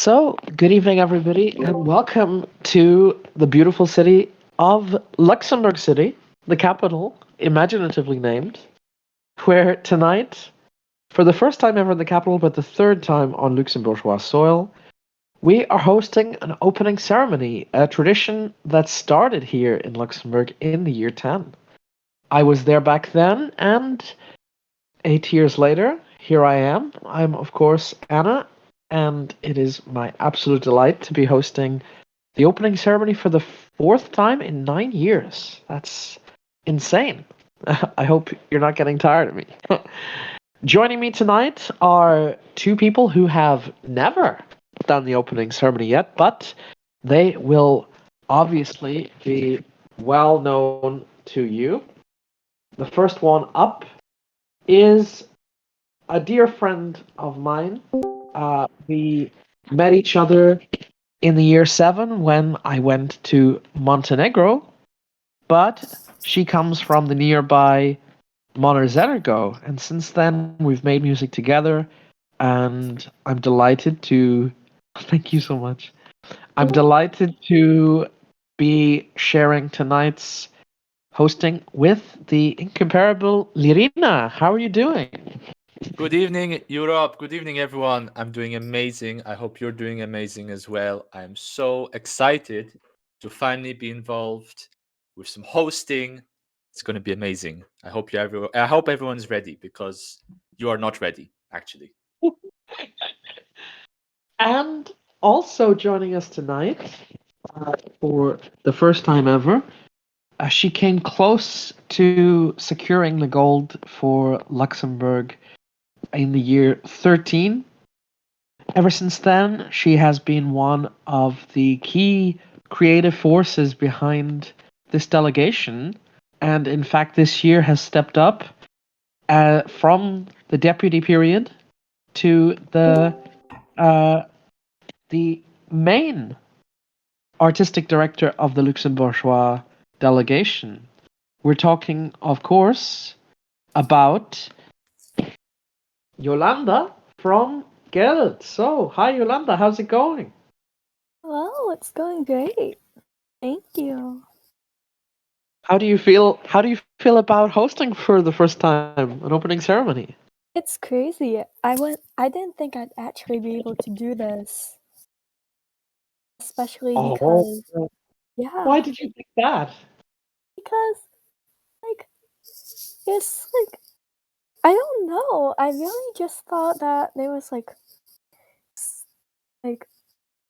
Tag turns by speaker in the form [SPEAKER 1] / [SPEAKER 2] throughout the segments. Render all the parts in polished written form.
[SPEAKER 1] So, good evening, everybody, and welcome to the beautiful city of Luxembourg City, the capital, imaginatively named, where tonight, for the first time ever in the capital, but the third time on Luxembourgeois soil, we are hosting an opening ceremony, a tradition that started here in Luxembourg in the year 10. I was there back then, and 8 years later, here I am. I'm, of course, Anna, and it is my absolute delight to be hosting the opening ceremony for the fourth time in 9 years. That's insane. I hope you're not getting tired of me. Joining me tonight are two people who have never done the opening ceremony yet, but they will obviously be well known to you. The first one up is a dear friend of mine. We met each other in the year 7 when I went to Montenegro, but she comes from the nearby Montezergo, and since then we've made music together, and I'm delighted to. Thank you so much. I'm delighted to be sharing tonight's hosting with the incomparable Lirina. How are you doing?
[SPEAKER 2] Good evening, Europe. Good evening, everyone. I'm doing amazing. I hope you're doing amazing as well. I'm so excited to finally be involved with some hosting. It's going to be amazing. I hope everyone's ready because you are not ready, actually.
[SPEAKER 1] And also joining us tonight for the first time ever, she came close to securing the gold for Luxembourg in the year 13. Ever since then, she has been one of the key creative forces behind this delegation, and in fact, this year has stepped up from the deputy period to uh, the main artistic director of the Luxembourgeois delegation. We're talking, of course, about Yolanda from Geld. So, hi Yolanda, how's it going?
[SPEAKER 3] Hello, it's going great. Thank you.
[SPEAKER 1] How do you feel? How do you feel about hosting for the first time an opening ceremony?
[SPEAKER 3] It's crazy. I didn't think I'd actually be able to do this. Especially
[SPEAKER 1] Oh,
[SPEAKER 3] because
[SPEAKER 1] why
[SPEAKER 3] yeah,
[SPEAKER 1] did you think that?
[SPEAKER 3] because like it's like I don't know. I really just thought that there was like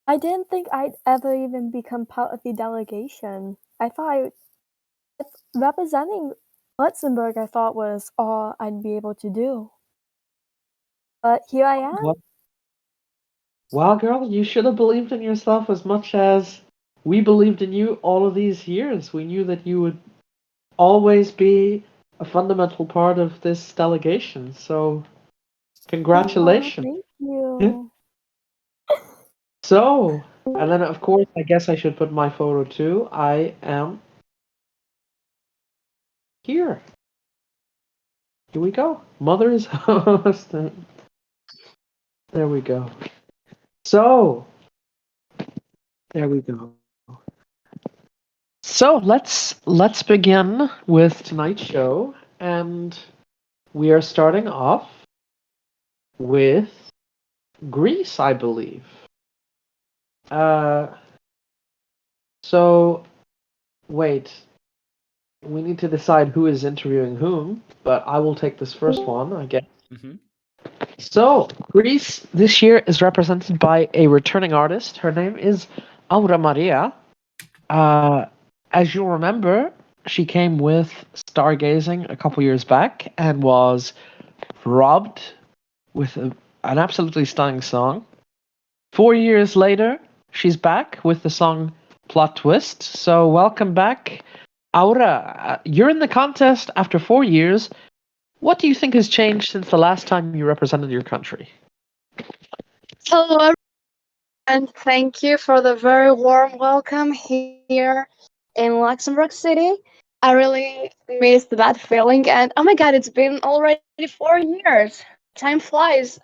[SPEAKER 3] I didn't think I'd ever even become part of the delegation. I thought representing Luxembourg I thought was all I'd be able to do. But here I am.
[SPEAKER 1] Well, well, girl, you should have believed in yourself as much as we believed in you all of these years. We knew that you would always be a fundamental part of this delegation. So,
[SPEAKER 3] Oh,
[SPEAKER 1] congratulations.
[SPEAKER 3] thank you.
[SPEAKER 1] So, and then of course, I guess I should put my photo too. I am here. Here we go. Mother's hosting. There we go. So, there we go. So let's begin with tonight's show, and we are starting off with Greece, I believe. Uh, so wait, we need to decide who is interviewing whom, but I will take this first one, I guess.
[SPEAKER 2] Mhm.
[SPEAKER 1] So, Greece this year is represented by a returning artist. Her name is Aura Maria. Uh, as you'll remember, she came with Stargazing a couple years back and was robbed with an absolutely stunning song. 4 years later, she's back with the song Plot Twist. So, welcome back, Aura. You're in the contest after 4 years. What do you think has changed since the last time you represented your country?
[SPEAKER 4] Hello, and thank you for the very warm welcome here in Luxembourg City. I really missed that feeling, and oh my god, it's been already 4 years. Time flies.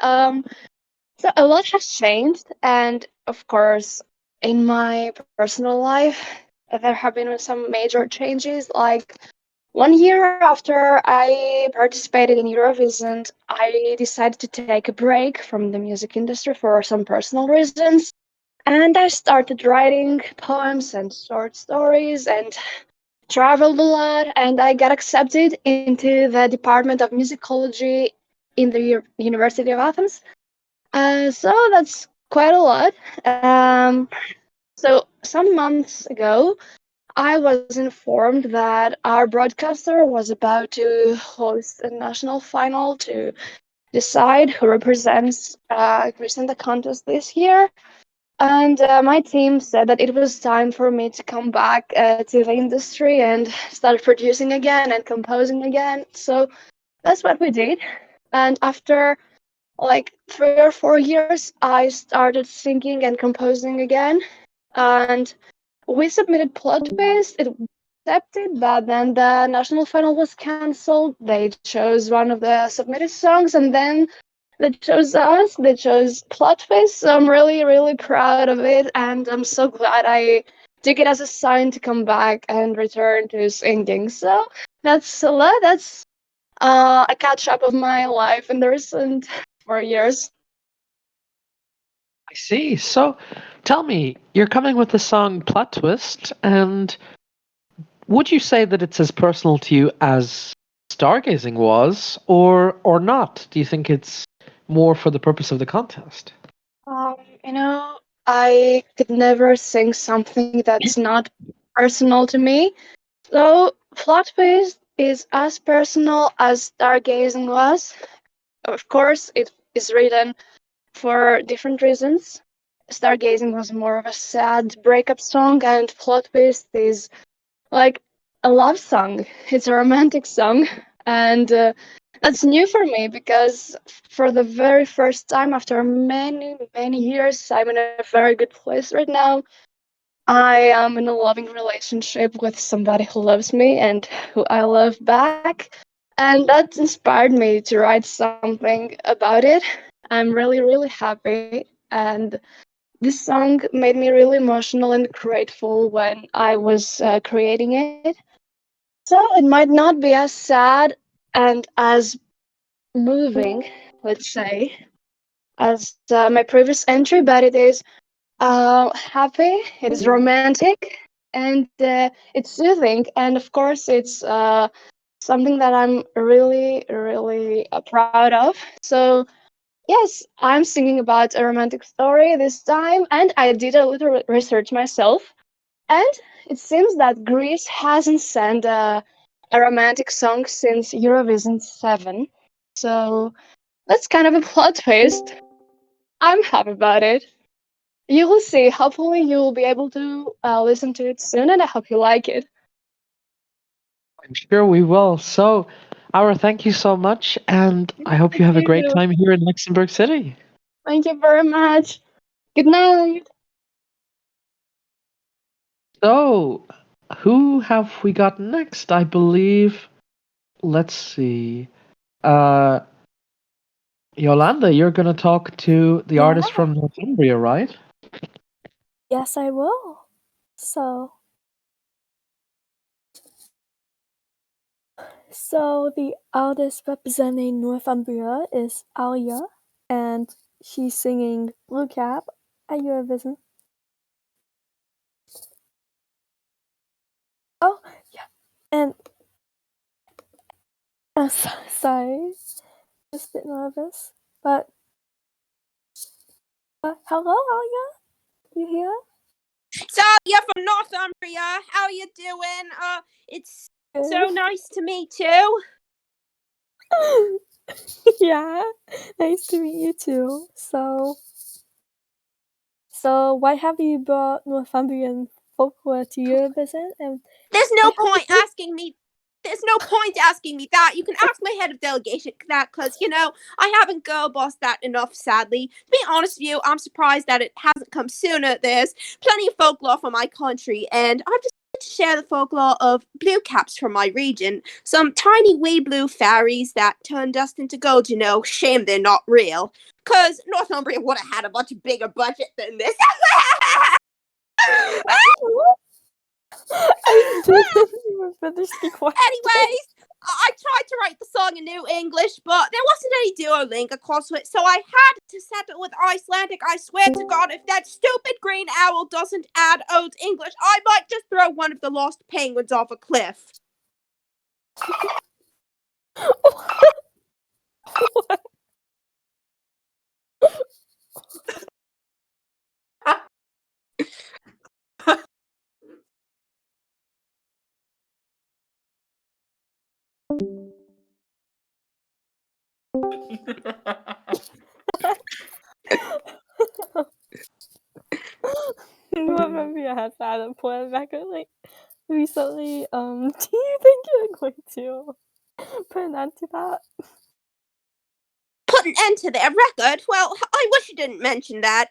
[SPEAKER 4] So a lot has changed, and of course, in my personal life, there have been some major changes. Like 1 year after I participated in Eurovisn't, I decided to take a break from the music industry for some personal reasons. And I started writing poems and short stories and traveled a lot. And I got accepted into the Department of Musicology in the University of Athens. So that's quite a lot. So some months ago, I was informed that our broadcaster was about to host a national final to decide who represents Greece in the contest this year. And my team said that it was time for me to come back to the industry and start producing again and composing again. So that's what we did. And after like 3 or 4 years, I started singing and composing again. And we submitted plot twist. It was accepted, but then the national final was cancelled. They chose one of the submitted songs, and then they chose us. They chose plot twist. So I'm really, really proud of it, and I'm so glad I took it as a sign to come back and return to singing. So that's a lot. That's a catch up of my life in the recent 4 years.
[SPEAKER 1] I see. So tell me, you're coming with the song Plot Twist, and would you say that it's as personal to you as stargazing was, or not? Do you think it's more for the purpose of the contest?
[SPEAKER 4] Um, I could never sing something that's not personal to me. So, plot twist is as personal as stargazing was. Of course, it is written for different reasons. Stargazing was more of a sad breakup song, and plot twist is like a love song. It's a romantic song, and that's new for me because for the very first time after many, many years, I'm in a very good place right now. I am in a loving relationship with somebody who loves me and who I love back. And that inspired me to write something about it. I'm really, really happy. And this song made me really emotional and grateful when I was creating it. So it might not be as sad and as moving, let's say, as my previous entry, but it is happy, it is romantic, and it's soothing. And of course, it's something that I'm really, really proud of. So, yes, I'm singing about a romantic story this time, and I did a little research myself. And it seems that Greece hasn't sent a romantic song since Eurovision 7. So that's kind of a plot twist. I'm happy about it. You will see. Hopefully, you will be able to listen to it soon, and I hope you like it.
[SPEAKER 1] I'm sure we will. So, Aura, thank you so much, and I hope you have a great
[SPEAKER 4] you.
[SPEAKER 1] time here in Luxembourg City.
[SPEAKER 4] Thank you very much. Good night.
[SPEAKER 1] So, who have we got next? I believe. Let's see. Uh, Yolanda, you're gonna talk to the artist
[SPEAKER 3] Yeah.
[SPEAKER 1] from Northumbria, right?
[SPEAKER 3] Yes, I will. So the artist representing Northumbria is Alia, and she's singing Blue Cap at Eurovision. Oh, yeah. And sorry, just a bit nervous. But hello, Alia. You here?
[SPEAKER 5] So you're from Northumbria. How you doing? It's so nice to meet you.
[SPEAKER 3] Yeah, nice to meet you too. So why have you brought Northumbrian folklore to Eurovision? And
[SPEAKER 5] There's no point asking me. There's no point asking me that. You can ask my head of delegation that, because I haven't girl bossed that enough. Sadly, to be honest with you, I'm surprised that it hasn't come sooner. There's plenty of folklore from my country, and I've just to share the folklore of blue caps from my region. Some tiny wee blue fairies that turn dust into gold, you know. Shame they're not real. Because Northumbria would have had a much bigger budget than this.
[SPEAKER 3] I didn't even finish the question.
[SPEAKER 5] Anyways, I tried to write the song in New English, but there wasn't any Duolingo course to it, so I had to settle with Icelandic. I swear to God, if that stupid green owl doesn't add Old English, I might just throw one of the lost penguins off a cliff.
[SPEAKER 3] What? Northumbria has had a poem record like recently. Do you think you're going to put an end to that?
[SPEAKER 5] Put an end to their record? Well, I wish you didn't mention that.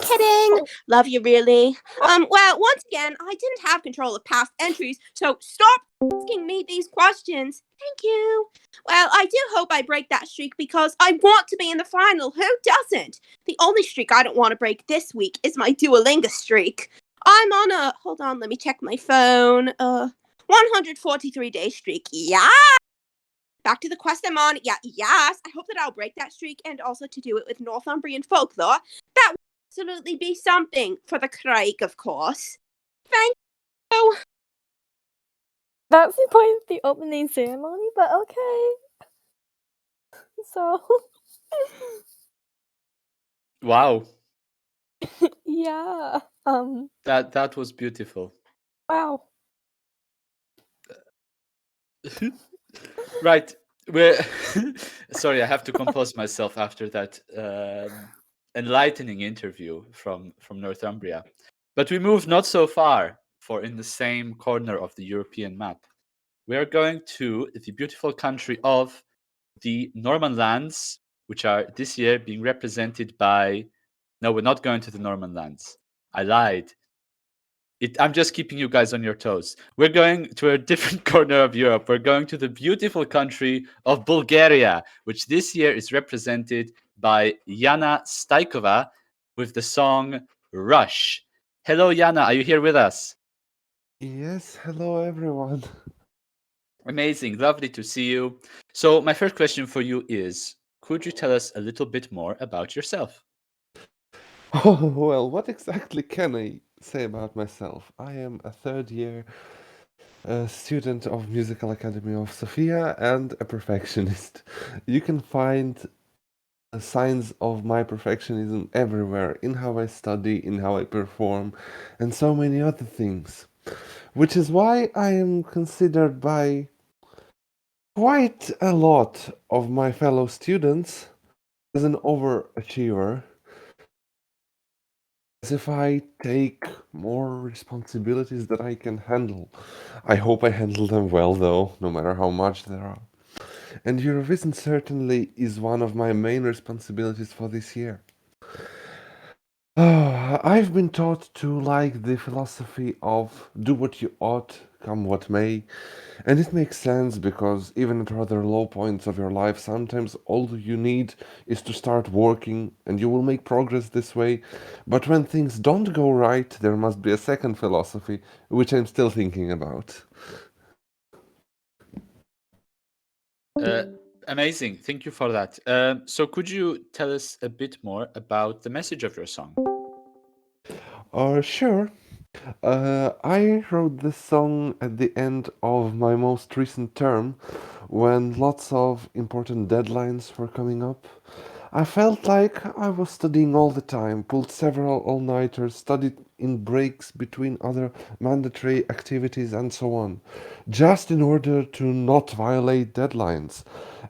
[SPEAKER 5] Kidding. Love you, really. Well, once again, I didn't have control of past entries, so stop asking me these questions. Thank you. Well, I do hope I break that streak because I want to be in the final. Who doesn't? The only streak I don't want to break this week is my Duolingo streak. I'm on a, hold on, let me check my phone, 143-day streak. Yeah. Back to the quest I'm on. Yes. I hope that I'll break that streak and also to do it with Northumbrian folklore. That would absolutely be something for the Craig, of course. Thank you.
[SPEAKER 3] That's the point of the opening ceremony, but okay. So,
[SPEAKER 2] Wow,
[SPEAKER 3] yeah.
[SPEAKER 2] that was beautiful.
[SPEAKER 3] Wow.
[SPEAKER 2] Right, we're sorry, I have to compose myself after that enlightening interview from Northumbria. But we move not so far, for in the same corner of the European map, we are going to the beautiful country of the Norman lands, which are this year being represented by. No, we're not going to the Norman lands. I lied. I'm just keeping you guys on your toes. We're going to a different corner of Europe. We're going to the beautiful country of Bulgaria, which this year is represented by Yana Stajkova with the song Rush. Hello, Yana. Are you here with us?
[SPEAKER 6] Yes, hello everyone.
[SPEAKER 2] Amazing. Lovely to see you. So, my first question for you is, could you tell us a little bit more about yourself?
[SPEAKER 6] Oh, well, what exactly can I say about myself? I am a third year student of Musical Academy of Sofia and a perfectionist. You can find signs of my perfectionism everywhere, in how I study, in how I perform, and so many other things. Which is why I am considered by quite a lot of my fellow students as an overachiever. As if I take more responsibilities that I can handle. I hope I handle them well, though, no matter how much there are. And Eurovision certainly is one of my main responsibilities for this year. I've been taught to like the philosophy of do what you ought, come what may. And it makes sense because even at rather low points of your life, sometimes all you need is to start working and you will make progress this way. But when things don't go right, there must be a second philosophy, which I'm still thinking about.
[SPEAKER 2] Amazing. Thank you for that. So, could you tell us a bit more about the message of your song?
[SPEAKER 6] Sure. I wrote this song at the end of my most recent term when lots of important deadlines were coming up. I felt like I was studying all the time, pulled several all-nighters, studied in breaks between other mandatory activities and so on, just in order to not violate deadlines.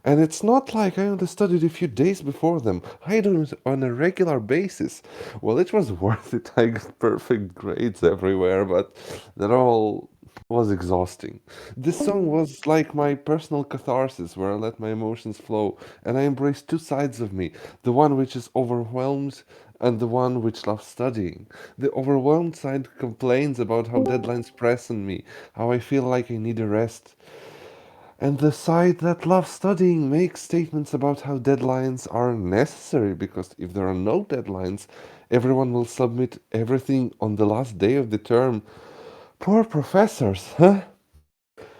[SPEAKER 6] And it's not like I only studied a few days before them. I do it on a regular basis. Well, it was worth it. I got perfect grades everywhere, but they're all was exhausting. This song was like my personal catharsis where I let my emotions flow and I embraced two sides of me, the one which is overwhelmed and the one which loves studying. The overwhelmed side complains about how deadlines press on me, how I feel like I need a rest. And the side that loves studying makes statements about how deadlines are necessary because if there are no deadlines, everyone will submit everything on the last day of the term. Poor professors, huh?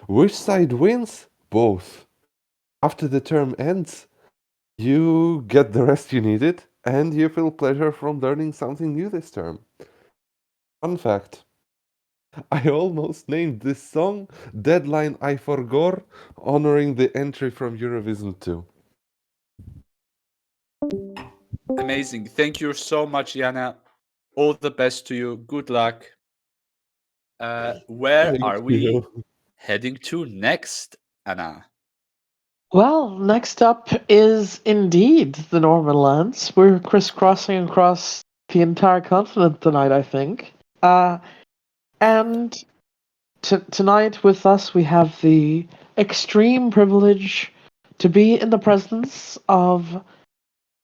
[SPEAKER 6] Which side wins? Both. After the term ends, you get the rest you needed and you feel pleasure from learning something new this term. Fun fact. I almost named this song Deadline I Forgot, honoring the entry from Eurovisn't too.
[SPEAKER 2] Amazing. Thank you so much, Yana. All the best to you. Good luck. Where
[SPEAKER 6] Thank
[SPEAKER 2] are we
[SPEAKER 6] you.
[SPEAKER 2] heading to next, Anna?
[SPEAKER 1] Well, next up is indeed the Norman lands. We're crisscrossing across the entire continent tonight, I think. And tonight with us, we have the extreme privilege to be in the presence of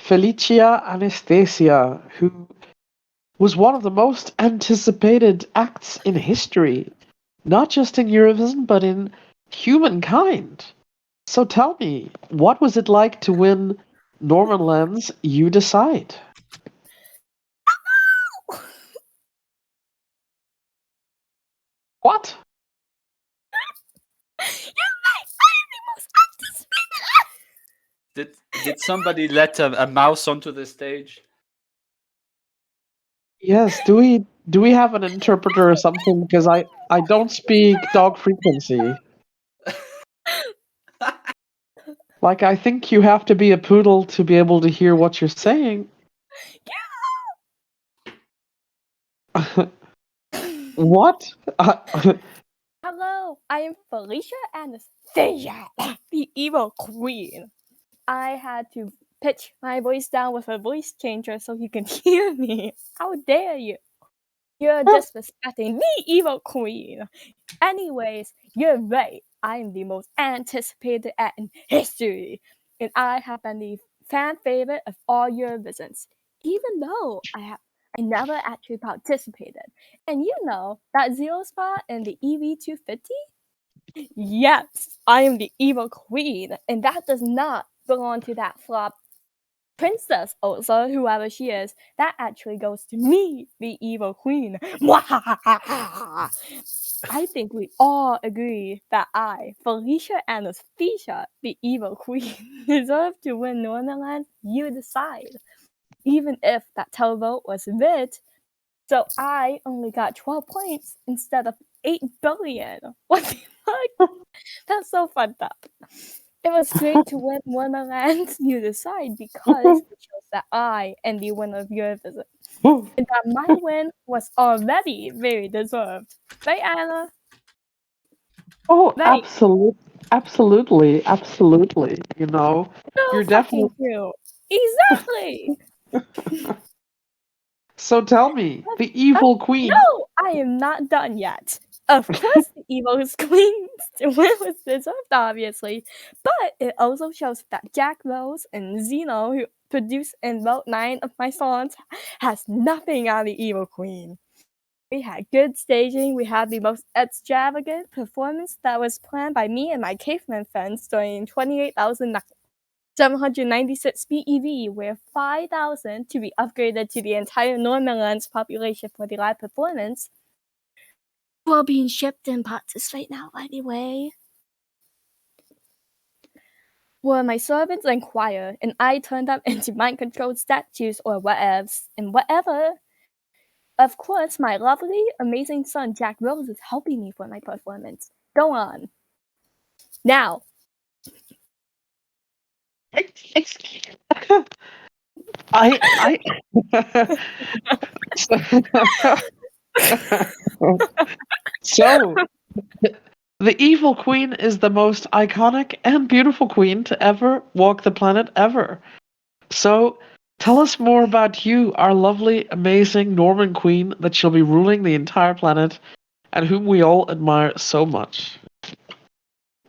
[SPEAKER 1] Felicia Anastasia, who was one of the most anticipated acts in history, not just in Eurovision, but in humankind. So tell me, what was it like to win Norman Land's You Decide? What?
[SPEAKER 2] Did somebody let a mouse onto the stage?
[SPEAKER 1] Yes, do we have an interpreter or something? Because I don't speak dog frequency. Like, I think you have to be a poodle to be able to hear what you're saying. What?
[SPEAKER 3] Hello, I am Felicia Anastasia, the evil queen. I had to pitch my voice down with a voice changer so you can hear me. How dare you? You're disrespecting the evil queen. Anyways, you're right. I am the most anticipated act in history, and I have been the fan favorite of all Eurovisons, even though I never actually participated. And you know that zero spot in the EV250? Yes, I am the evil queen, and that does not belong to that flop princess also, whoever she is. That actually goes to me, the evil queen. I think we all agree that I, Felicia Anastasia, the evil queen, deserve to win Northernland. You decide. Even if that televote was rigged, so I only got 12 points instead of 8 billion. What the fuck? That's so fucked up. It was great to win Wonderland You Decide because it shows that I am the winner of Eurovision. And that my win was already very deserved. Right, Anna?
[SPEAKER 1] Oh,
[SPEAKER 3] Right.
[SPEAKER 1] absolutely. You know,
[SPEAKER 3] No
[SPEAKER 1] you're
[SPEAKER 3] fucking
[SPEAKER 1] definitely.
[SPEAKER 3] true. Exactly.
[SPEAKER 1] So tell me, the
[SPEAKER 3] Uh,
[SPEAKER 1] evil queen.
[SPEAKER 3] no, I am not done yet. Of course, the evil queen was deserved, obviously, but it also shows that Jack Rose and Zeno, who produced and wrote 9 of my songs, has nothing on the evil queen. We had good staging. We had the most extravagant performance that was planned by me and my caveman friends during 28,796 BEV, where 5,000 to be upgraded to the entire Normanland's population for the live performance. We're being shipped in boxes right now, by the way. Were my servants and choir, and I turned them into mind-controlled statues or whatevs, and whatever. Of course, my lovely, amazing son Jack Rose is helping me for my performance. Go on. Now.
[SPEAKER 1] I so the evil queen is the most iconic and beautiful queen to ever walk the planet ever. So tell us more about you, our lovely, amazing Norman queen that shall be ruling the entire planet and whom we all admire so much.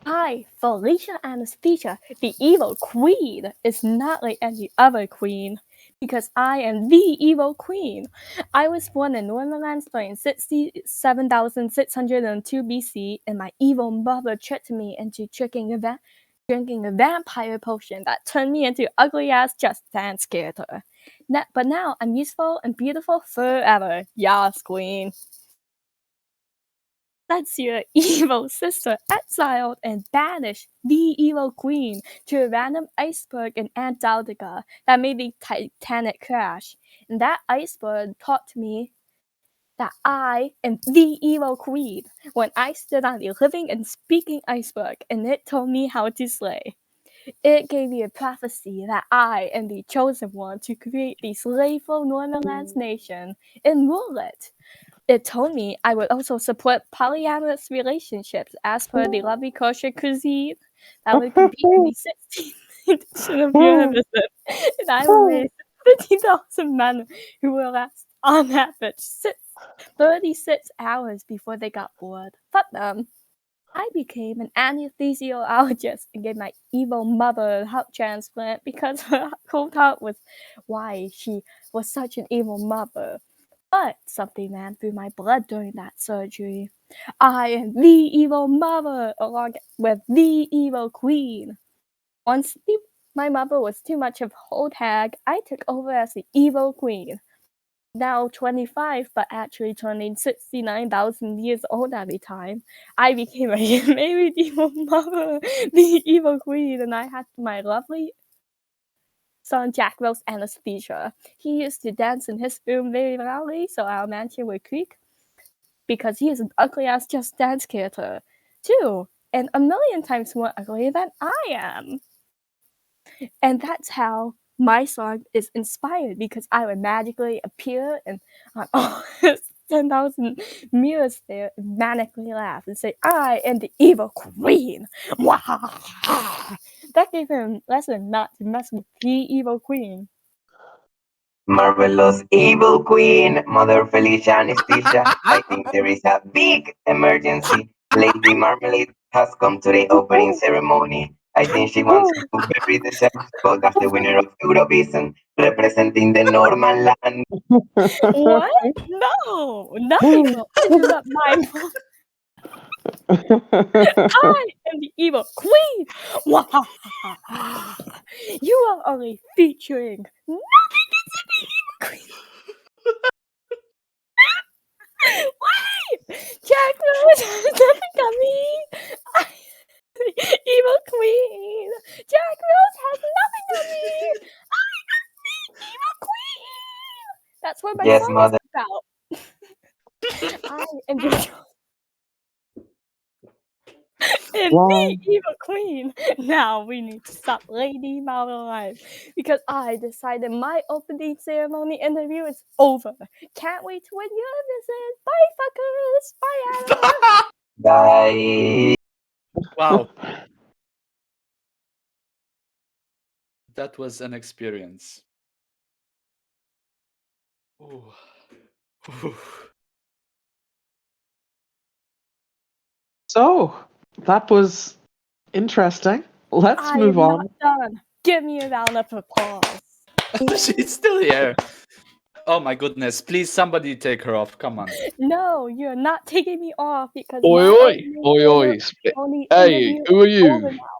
[SPEAKER 3] I, Felicia Anesthesia, the evil queen, is not like any other queen, because I am the evil queen. I was born in Northern during 67,602 BC, and my evil mother tricked me into drinking a vampire potion that turned me into ugly-ass Just Dance character. But now I'm useful and beautiful forever. Yes, queen. That's your evil sister exiled and banished the evil queen to a random iceberg in Antarctica that made the Titanic crash. And that iceberg taught me that I am the evil queen when I stood on the living and speaking iceberg, and it told me how to slay. It gave me a prophecy that I am the chosen one to create the slaveful Northern nation and rule it. It told me I would also support polyamorous relationships as per the lovely kosher cuisine that would compete in the 16th edition of Eurovisn't. And I would raise 50,000 men who will last on average 36 hours before they got bored. Fuck them. I became an anesthesiologist and gave my evil mother a heart transplant because her whole thought was why she was such an evil mother. But something ran through my blood during that surgery. I am the evil mother, along with the evil queen. Once my mother was too much of a old hag, I took over as the evil queen. Now 25, but actually turning 69,000 years old at the time, I became a married evil mother, the evil queen, and I had my lovely son Jack Rose Anesthesia. He used to dance in his room very loudly, so our mansion would creak because he is an ugly ass Just Dance character, too, and a million times more ugly than I am. And that's how my song is inspired, because I would magically appear and on all 10,000 mirrors there and manically laugh and say, I am the evil queen. That gave him a lesson not to mess with the evil queen.
[SPEAKER 7] Marvelous evil queen, Mother Felicia Anesthesia. I think there is a big emergency. Lady Marmalade has come to the opening ceremony. I think she wants to bury the chef's coat as the winner of Eurovisn't, representing the Norman land.
[SPEAKER 3] What? No, nothing will interrupt my moment. I am the evil queen. You are only featuring nothing is the evil queen. Wait! Jack Rose has nothing on me. I am the evil queen. Jack Rose has nothing on me. I am the evil queen. That's what my
[SPEAKER 7] Yes,
[SPEAKER 3] song
[SPEAKER 7] Mother.
[SPEAKER 3] is about. I am the
[SPEAKER 1] Wow.
[SPEAKER 3] the evil queen. Now we need to stop Lady Marmalade because I decided my opening ceremony interview is over. Can't wait to win your visit. Bye, fuckers. Bye, Adam.
[SPEAKER 7] Bye.
[SPEAKER 2] Wow. That was an experience. Ooh. Ooh.
[SPEAKER 1] So, that was interesting. Let's
[SPEAKER 3] I
[SPEAKER 1] move
[SPEAKER 3] am
[SPEAKER 1] on.
[SPEAKER 3] not done. Give me a round of applause.
[SPEAKER 2] She's still here. Oh my goodness. Please, somebody take her off. Come on.
[SPEAKER 3] No, you're not taking me off because
[SPEAKER 1] Oi,
[SPEAKER 3] my
[SPEAKER 1] oi,
[SPEAKER 3] opening
[SPEAKER 1] oi, oi. Hey,
[SPEAKER 3] interview
[SPEAKER 1] who are
[SPEAKER 3] is over
[SPEAKER 1] you?
[SPEAKER 3] now.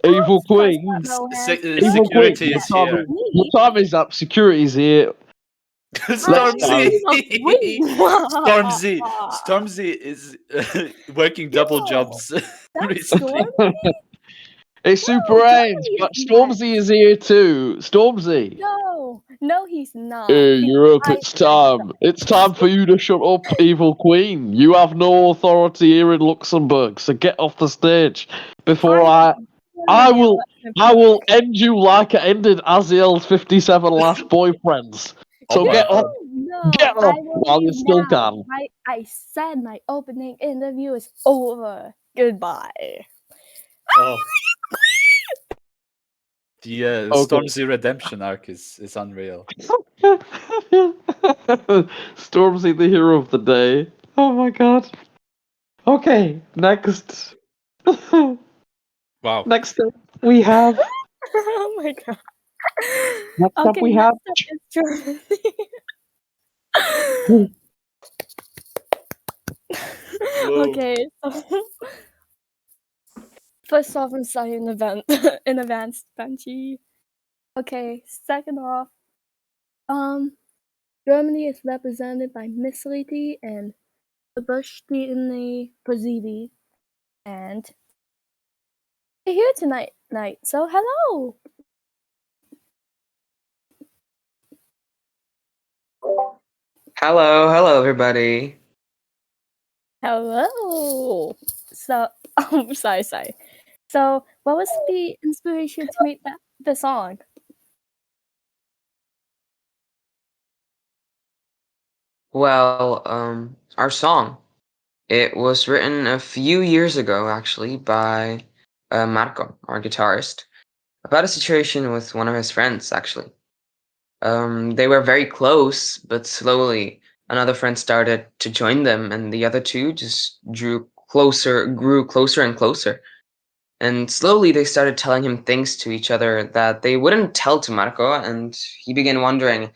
[SPEAKER 1] Evil
[SPEAKER 3] Press
[SPEAKER 1] queen.
[SPEAKER 3] that, Rohan.
[SPEAKER 1] Evil queen.
[SPEAKER 2] Security is
[SPEAKER 1] What
[SPEAKER 2] here.
[SPEAKER 1] time is up? Security's here.
[SPEAKER 2] Stormzy.
[SPEAKER 3] Stormzy.
[SPEAKER 2] Stormzy is working double
[SPEAKER 3] Yo,
[SPEAKER 2] jobs
[SPEAKER 3] That's
[SPEAKER 2] recently.
[SPEAKER 3] Stormzy?
[SPEAKER 1] It's Super
[SPEAKER 3] No,
[SPEAKER 1] Ains,
[SPEAKER 3] Johnny
[SPEAKER 1] but
[SPEAKER 3] is
[SPEAKER 1] Stormzy is here too. Stormzy.
[SPEAKER 3] No, he's not.
[SPEAKER 1] Hey,
[SPEAKER 3] Because
[SPEAKER 1] Europe,
[SPEAKER 3] I
[SPEAKER 1] it's time. It's time for you to shut up, evil queen. You have no authority here in Luxembourg, so get off the stage before I will end you like I ended Aziel's 57 last boyfriends. So
[SPEAKER 2] Oh my
[SPEAKER 1] get
[SPEAKER 2] God.
[SPEAKER 1] off,
[SPEAKER 3] No,
[SPEAKER 1] get
[SPEAKER 3] I
[SPEAKER 1] off
[SPEAKER 3] will
[SPEAKER 1] while you
[SPEAKER 3] leave
[SPEAKER 1] still
[SPEAKER 3] now.
[SPEAKER 1] can.
[SPEAKER 3] I said my opening interview is over. Goodbye.
[SPEAKER 2] Oh. The Stormzy redemption arc is unreal.
[SPEAKER 1] Stormzy, the hero of the day. Oh my god. Okay, next.
[SPEAKER 2] Wow.
[SPEAKER 1] Next up, we have.
[SPEAKER 3] Oh my god.
[SPEAKER 1] Next up,
[SPEAKER 3] Okay,
[SPEAKER 1] we have.
[SPEAKER 3] next up is Germany.
[SPEAKER 2] Whoa.
[SPEAKER 3] Okay, so first off, I'm sorry in advance, in advance, Banshee. Okay, second off, Germany is represented by Miss Lady and Sebastian Pozivi, and they're here tonight. So hello.
[SPEAKER 8] Hello, everybody.
[SPEAKER 3] Hello. So, sorry. So, what was the inspiration to make the song?
[SPEAKER 8] Well, our song, it was written a few years ago, actually, by Marco, our guitarist, about a situation with one of his friends, actually. They were very close, but slowly another friend started to join them, and the other two just grew closer and closer. And slowly they started telling him things to each other that they wouldn't tell to Marco, and he began wondering,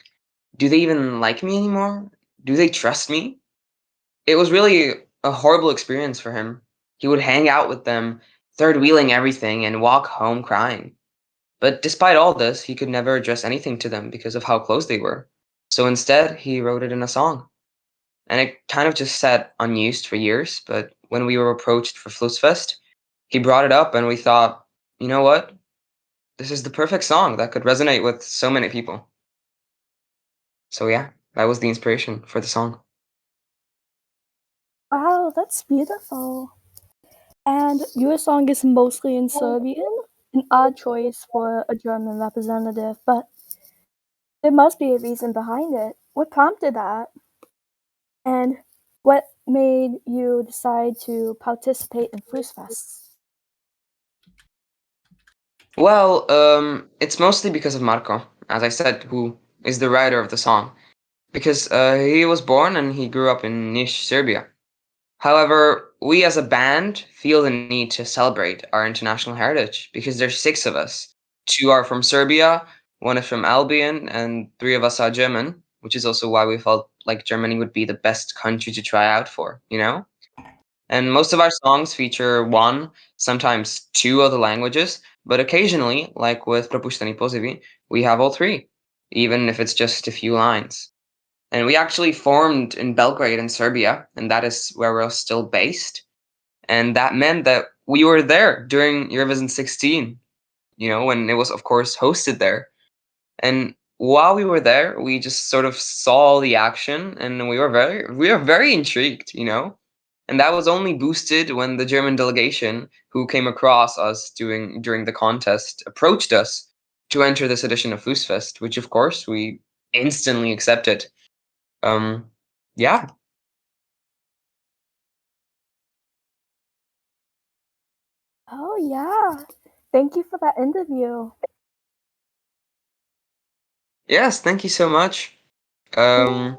[SPEAKER 8] do they even like me anymore? Do they trust me? It was really a horrible experience for him. He would hang out with them, third wheeling everything, and walk home crying. But despite all this, he could never address anything to them because of how close they were. So instead, he wrote it in a song. And it kind of just sat unused for years, but when we were approached for Flussfest, he brought it up and we thought, you know what? This is the perfect song that could resonate with so many people. So yeah, that was the inspiration for the song.
[SPEAKER 3] Wow, that's beautiful. And your song is mostly in Serbian, an odd choice for a German representative, but there must be a reason behind it. What prompted that? And what made you decide to participate in Flusfest?
[SPEAKER 8] Well, it's mostly because of Marco, as I said, who is the writer of the song. Because he was born and he grew up in Niš, Serbia. However, we as a band feel the need to celebrate our international heritage because there's six of us. Two are from Serbia, one is from Albion, and three of us are German, which is also why we felt like Germany would be the best country to try out for, you know? And most of our songs feature one, sometimes two of the languages, but occasionally, like with Propušteni pozivi, we have all three, even if it's just a few lines. And we actually formed in Belgrade in Serbia, and that is where we're still based. And that meant that we were there during Eurovision 16, when it was, of course, hosted there. And while we were there, we just sort of saw the action, and we were very intrigued. And that was only boosted when the German delegation, who came across us during the contest, approached us to enter this edition of Flusfest, which of course we instantly accepted. Um, yeah.
[SPEAKER 3] Oh, yeah. Thank you for that interview.
[SPEAKER 8] Yes, thank you so much. Um,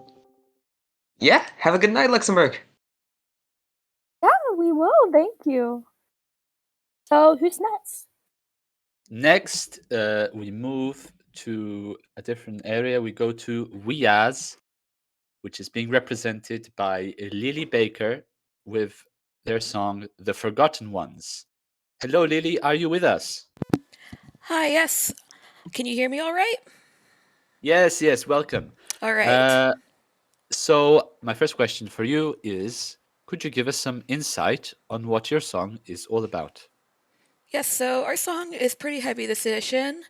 [SPEAKER 8] yeah, have a good night, Luxembourg.
[SPEAKER 3] Yeah, we will. Thank you. So, who's next?
[SPEAKER 2] Next, we move to a different area. We go to Riaz, which is being represented by Lily Baker with their song The Forgotten Ones. Hello, Lily. Are you with us?
[SPEAKER 9] Hi, yes. Can you hear me all right?
[SPEAKER 2] Yes, welcome.
[SPEAKER 9] All right.
[SPEAKER 2] So, my first question for you is, could you give us some insight on what your song is all about?
[SPEAKER 9] Yes, so our song is pretty heavy this edition,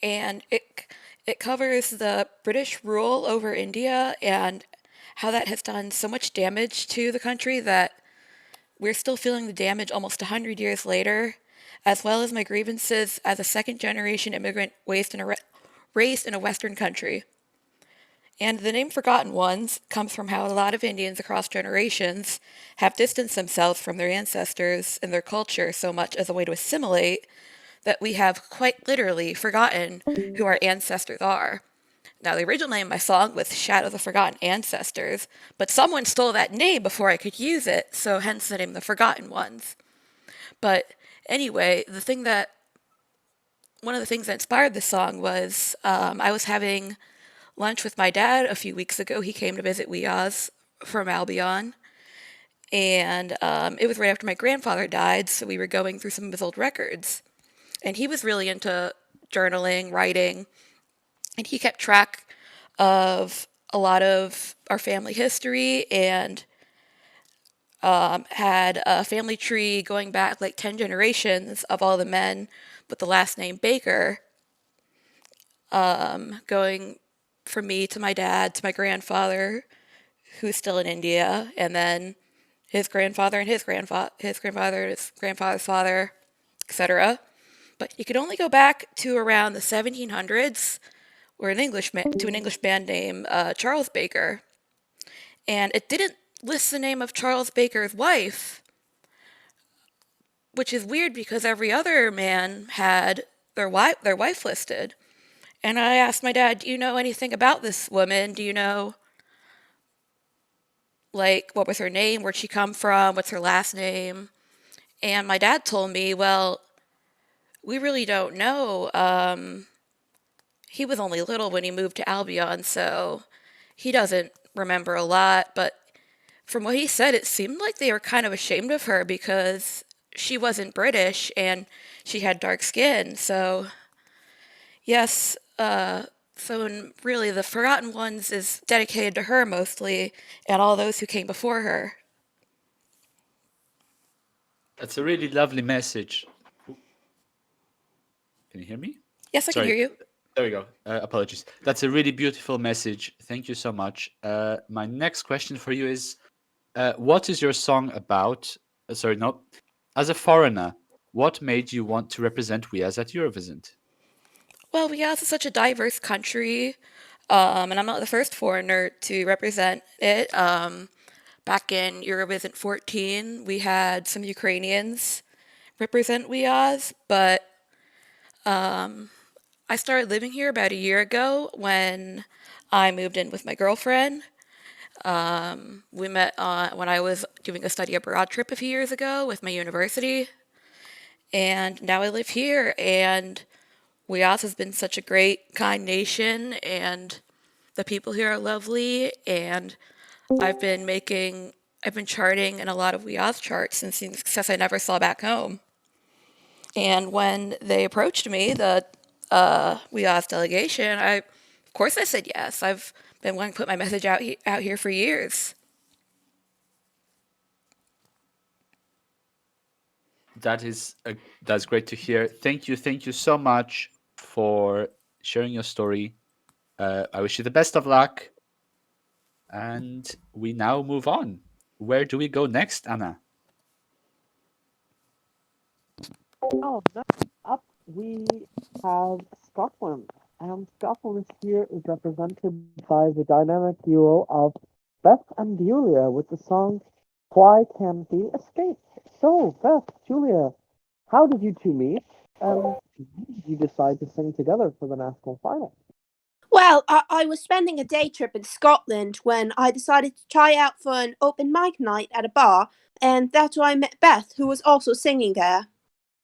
[SPEAKER 9] and it covers the British rule over India and how that has done so much damage to the country that we're still feeling the damage almost 100 years later, as well as my grievances as a second generation immigrant raised in a Western country. And the name Forgotten Ones comes from how a lot of Indians across generations have distanced themselves from their ancestors and their culture so much as a way to assimilate that we have quite literally forgotten who our ancestors are. Now, the original name of my song was Shadows of Forgotten Ancestors, but someone stole that name before I could use it, so hence the name The Forgotten Ones. But anyway, one of the things that inspired this song was I was having lunch with my dad a few weeks ago. He came to visit Oz from Albion, and it was right after my grandfather died, so we were going through some of his old records. And he was really into journaling, writing, and he kept track of a lot of our family history and had a family tree going back like 10 generations of all the men with the last name Baker, going from me to my dad to my grandfather, who's still in India, and then his grandfather and his grandfather, his grandfather's father, etc. But you could only go back to around the 1700s, or to an English man named Charles Baker, and it didn't list the name of Charles Baker's wife, which is weird because every other man had their wife listed. And I asked my dad, "Do you know anything about this woman? Do you know, like, what was her name? Where'd she come from? What's her last name?" And my dad told me, "Well, we really don't know. He was only little when he moved to Albion, so he doesn't remember a lot, but from what he said, it seemed like they were kind of ashamed of her because she wasn't British and she had dark skin. So, yes, really, The Forgotten Ones is dedicated to her mostly and all those who came before her."
[SPEAKER 2] That's a really lovely message. Can you hear me?
[SPEAKER 9] Yes, I can
[SPEAKER 2] Sorry.
[SPEAKER 9] hear you.
[SPEAKER 2] There we go. Apologies. That's a really beautiful message. Thank you so much. My next question for you is, what is your song about? Sorry, no. As a foreigner, what made you want to represent As at Eurovisn't?
[SPEAKER 9] Well, Yas is such a diverse country, and I'm not the first foreigner to represent it. Back in Eurovisn't 14, we had some Ukrainians represent Yas, but I started living here about a year ago when I moved in with my girlfriend. We met when I was doing a study abroad trip a few years ago with my university, and now I live here, and Wyaz has been such a great, kind nation, and the people here are lovely, and I've been charting in a lot of Wyaz charts and seeing success I never saw back home. And when they approached me, the Wyaz delegation, of course I said yes. I've been wanting to put my message out here for years.
[SPEAKER 2] That's great to hear. Thank you so much for sharing your story. I wish you the best of luck. And we now move on. Where do we go next, Anna?
[SPEAKER 1] Oh, next up we have Scotland. And Scotland here is represented by the dynamic duo of Beth and Julia with the song Why Can't We Escape? So, Beth, Julia, how did you two meet? And why did you decide to sing together for the national final?
[SPEAKER 5] Well, I was spending a day trip in Scotland when I decided to try out for an open mic night at a bar, and that's where I met Beth, who was also singing there.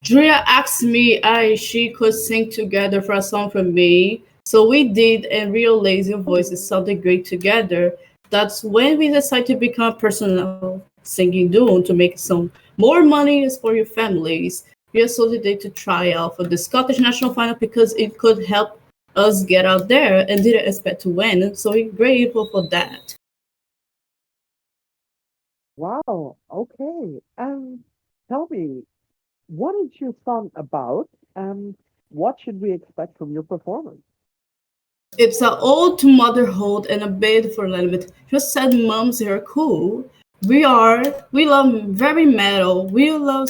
[SPEAKER 10] Julia asked me if she could sing together for a song for me. So we did, and Real Lazy Voices sounded great together. That's when we decided to become a personal singing duo to make some more money for your families. We also decided to try out for the Scottish national final because it could help us get out there and didn't expect to win. So we're grateful for that.
[SPEAKER 1] Wow, okay. Tell me, what is your song about, and what should we expect from your performance?
[SPEAKER 10] It's an ode to motherhood and a bid for a little bit. Just said moms are cool. We love very metal. We love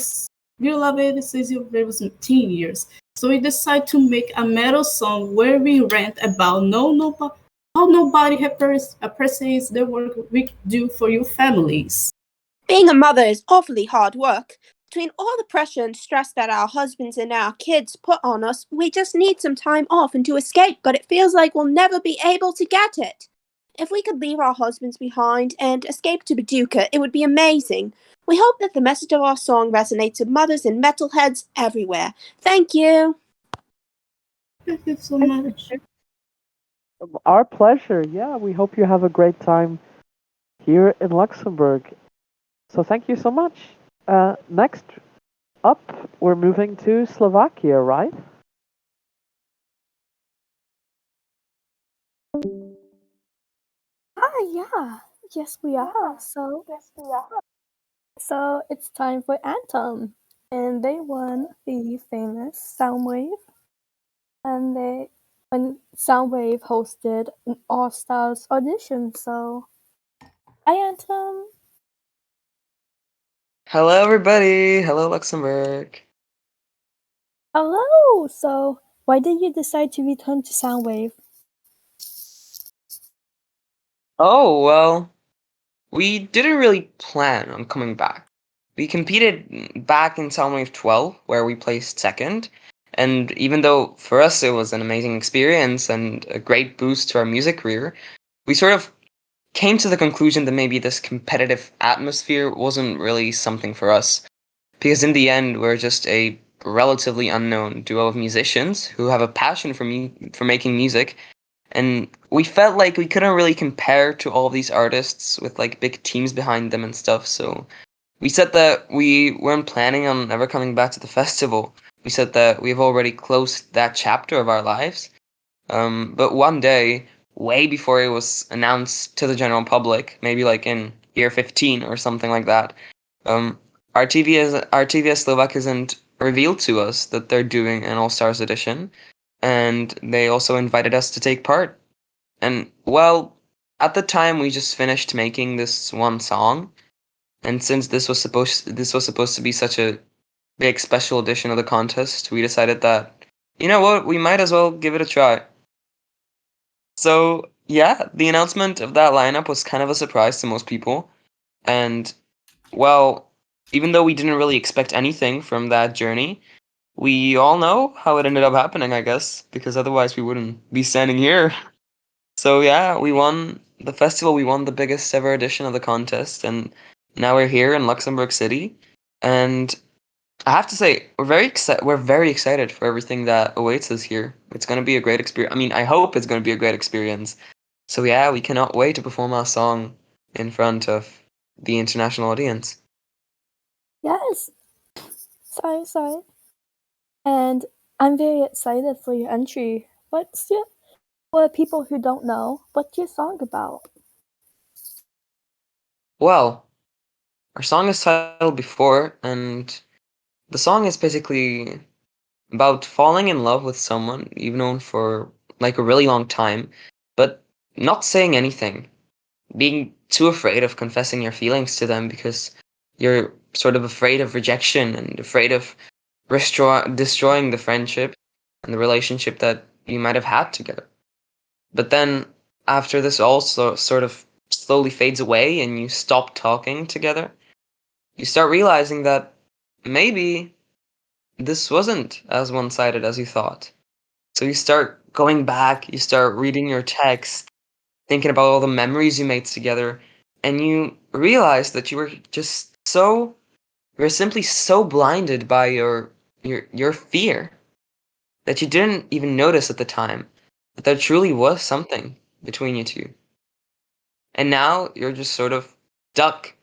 [SPEAKER 10] it since there was 10 years. So we decided to make a metal song where we rant about how nobody appreciates the work we do for your families.
[SPEAKER 5] Being a mother is awfully hard work. Between all the pressure and stress that our husbands and our kids put on us, we just need some time off and to escape, but it feels like we'll never be able to get it. If we could leave our husbands behind and escape to Paducah, it would be amazing. We hope that the message of our song resonates with mothers and metalheads everywhere. Thank you.
[SPEAKER 10] Thank you so much.
[SPEAKER 1] Our pleasure. Yeah, we hope you have a great time here in Luxembourg. So thank you so much. Next up, we're moving to Slovakia, right?
[SPEAKER 3] Yeah. Yes, we are. So it's time for Anthem. And they won the famous Soundwave. And Soundwave hosted an All Stars audition. So, hi, Anthem.
[SPEAKER 8] Hello, everybody. Hello, Luxembourg.
[SPEAKER 3] Hello. So, why did you decide to return to Soundwave?
[SPEAKER 8] Oh, well, we didn't really plan on coming back. We competed back in Soundwave 12, where we placed second. And even though for us it was an amazing experience and a great boost to our music career, we sort of came to the conclusion that maybe this competitive atmosphere wasn't really something for us. Because in the end, we're just a relatively unknown duo of musicians who have a passion for making music, and we felt like we couldn't really compare to all these artists with like big teams behind them and stuff. So we said that we weren't planning on ever coming back to the festival. We said that we've already closed that chapter of our lives. But one day, way before it was announced to the general public, maybe like in year 15 or something like that, um, RTVS Slovakia revealed to us that they're doing an All Stars edition, and they also invited us to take part. And well, at the time we just finished making this one song, and since this was supposed to be such a big special edition of the contest, we decided that, you know what, we might as well give it a try. So yeah, the announcement of that lineup was kind of a surprise to most people, and well, even though we didn't really expect anything from that journey, we all know how it ended up happening, I guess, because otherwise we wouldn't be standing here. So yeah, we won the festival, we won the biggest ever edition of the contest, and now we're here in Luxembourg City. And I have to say, we're very excited for everything that awaits us here. It's gonna be a great experience. I mean, I hope it's gonna be a great experience. So yeah, we cannot wait to perform our song in front of the international audience.
[SPEAKER 3] Yes. Sorry. And I'm very excited for your entry. For people who don't know, what's your song about?
[SPEAKER 8] Well, our song is titled Before, and the song is basically about falling in love with someone you've known for like a really long time, but not saying anything, being too afraid of confessing your feelings to them because you're sort of afraid of rejection and afraid of destroying the friendship and the relationship that you might have had together. But then after this also sort of slowly fades away and you stop talking together, you start realizing that maybe this wasn't as one-sided as you thought. So you start going back, you start reading your text, thinking about all the memories you made together, and you realize that you were simply so blinded by your fear that you didn't even notice at the time that there truly was something between you two. And now you're just sort of stuck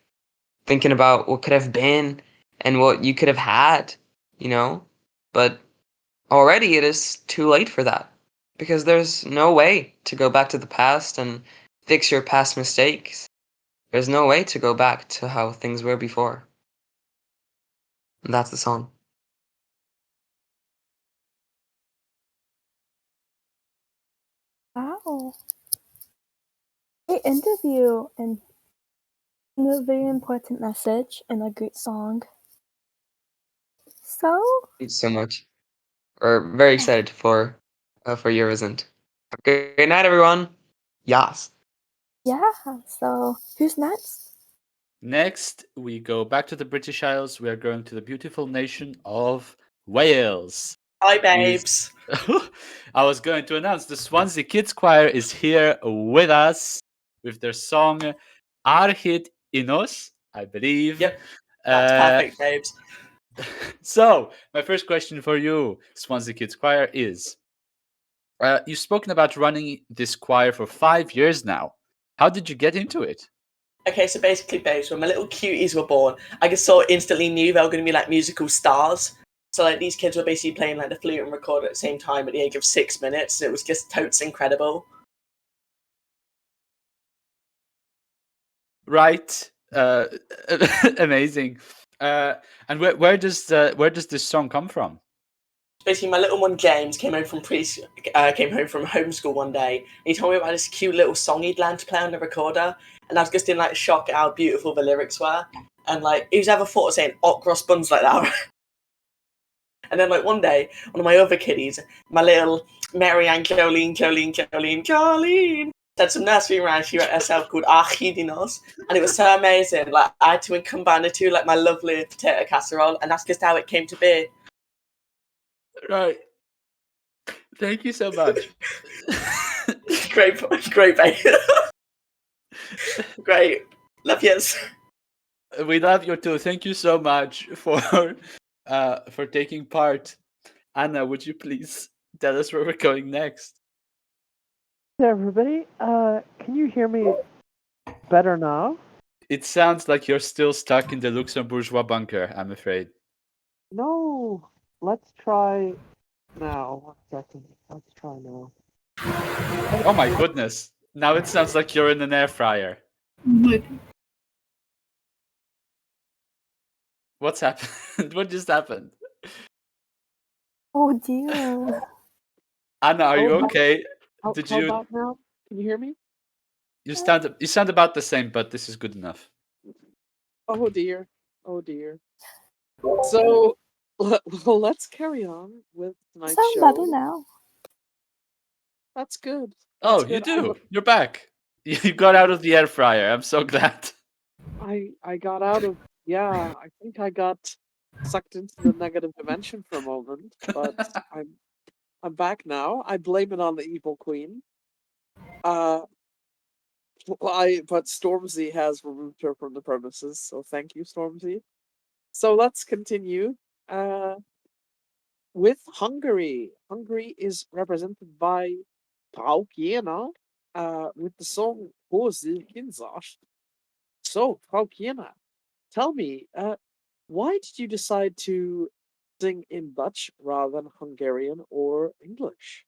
[SPEAKER 8] thinking about what could have been and what you could have had, you know? But already it is too late for that because there's no way to go back to the past and fix your past mistakes. There's no way to go back to how things were before. And that's the song.
[SPEAKER 3] Wow. Great interview and a very important message and a great song. So,
[SPEAKER 8] Thank you so much. We're very excited for Eurovisn't. Have a good night, everyone. Yas.
[SPEAKER 3] yeah. So, who's next?
[SPEAKER 2] Next, we go back to the British Isles. We are going to the beautiful nation of Wales.
[SPEAKER 11] Hi, babes.
[SPEAKER 2] I was going to announce the Swansea Kids Choir is here with us with their song Arhyd Inos, I believe.
[SPEAKER 11] Yep, that's perfect, babes.
[SPEAKER 2] So, my first question for you, Swansea Kids Choir, is you've spoken about running this choir for 5 years now. How did you get into it?
[SPEAKER 11] Okay, so basically, babes, when my little cuties were born, I just sort of instantly knew they were going to be like musical stars. So like these kids were basically playing like the flute and recorder at the same time at the age of 6 minutes. It was just totes incredible.
[SPEAKER 2] Right, amazing. And where does this song come from?
[SPEAKER 11] Basically, my little one James came home from homeschool one day. And he told me about this cute little song he'd learned to play on the recorder, and I was just in like shock at how beautiful the lyrics were. And like, who's ever thought of saying "ot cross buns" like that? And then like one day, one of my other kiddies, my little Marianne Jolene, said some nursery rhyme she wrote herself called Arhyd Inos, and it was so amazing. Like I had to combine the two like my lovely potato casserole, and that's just how it came to be.
[SPEAKER 2] Right. Thank you so much.
[SPEAKER 11] Great, babe. Great. Love yous.
[SPEAKER 2] We love you too. Thank you so much for taking part. Anna, would you please tell us where we're going next?
[SPEAKER 1] Hey everybody, can you hear me better now?
[SPEAKER 2] It sounds like you're still stuck in the Luxembourgeois bunker, I'm afraid.
[SPEAKER 1] No, let's try now. 1 second. Let's try now.
[SPEAKER 2] Oh my goodness. Now it sounds like you're in an air fryer. What's happened? What just happened?
[SPEAKER 3] Oh dear.
[SPEAKER 2] Anna, are you okay?
[SPEAKER 1] How about now? Can you hear me?
[SPEAKER 2] You sound about the same, but this is good enough.
[SPEAKER 1] Oh dear. Oh dear. So, well, let's carry on with tonight's
[SPEAKER 3] Sound
[SPEAKER 1] show.
[SPEAKER 3] better now.
[SPEAKER 1] That's good.
[SPEAKER 2] Oh, you do. You're back. You got out of the air fryer. I'm so glad.
[SPEAKER 1] I got out of, yeah, I think I got sucked into the negative dimension for a moment, but I'm back now. I blame it on the evil queen. But Stormzy has removed her from the premises, so thank you, Stormzy. So let's continue with Hungary. Hungary is represented by Frau Kiena with the song Hose Kinzas. So, Frau Kiena, tell me, why did you decide to sing in Dutch rather than Hungarian or English?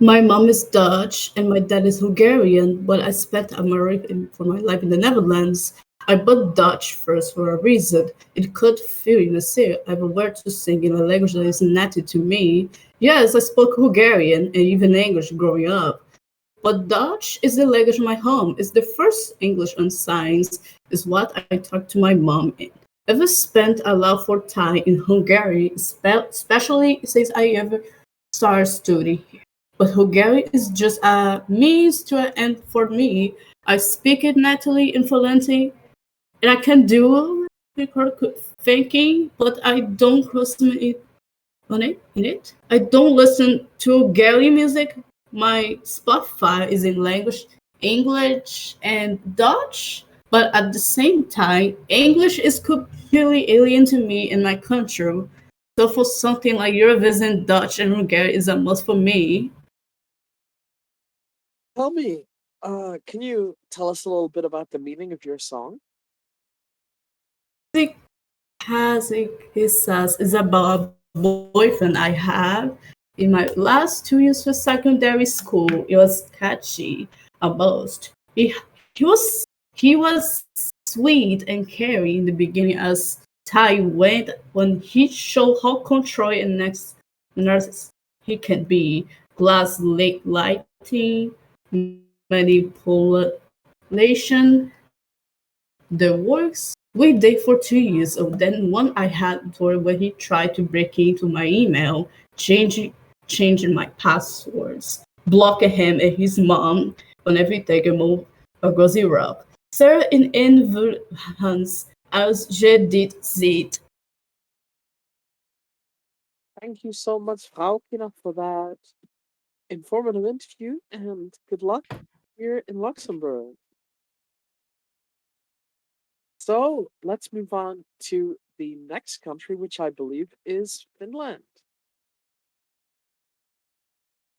[SPEAKER 10] My mom is Dutch and my dad is Hungarian, but I spent for my life in the Netherlands. I bought Dutch first for a reason. It could feel easier. I have a word to sing in a language that is native to me. Yes, I spoke Hungarian and even English growing up. But Dutch is the language of my home. It's the first English on signs, is what I talk to my mom in. I've spent a lot for time in Hungary, especially since I ever started studying here. But Hungarian is just a means to an end for me. I speak it naturally and fluently, and I can do thinking, but I don't consume it. I don't listen to Hungarian music. My Spotify is in language English and Dutch, but at the same time, English is completely alien to me in my country. So for something like Eurovisn't, Dutch and Hungarian is a must for me.
[SPEAKER 1] Tell me, can you tell us a little bit about the meaning of your song?
[SPEAKER 10] He says is about a boyfriend I have in my last 2 years of secondary school. It was catchy, almost. He was sweet and caring in the beginning as time went when he showed how control and next nurses he can be. Glass lighting, manipulation, the works. We dated for 2 years. Then one I had for when he tried to break into my email, changing my passwords, blocking him and his mom whenever they get more aggressive. Sir in Hans als je dit ziet.
[SPEAKER 1] Thank you so much, Frau Kina, for that informative interview, and good luck here in Luxembourg. So let's move on to the next country, which I believe is Finland.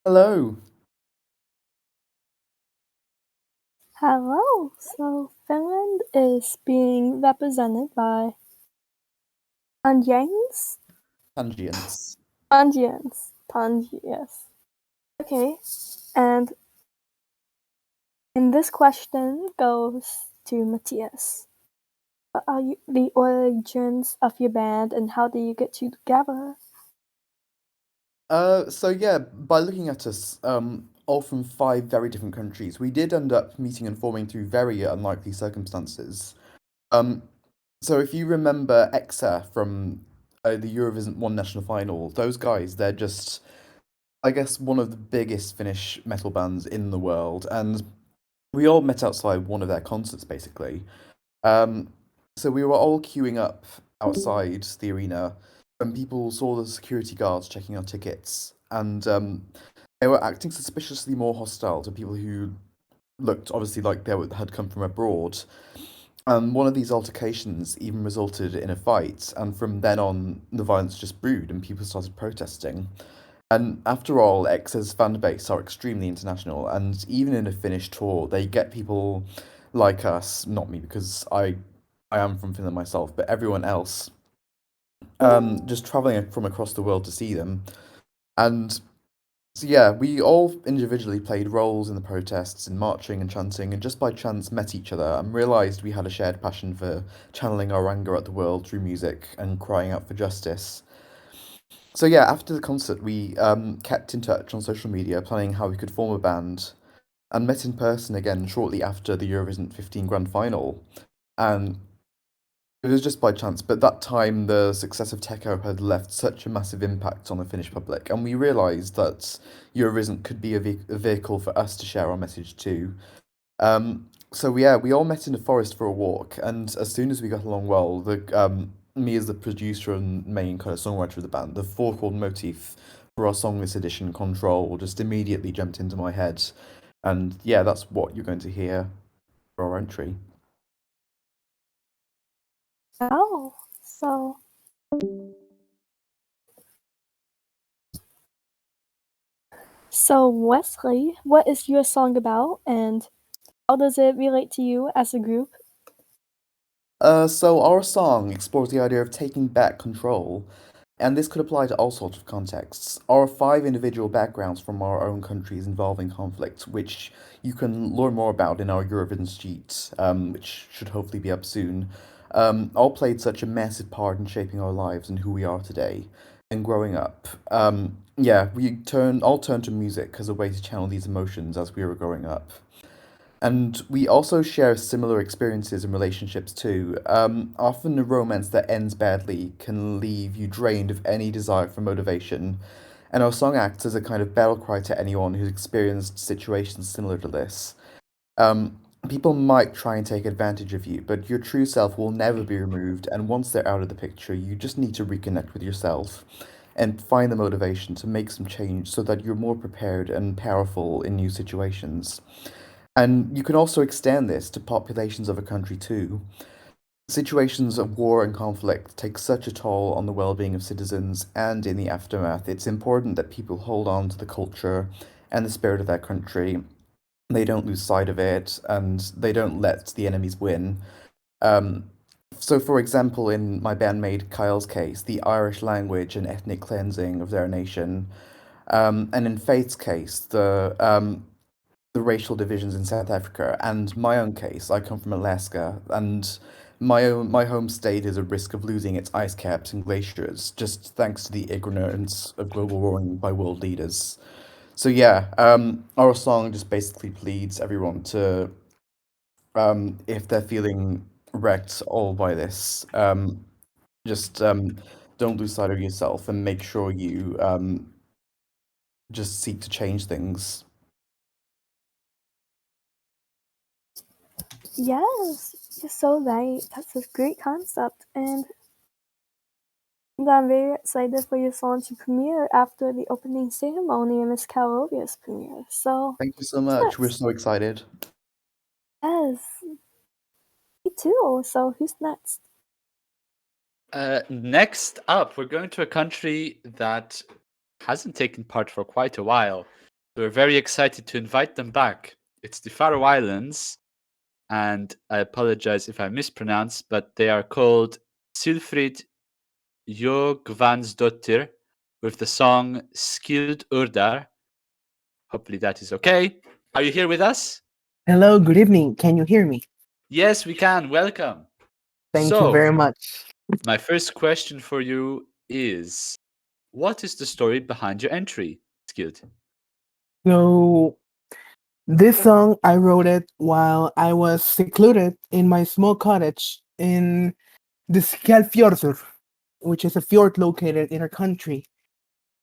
[SPEAKER 12] Hello.
[SPEAKER 3] Hello. So Finland is being represented by Tangians.
[SPEAKER 12] Tangents.
[SPEAKER 3] Tangians. Okay. And this question goes to Matthias. What are the origins of your band and how do you get together?
[SPEAKER 12] So yeah, by looking at us, all from 5 very different countries, we did end up meeting and forming through very unlikely circumstances. Um, so if you remember Exa from the Eurovisn't One national final, those guys, they're just, I guess, one of the biggest Finnish metal bands in the world, and we all met outside one of their concerts, basically. Um, so we were all queuing up outside the arena when people saw the security guards checking our tickets, and they were acting suspiciously more hostile to people who looked obviously like had come from abroad. One of these altercations even resulted in a fight, and from then on, the violence just brewed and people started protesting. And after all, X's fan base are extremely international, and even in a Finnish tour, they get people like us, not me because I am from Finland myself, but everyone else, just traveling from across the world to see them. And so yeah, we all individually played roles in the protests, in marching and chanting, and just by chance met each other and realized we had a shared passion for channeling our anger at the world through music and crying out for justice. So yeah, after the concert, we kept in touch on social media, planning how we could form a band, and met in person again shortly after the Eurovision 15 grand final. And it was just by chance, but that time the success of Techo had left such a massive impact on the Finnish public, and we realised that Eurovision could be a vehicle for us to share our message too. So yeah, we all met in the forest for a walk, and as soon as we got along well, the me as the producer and main kind of songwriter of the band, the four chord motif for our song this edition, Control, just immediately jumped into my head, and yeah, that's what you're going to hear for our entry.
[SPEAKER 3] Oh, so Wesley, what is your song about and how does it relate to you as a group?
[SPEAKER 12] So our song explores the idea of taking back control, and this could apply to all sorts of contexts. Our 5 individual backgrounds from our own countries involving conflict, which you can learn more about in our Eurovision sheet, which should hopefully be up soon, all played such a massive part in shaping our lives and who we are today and growing up. Yeah, all turned to music as a way to channel these emotions as we were growing up. And we also share similar experiences in relationships too. Often a romance that ends badly can leave you drained of any desire for motivation, and our song acts as a kind of battle cry to anyone who's experienced situations similar to this. People might try and take advantage of you, but your true self will never be removed, and once they're out of the picture, you just need to reconnect with yourself and find the motivation to make some change so that you're more prepared and powerful in new situations. And you can also extend this to populations of a country too. Situations of war and conflict take such a toll on the well-being of citizens, and in the aftermath, it's important that people hold on to the culture and the spirit of their country. They don't lose sight of it, and they don't let the enemies win. Um, so, for example, in my bandmate Kyle's case, the Irish language and ethnic cleansing of their nation, and in Faith's case, the racial divisions in South Africa, and my own case, I come from Alaska, and my home state is at risk of losing its ice caps and glaciers, just thanks to the ignorance of global warming by world leaders. So yeah, our song just basically pleads everyone to, if they're feeling wrecked all by this, just don't lose sight of yourself and make sure you just seek to change things.
[SPEAKER 3] Yes, you're so right. That's a great concept, and I'm very excited for your song to premiere after the opening ceremony and Miss Caloria's premiere. So,
[SPEAKER 12] Thank you so
[SPEAKER 3] what's
[SPEAKER 12] much. We're
[SPEAKER 3] next?
[SPEAKER 12] so excited.
[SPEAKER 3] Yes, me too. So, who's next?
[SPEAKER 2] Next up, we're going to a country that hasn't taken part for quite a while. We're very excited to invite them back. It's the Faroe Islands, and I apologize if I mispronounce, but they are called Silfrid Jogvansdottir with the song Skilled Urdar. Hopefully that is okay. Are you here with us?
[SPEAKER 13] Hello, good evening. Can you hear me?
[SPEAKER 2] Yes, we can. Welcome.
[SPEAKER 13] Thank you
[SPEAKER 2] So,
[SPEAKER 13] very much.
[SPEAKER 2] my first question for you is what is the story behind your entry, Skilled?
[SPEAKER 13] So, this song I wrote it while I was secluded in my small cottage in the Skjaldfjordur, which is a fjord located in our country.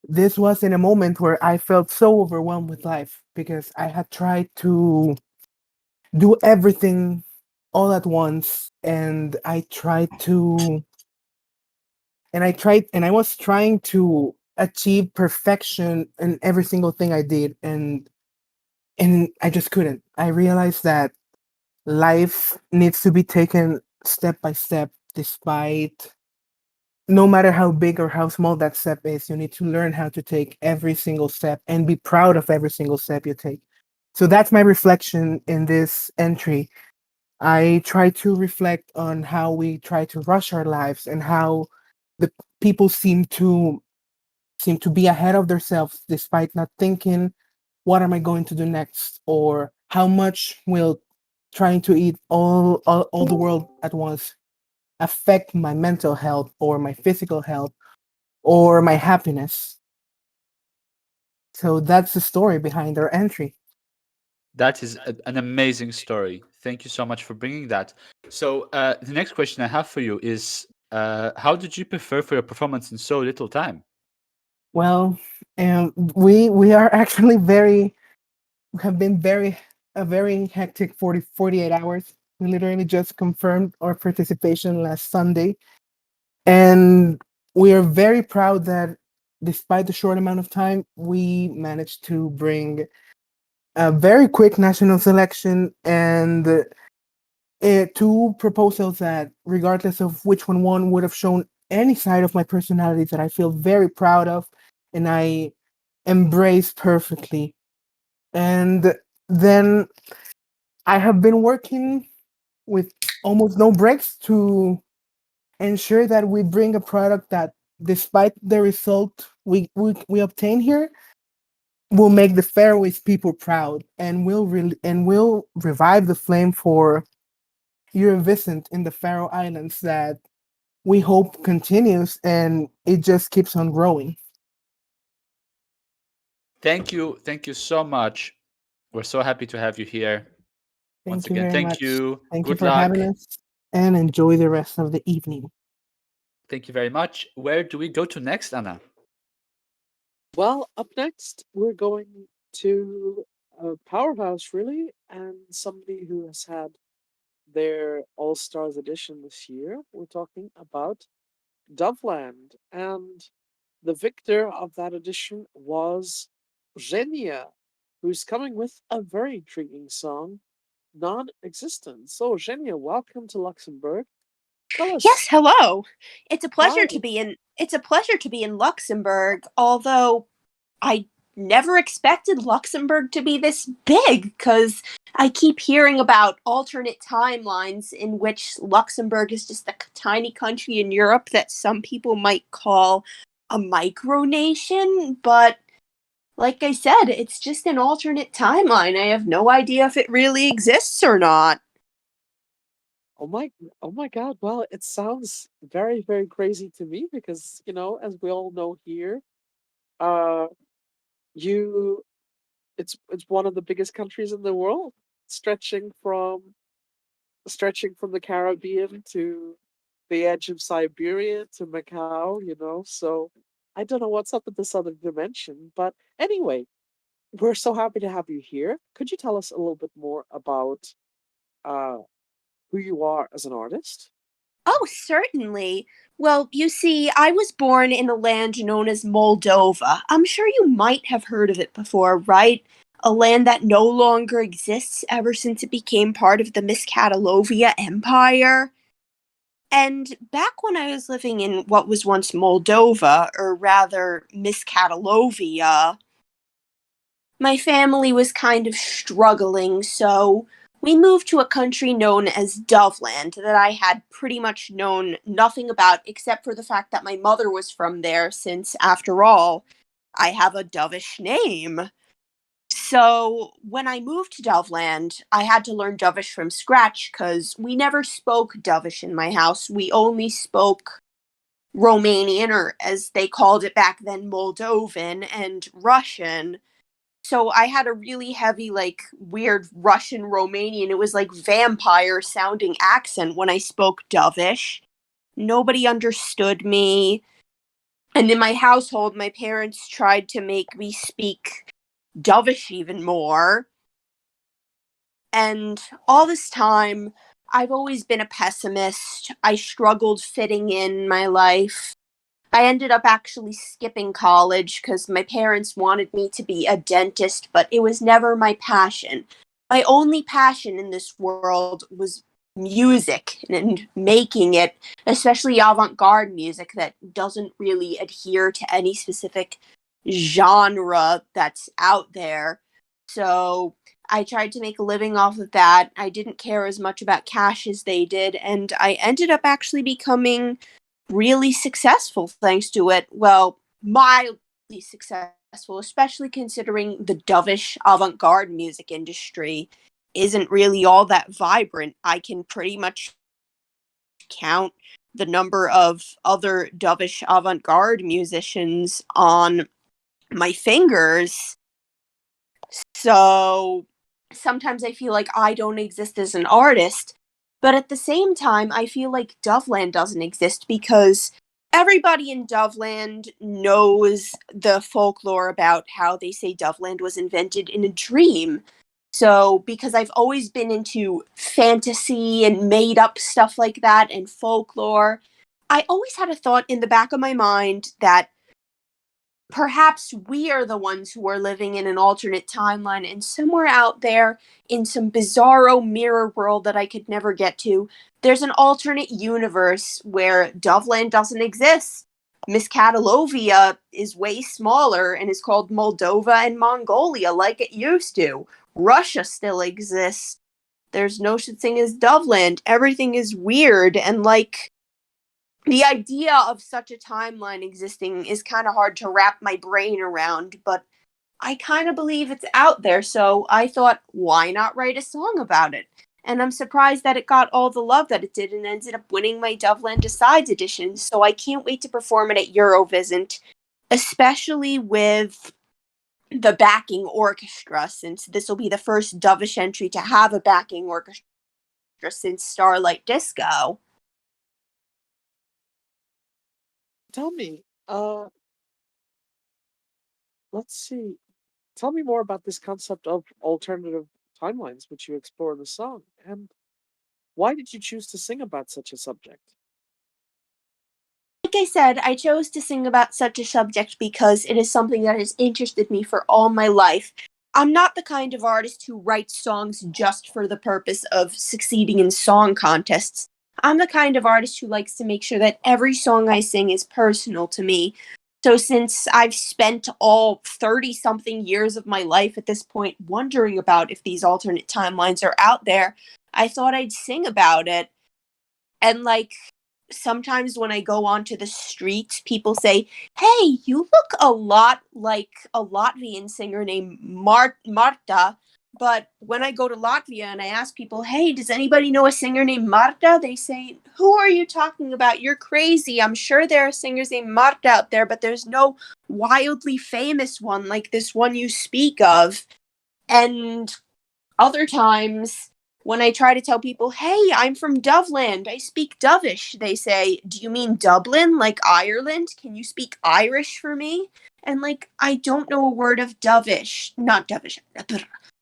[SPEAKER 13] This was in a moment where I felt so overwhelmed with life because I had tried to do everything all at once, and I was trying to achieve perfection in every single thing I did, and I just couldn't. I realized that life needs to be taken step by step, despite no matter how big or how small that step is. You need to learn how to take every single step and be proud of every single step you take. So that's my reflection in this entry. I try to reflect on how we try to rush our lives and how the people seem to be ahead of themselves despite not thinking, what am I going to do next, or how much will trying to eat all the world at once affect my mental health or my physical health or my happiness. So that's the story behind our entry.
[SPEAKER 2] That is an amazing story. Thank you so much for bringing that. So, the next question I have for you is how did you prepare for your performance in so little time?
[SPEAKER 13] Well, we are actually have been a very hectic 48 hours. We literally just confirmed our participation last Sunday, and we are very proud that despite the short amount of time, we managed to bring a very quick national selection and two proposals that, regardless of which one won, would have shown any side of my personality that I feel very proud of and I embrace perfectly. And then I have been working with almost no breaks to ensure that we bring a product that, despite the result we obtain here, will make the Faroese people proud and will revive the flame for Eurovisn't in the Faroe Islands that we hope continues and it just keeps on growing.
[SPEAKER 2] Thank you so much. We're so happy to have you here. Once
[SPEAKER 13] Thank you
[SPEAKER 2] again,
[SPEAKER 13] very
[SPEAKER 2] thank
[SPEAKER 13] much.
[SPEAKER 2] you.
[SPEAKER 13] Thank you
[SPEAKER 2] Good
[SPEAKER 13] for
[SPEAKER 2] luck.
[SPEAKER 13] having us and enjoy the rest of the evening.
[SPEAKER 2] Thank you very much. Where do we go to next, Anna?
[SPEAKER 1] Well, up next, we're going to a powerhouse, really, and somebody who has had their All Stars edition this year. We're talking about Doveland, and the victor of that edition was Genia, who's coming with a very intriguing song, Non Existent. So, Genia, welcome to Luxembourg. Tell
[SPEAKER 5] Yes,
[SPEAKER 1] us,
[SPEAKER 5] hello.
[SPEAKER 1] hi.
[SPEAKER 5] It's a pleasure to be in Luxembourg, although I never expected Luxembourg to be this big cuz I keep hearing about alternate timelines in which Luxembourg is just a tiny country in Europe that some people might call a micronation, but like I said, it's just an alternate timeline. I have no idea if it really exists or not.
[SPEAKER 1] Oh my, oh my God. Well, it sounds very, very crazy to me because, as we all know here, uh, you, it's one of the biggest countries in the world, stretching from the Caribbean to the edge of Siberia to Macau. So I don't know what's up with this other dimension, but anyway, we're so happy to have you here. Could you tell us a little bit more about uh who you are as an artist?
[SPEAKER 5] Oh, certainly. Well, you see, I was born in a land known as Moldova. I'm sure you might have heard of it before, right? A land that no longer exists ever since it became part of the Miskatalovia Empire. And back when I was living in what was once Moldova, or rather Miskatalovia, my family was kind of struggling, so we moved to a country known as Doveland that I had pretty much known nothing about except for the fact that my mother was from there, since, after all, I have a Dovish name. So when I moved to Doveland, I had to learn Dovish from scratch because we never spoke Dovish in my house. We only spoke Romanian, or as they called it back then, Moldovan, and Russian. So I had a really heavy, like, weird Russian Romanian. It was like vampire sounding accent when I spoke Dovish. Nobody understood me. And in my household, my parents tried to make me speak Dovish even more. And all this time, I've always been a pessimist. I struggled fitting in my life. I ended up actually skipping college because my parents wanted me to be a dentist, but it was never my passion. My only passion in this world was music and making it, especially avant-garde music that doesn't really adhere to any specific genre that's out there. So I tried to make a living off of that. I didn't care as much about cash as they did, and I ended up actually becoming really successful thanks to it. Well, mildly successful, especially considering the dovish avant-garde music industry isn't really all that vibrant. I can pretty much count the number of other dovish avant-garde musicians on my fingers. So sometimes I feel like I don't exist as an artist, but at the same time, I feel like Doveland doesn't exist because everybody in Doveland knows the folklore about how they say Doveland was invented in a dream. So, because I've always been into fantasy and made up stuff like that and folklore, I always had a thought in the back of my mind that perhaps we are the ones who are living in an alternate timeline, and somewhere out there in some bizarro mirror world that I could never get to, there's an alternate universe where Doveland doesn't exist. Miss Catalovia is way smaller and is called Moldova and Mongolia like it used to. Russia still exists. There's no such thing as Doveland. Everything is weird, and like the idea of such a timeline existing is kind of hard to wrap my brain around, but I kind of believe it's out there, so I thought, why not write a song about it? And I'm surprised that it got all the love that it did and ended up winning my Doveland Decides edition, so I can't wait to perform it at Eurovisn't, especially with the backing orchestra, since this will be the first Dovish entry to have a backing orchestra since Starlight Disco.
[SPEAKER 1] Tell me, let's see. Tell me more about this concept of alternative timelines which you explore in the song, and why did you choose to sing about such a subject?
[SPEAKER 5] Like I said, I chose to sing about such a subject because it is something that has interested me for all my life. I'm not the kind of artist who writes songs just for the purpose of succeeding in song contests. I'm the kind of artist who likes to make sure that every song I sing is personal to me. So since I've spent all 30 something years of my life at this point wondering about if these alternate timelines are out there, I thought I'd sing about it. And like sometimes when I go onto the streets, people say, "Hey, you look a lot like a Latvian singer named Marta." But when I go to Latvia and I ask people, "Hey, does anybody know a singer named Marta?" They say, "Who are you talking about? You're crazy. I'm sure there are singers named Marta out there, but there's no wildly famous one like this one you speak of." And other times, when I try to tell people, "Hey, I'm from Doveland, I speak Dovish," they say, "Do you mean Dublin, like Ireland? Can you speak Irish for me?" And like, I don't know a word of Dovish, not Dovish.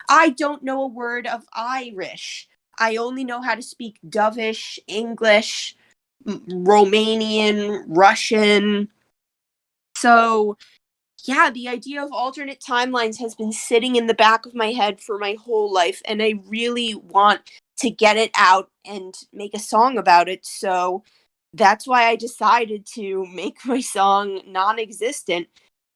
[SPEAKER 5] I don't know a word of Irish. I only know how to speak Dovish, English, Romanian, Russian. So, yeah, the idea of alternate timelines has been sitting in the back of my head for my whole life, and I really want to get it out and make a song about it. So that's why I decided to make my song non-existent.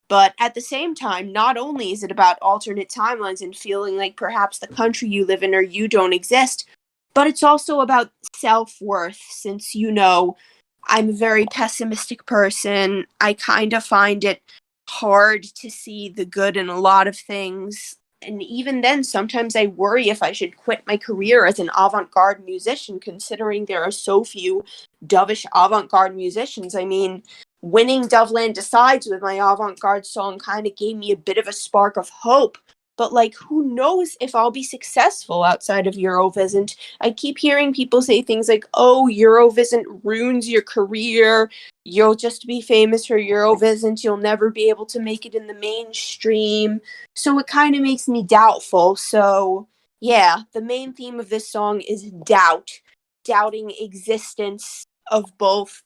[SPEAKER 5] But at the same time, not only is it about alternate timelines and feeling like perhaps the country you live in or you don't exist, but it's also about self-worth, since I'm a very pessimistic person. I kind of find it hard to see the good in a lot of things. And even then, sometimes I worry if I should quit my career as an avant-garde musician, considering there are so few dovish avant-garde musicians. I mean, winning Doveland Decides with my avant-garde song kind of gave me a bit of a spark of hope. But, like, who knows if I'll be successful outside of Eurovisn't? I keep hearing people say things like, oh, Eurovisn't ruins your career. You'll just be famous for Eurovisn't. You'll never be able to make it in the mainstream. So it kind of makes me doubtful. So, yeah, the main theme of this song is doubt. Doubting existence of both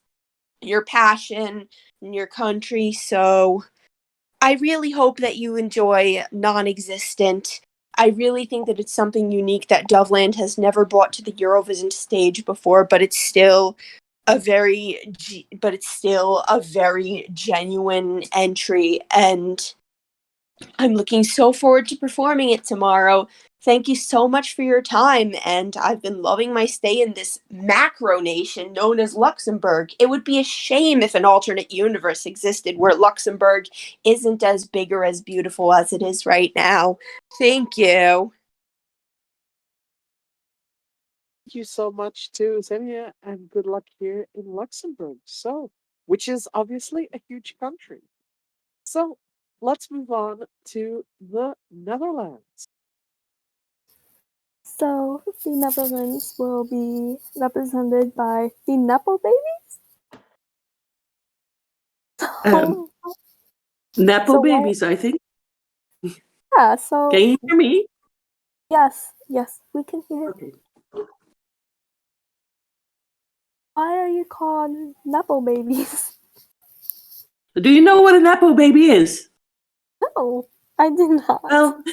[SPEAKER 5] your passion and your country. So I really hope that you enjoy Non-Existent. I really think that it's something unique that Doveland has never brought to the Eurovision stage before, but it's still a very genuine entry, and I'm looking so forward to performing it tomorrow. Thank you so much for your time, and I've been loving my stay in this macro nation known as Luxembourg. It would be a shame if an alternate universe existed where Luxembourg isn't as big or as beautiful as it is right now. Thank you.
[SPEAKER 1] Thank you so much to Xenia, and good luck here in Luxembourg. So, which is obviously a huge country. So, let's move on to the Netherlands.
[SPEAKER 3] So the Netherlands will be represented by the Nepo babies.
[SPEAKER 14] Nepo
[SPEAKER 3] So why-
[SPEAKER 14] babies, I think.
[SPEAKER 3] Yeah. So
[SPEAKER 14] Can you hear me?
[SPEAKER 3] yes, we can hear.
[SPEAKER 14] Okay.
[SPEAKER 3] Why are you called Nepo babies?
[SPEAKER 14] Do you know what a Nepo baby is?
[SPEAKER 3] No, I did not.
[SPEAKER 14] Well,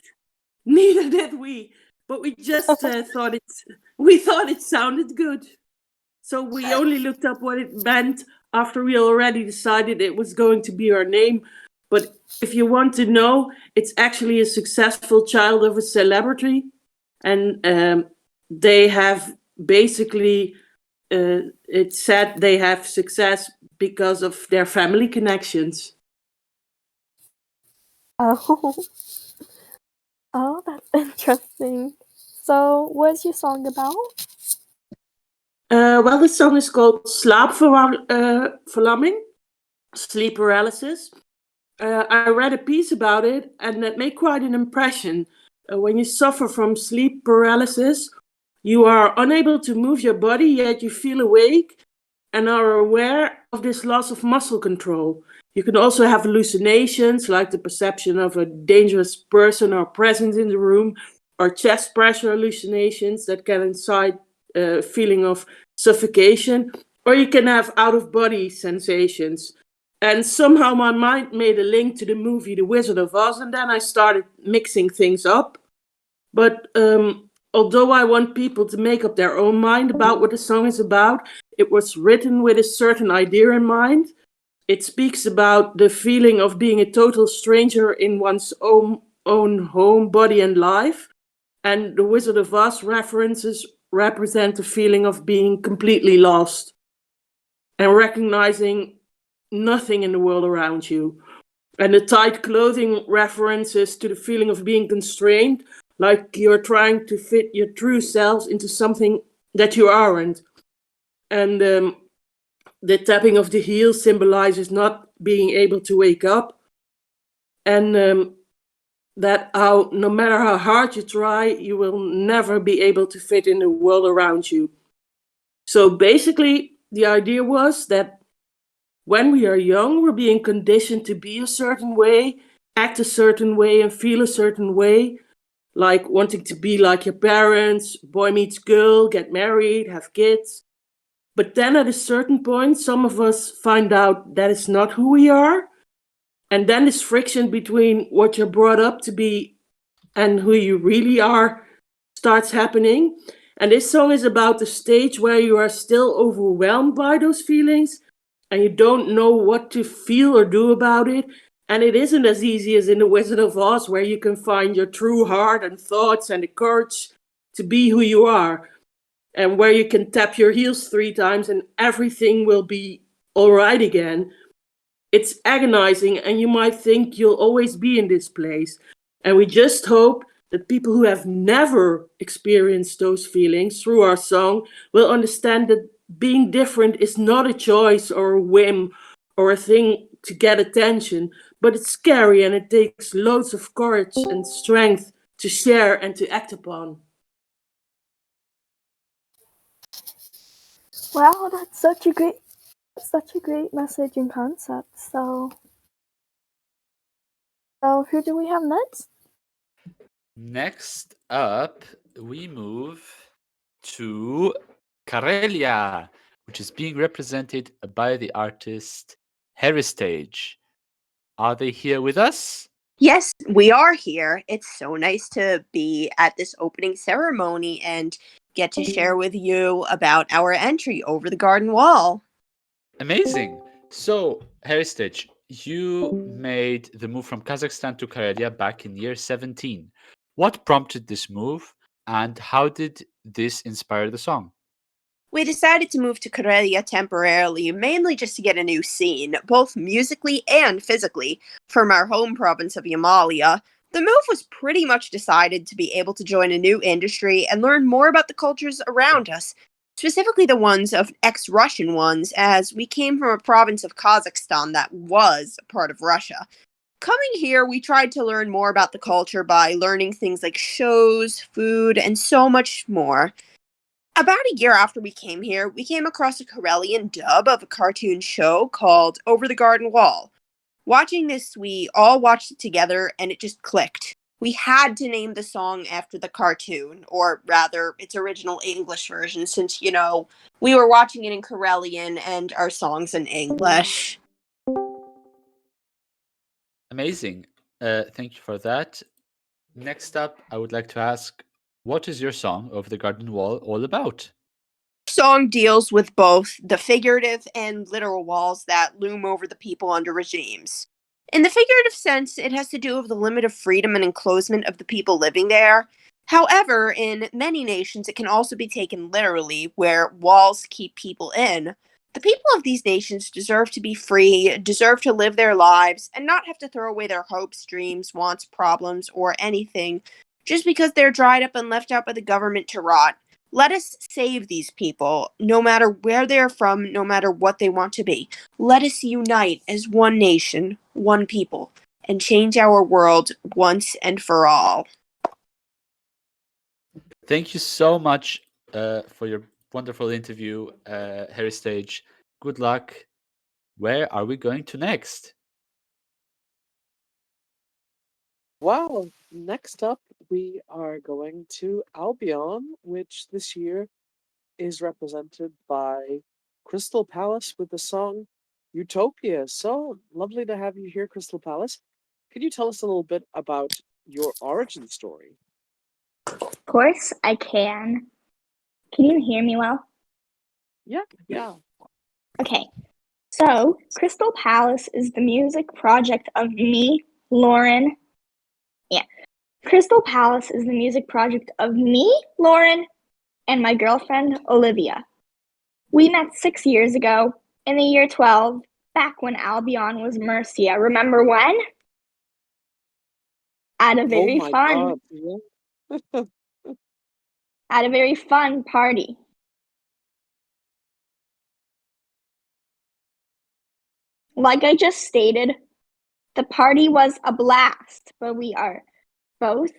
[SPEAKER 14] neither did we, but we just thought it sounded good. So we only looked up what it meant after we already decided it was going to be our name. But if you want to know, it's actually a successful child of a celebrity, and they have basically it said they have success because of their family connections.
[SPEAKER 3] Oh, oh, that's interesting. So, what's your song about?
[SPEAKER 14] Well, the song is called Slaapverlamming, sleep paralysis. I read a piece about it, and that made quite an impression. When you suffer from sleep paralysis, you are unable to move your body, yet you feel awake and are aware of this loss of muscle control. You can also have hallucinations, like the perception of a dangerous person or presence in the room, or chest pressure hallucinations that can incite a feeling of suffocation, or you can have out-of-body sensations. And somehow my mind made a link to the movie The Wizard of Oz, and then I started mixing things up. But although I want people to make up their own mind about what the song is about, it was written with a certain idea in mind. It speaks about the feeling of being a total stranger in one's own home, body, and life. And The Wizard of Oz references represent the feeling of being completely lost and recognizing nothing in the world around you. And the tight clothing references to the feeling of being constrained, like you're trying to fit your true selves into something that you aren't. And the tapping of the heel symbolizes not being able to wake up. And that no matter how hard you try, you will never be able to fit in the world around you. So basically, the idea was that when we are young, we're being conditioned to be a certain way, act a certain way, and feel a certain way. like wanting to be like your parents, boy meets girl, get married, have kids. But then at a certain point, some of us find out that is not who we are. And then this friction between what you're brought up to be and who you really are starts happening. And this song is about the stage where you are still overwhelmed by those feelings and you don't know what to feel or do about it. And it isn't as easy as in The Wizard of Oz, where you can find your true heart and thoughts and the courage to be who you are, and where you can tap your heels 3 times and everything will be all right again. It's agonizing, and you might think you'll always be in this place. And we just hope that people who have never experienced those feelings through our song will understand that being different is not a choice or a whim or a thing to get attention, but it's scary and it takes loads of courage and strength to share and to act upon.
[SPEAKER 3] Wow, that's such a great message and concept. So who do we have next?
[SPEAKER 2] Next up, we move to Karelia, which is being represented by the artist Heritage. Are they here with us?
[SPEAKER 5] Yes, we are here. It's so nice to be at this opening ceremony and get to share with you about our entry over the garden wall.
[SPEAKER 2] Amazing. So, Heritage, you made the move from Kazakhstan to Karelia back in year 17. What prompted this move, and how did this inspire the song?
[SPEAKER 5] We decided to move to Karelia temporarily, mainly just to get a new scene, both musically and physically, from our home province of Yamalia. The move was pretty much decided to be able to join a new industry and learn more about the cultures around us, specifically the ones of ex-Russian ones, as we came from a province of Kazakhstan that was part of Russia. Coming here, we tried to learn more about the culture by learning things like shows, food, and so much more. About a year after we came here, we came across a Karelian dub of a cartoon show called Over the Garden Wall. Watching this, we all watched it together and it just clicked. We had to name the song after the cartoon, or rather, its original English version, since, we were watching it in Karelian and our song's in English.
[SPEAKER 2] Amazing. Thank you for that. Next up, I would like to ask, what is your song Over the Garden Wall all about?
[SPEAKER 5] Song deals with both the figurative and literal walls that loom over the people under regimes. In the figurative sense, it has to do with the limit of freedom and enclosement of the people living there. However, in many nations, it can also be taken literally, where walls keep people in. The people of these nations deserve to be free, deserve to live their lives, and not have to throw away their hopes, dreams, wants, problems, or anything, just because they're dried up and left out by the government to rot. Let us save these people, no matter where they're from, no matter what they want to be. Let us unite as one nation, one people, and change our world once and for all.
[SPEAKER 2] Thank you so much for your wonderful interview, Heritage. Good luck. Where are we going to next?
[SPEAKER 1] Well, next up, we are going to Albion, which this year is represented by Crystal Palace with the song Utopia. So lovely to have you here, Crystal Palace. Could you tell us a little bit about your origin story?
[SPEAKER 15] Of course, I can. Can you hear me well?
[SPEAKER 1] Yeah.
[SPEAKER 15] Okay. So, Crystal Palace is the music project of me, Lauren. Yeah. Crystal Palace is the music project of me, Lauren, and my girlfriend, Olivia. We met 6 years ago, in the year 12, back when Albion was Mercia. Remember when? At a very fun at a very fun party. Like I just stated, the party was a blast, but we are both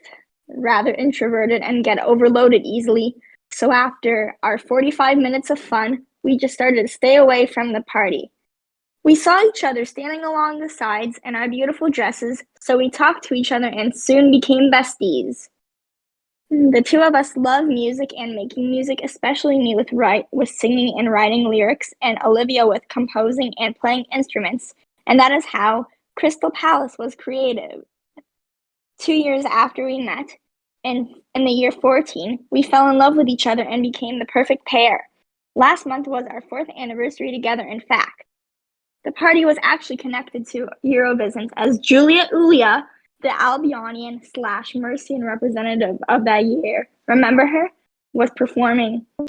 [SPEAKER 15] rather introverted and get overloaded easily. So after our 45 minutes of fun, we just started to stay away from the party. We saw each other standing along the sides in our beautiful dresses, so we talked to each other and soon became besties. The two of us love music and making music, especially me with singing and writing lyrics, and Olivia with composing and playing instruments. And that is how Crystal Palace was created. 2 years after we met, in the year 14, we fell in love with each other and became the perfect pair. Last month was our 4th anniversary together, in fact. The party was actually connected to Eurovisn't, as Julia Ulia, the Albanian / Mercian representative of that year, remember her? Was performing at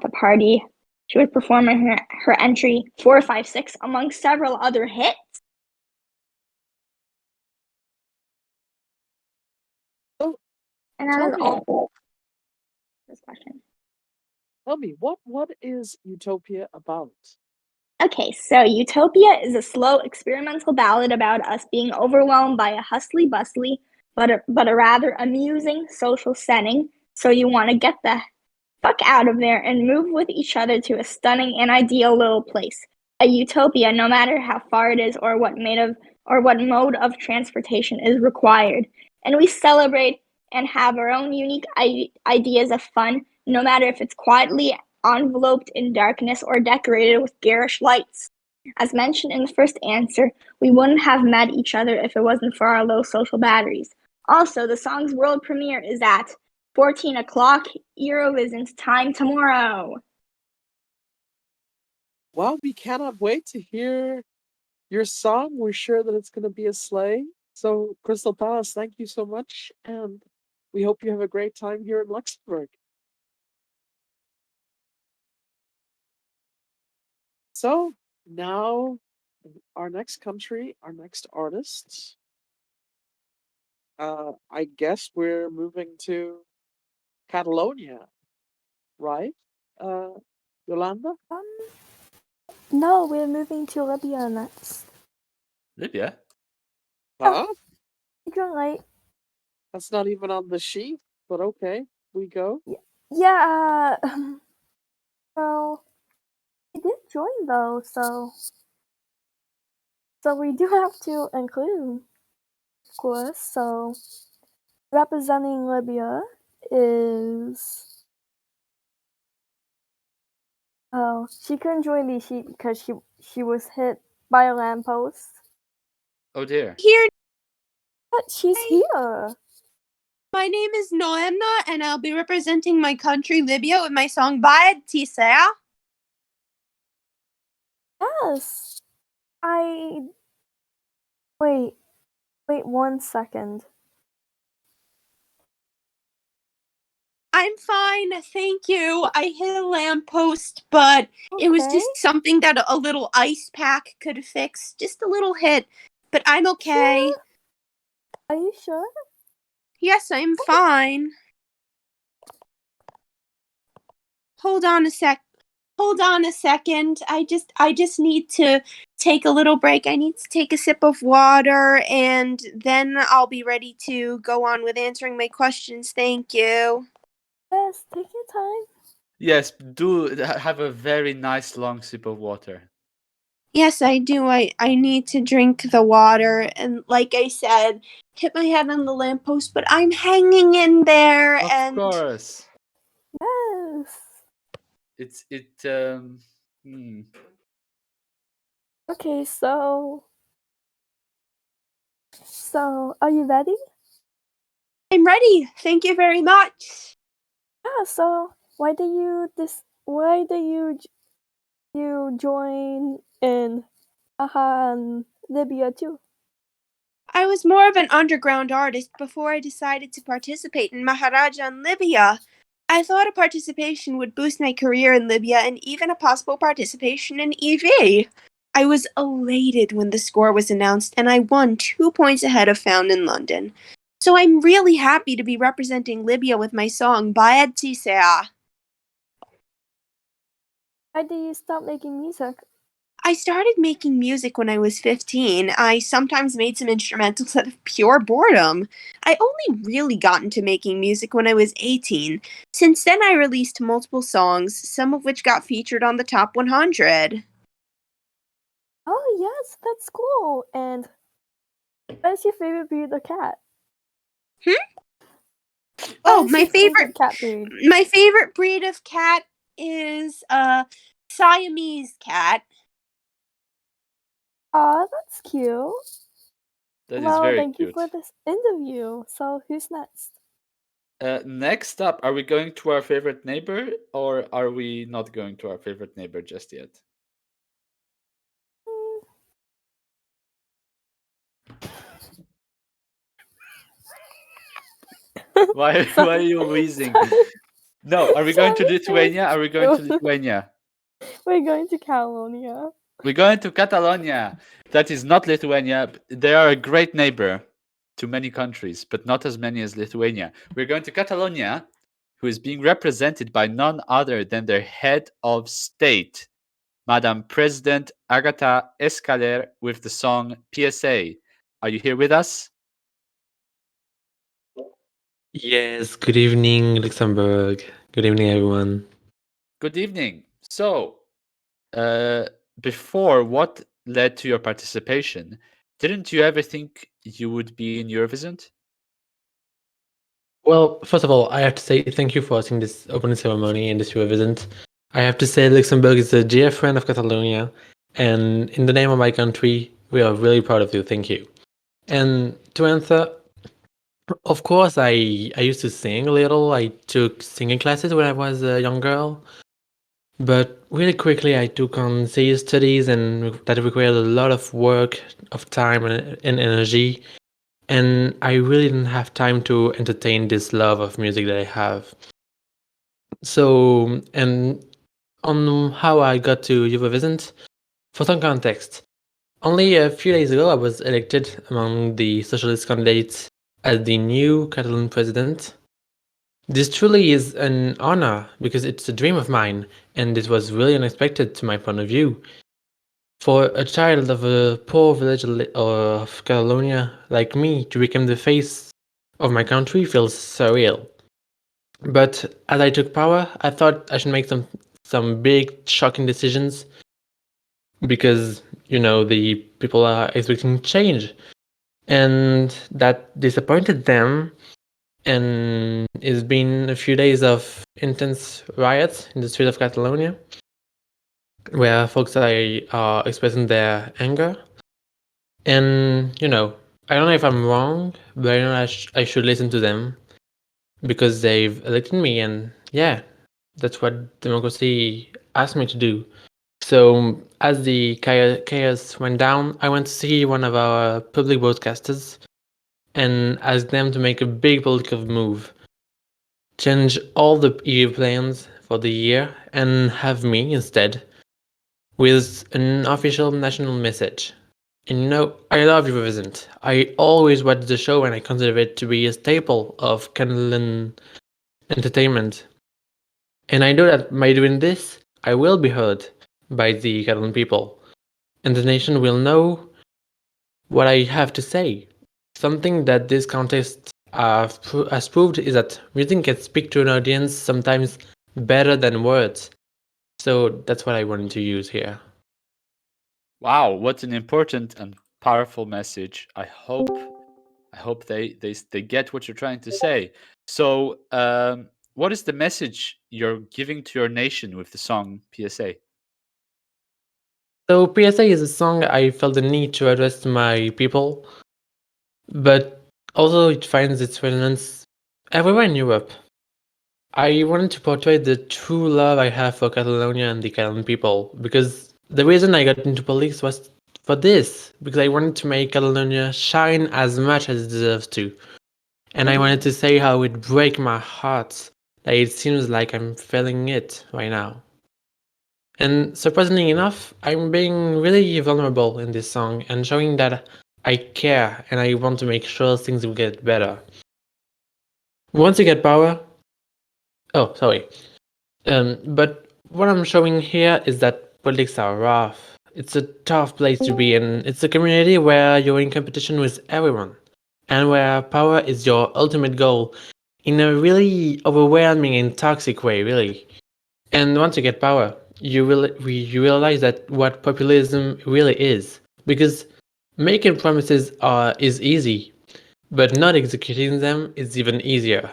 [SPEAKER 15] the party. She was performing her entry 456 among several other hits.
[SPEAKER 1] Oh,
[SPEAKER 15] And that is all for this question.
[SPEAKER 1] Tell me, what is Utopia about?
[SPEAKER 15] Okay, so Utopia is a slow experimental ballad about us being overwhelmed by a hustly-bustly, but a rather amusing social setting. So you want to get the fuck out of there and move with each other to a stunning and ideal little place. A utopia, no matter how far it is or what mode of transportation is required. And we celebrate and have our own unique ideas of fun, no matter if it's quietly enveloped in darkness or decorated with garish lights. As mentioned in the first answer, we wouldn't have met each other if it wasn't for our low social batteries. Also, the song's world premiere is at 14 o'clock Eurovisn't time tomorrow.
[SPEAKER 1] Well, we cannot wait to hear your song. We're sure that it's going to be a slay. So, Crystal Palace, thank you so much, and we hope you have a great time here in Luxembourg. So, now our next country, our next artist. I guess we're moving to Catalonia, right? Yolanda?
[SPEAKER 3] No, we're moving to Libya next.
[SPEAKER 2] Libya?
[SPEAKER 1] Huh?
[SPEAKER 3] You're right.
[SPEAKER 1] That's not even on the sheet, but okay, we go.
[SPEAKER 3] Yeah, well, we did join though, so we do have to include, of course. So representing Libya is she couldn't join the sheet because she was hit by a lamppost.
[SPEAKER 2] Oh dear.
[SPEAKER 5] Here,
[SPEAKER 3] But she's here.
[SPEAKER 5] my name is Noemna, and I'll be representing my country, Libya, with my song Bayed Tisea.
[SPEAKER 3] Yes. Wait 1 second.
[SPEAKER 5] I'm fine, thank you. I hit a lamppost, but it was just something that a little ice pack could fix. Just a little hit, but I'm okay.
[SPEAKER 3] Sure? Are you sure?
[SPEAKER 5] Yes, I'm fine. Hold on a second. I just need to take a little break. I need to take a sip of water, and then I'll be ready to go on with answering my questions. Thank you.
[SPEAKER 3] Yes, take your time.
[SPEAKER 2] Yes, do have a very nice long sip of water.
[SPEAKER 5] Yes, I do. I need to drink the water, and like I said, hit my head on the lamppost, but I'm hanging in there.
[SPEAKER 2] Of course.
[SPEAKER 3] Yes. Okay, so are you ready?
[SPEAKER 5] I'm ready. Thank you very much.
[SPEAKER 3] Yeah, so why do you join in Libya too?
[SPEAKER 5] I was more of an underground artist before I decided to participate in Maharaja in Libya. I thought a participation would boost my career in Libya and even a possible participation in EV. I was elated when the score was announced and I won 2 points ahead of Found in London. So I'm really happy to be representing Libya with my song Bayed Tisea.
[SPEAKER 3] Why did you stop making music?
[SPEAKER 5] I started making music when I was 15. I sometimes made some instrumentals out of pure boredom. I only really got into making music when I was 18. Since then, I released multiple songs, some of which got featured on the top 100.
[SPEAKER 3] Oh yes, that's cool. And what's your favorite breed of cat?
[SPEAKER 5] Oh,
[SPEAKER 3] is your favorite cat breed?
[SPEAKER 5] My favorite breed of cat is Siamese cat.
[SPEAKER 3] Aw, that's cute.
[SPEAKER 2] That is
[SPEAKER 3] Well,
[SPEAKER 2] very
[SPEAKER 3] thank you
[SPEAKER 2] cute.
[SPEAKER 3] for this interview. So, who's next?
[SPEAKER 2] Next up, are we going to our favorite neighbor, or are we not going to our favorite neighbor just yet? Why are you wheezing? No, are we going to Lithuania? Are we going to Lithuania?
[SPEAKER 3] We're going to Catalonia.
[SPEAKER 2] We're going to Catalonia. That is not Lithuania. They are a great neighbor to many countries, but not as many as Lithuania. We're going to Catalonia, who is being represented by none other than their head of state, Madam President Agata Escaler, with the song PSA. Are you here with us?
[SPEAKER 16] Yes, good evening, Luxembourg. Good evening, everyone.
[SPEAKER 2] Good evening. So, before, what led to your participation? Didn't you ever think you would be in Eurovisn't?
[SPEAKER 16] Well, first of all, I have to say thank you for hosting this opening ceremony and this Eurovisn't. I have to say Luxembourg is a dear friend of Catalonia, and in the name of my country, we are really proud of you. Thank you. And to answer, of course, I used to sing a little. I took singing classes when I was a young girl. But really quickly, I took on serious studies, and that required a lot of work, of time, and energy. And I really didn't have time to entertain this love of music that I have. So, and on how I got to Eurovisn't, for some context, only a few days ago I was elected among the socialist candidates as the new Catalan president. This truly is an honor because it's a dream of mine, and it was really unexpected to my point of view. For a child of a poor village of Catalonia like me to become the face of my country feels surreal. But as I took power, I thought I should make some big, shocking decisions because, the people are expecting change. And that disappointed them, and it's been a few days of intense riots in the streets of Catalonia, where folks are expressing their anger. And I don't know if I'm wrong, but I know I should listen to them because they've elected me, and yeah, that's what democracy asked me to do. So as the chaos went down, I went to see one of our public broadcasters and asked them to make a big political move, change all the EU plans for the year, and have me instead with an official national message. And I love Eurovisn't. I always watch the show and I consider it to be a staple of Catalan entertainment. And I know that by doing this, I will be heard by the Catalan people. And the nation will know what I have to say. Something that this contest has proved is that music can speak to an audience sometimes better than words. So that's what I wanted to use here.
[SPEAKER 2] Wow, what an important and powerful message. I hope they get what you're trying to say. So, what is the message you're giving to your nation with the song PSA?
[SPEAKER 16] So PSA is a song I felt the need to address to my people, but also it finds its resonance everywhere in Europe. I wanted to portray the true love I have for Catalonia and the Catalan people, because the reason I got into politics was for this, because I wanted to make Catalonia shine as much as it deserves to. And I wanted to say how it breaks my heart that it seems like I'm failing it right now. And surprisingly enough, I'm being really vulnerable in this song and showing that I care and I want to make sure things will get better. Once you get power, sorry. But what I'm showing here is that politics are rough. It's a tough place to be in. It's a community where you're in competition with everyone, and where power is your ultimate goal in a really overwhelming and toxic way, really. And once you get power, you realize that what populism really is, because making promises is easy, but not executing them is even easier.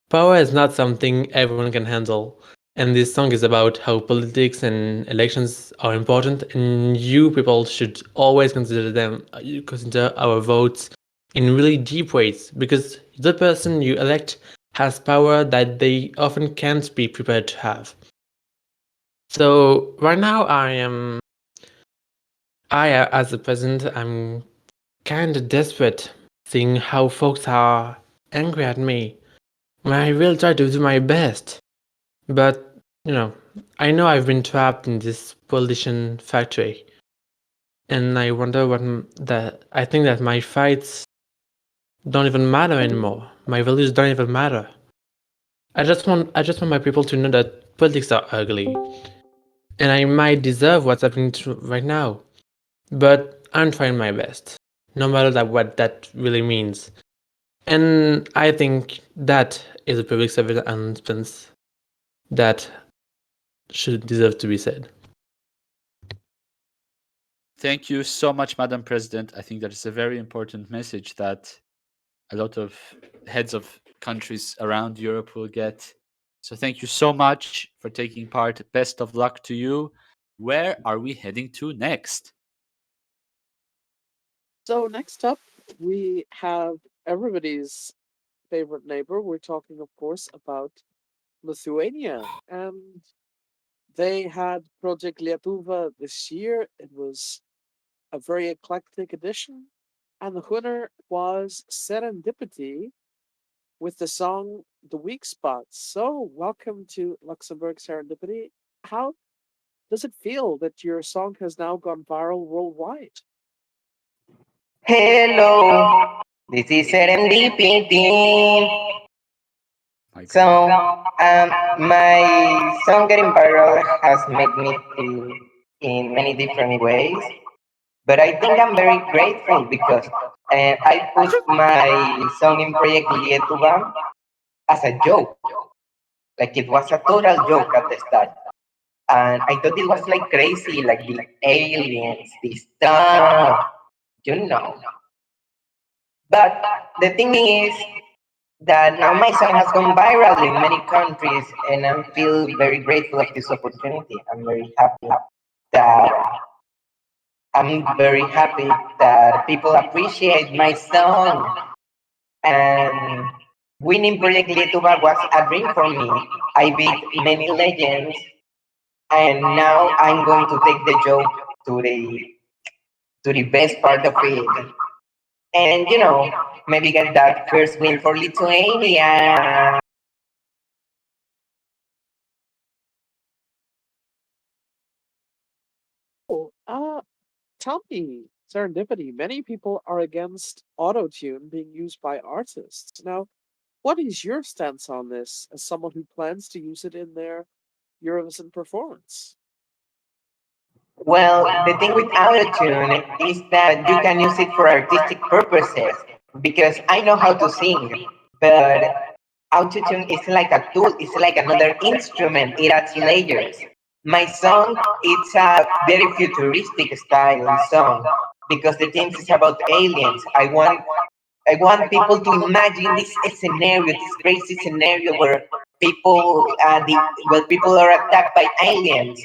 [SPEAKER 16] Power is not something everyone can handle. And this song is about how politics and elections are important, and you people should always consider our votes in really deep ways, because the person you elect has power that they often can't be prepared to have. So right now as the president, I'm kind of desperate seeing how folks are angry at me when I really try to do my best. But, I know I've been trapped in this politician factory. And I wonder I think that my fights don't even matter anymore. My values don't even matter. I just want my people to know that politics are ugly. And I might deserve what's happening right now. But I'm trying my best. No matter what that really means. And I think that is a public service announcement that should deserve to be said.
[SPEAKER 2] Thank you so much, Madam President. I think that is a very important message that a lot of heads of countries around Europe will get. So thank you so much for taking part. Best of luck to you. Where are we heading to next?
[SPEAKER 1] So next up, we have everybody's favorite neighbor. We're talking, of course, about Lithuania, and they had Project Lietuva this year. It was a very eclectic edition, and the winner was Serendipity with the song The Weak Spot. So, welcome to Luxembourg Serendipity. How does it feel that your song has now gone viral worldwide?
[SPEAKER 7] Hello, this is Serendipity. So, my song getting viral has made me feel in many different ways, but I think I'm very grateful because I put my song in Project Lietuva as a joke. Like it was a total joke at the start. And I thought it was like crazy, like the aliens, this stuff, you know. But the thing is that now my song has gone viral in many countries, and I feel very grateful of this opportunity. That I'm very happy that people appreciate my song. And winning Project Lietuva was a dream for me. I beat many legends, and now I'm going to take the joke to the best part of it. And maybe get that first win for Lithuania.
[SPEAKER 1] Oh, tell me, Serendipity, many people are against autotune being used by artists. Now, what is your stance on this as someone who plans to use it in their Eurovision performance?
[SPEAKER 7] Well, the thing with autotune is that you can use it for artistic purposes because I know how to sing, but autotune is like a tool, it's like another instrument, it adds layers. My song, it's a very futuristic style song because the thing is about aliens. I want people to imagine this scenario, this crazy scenario where people are attacked by aliens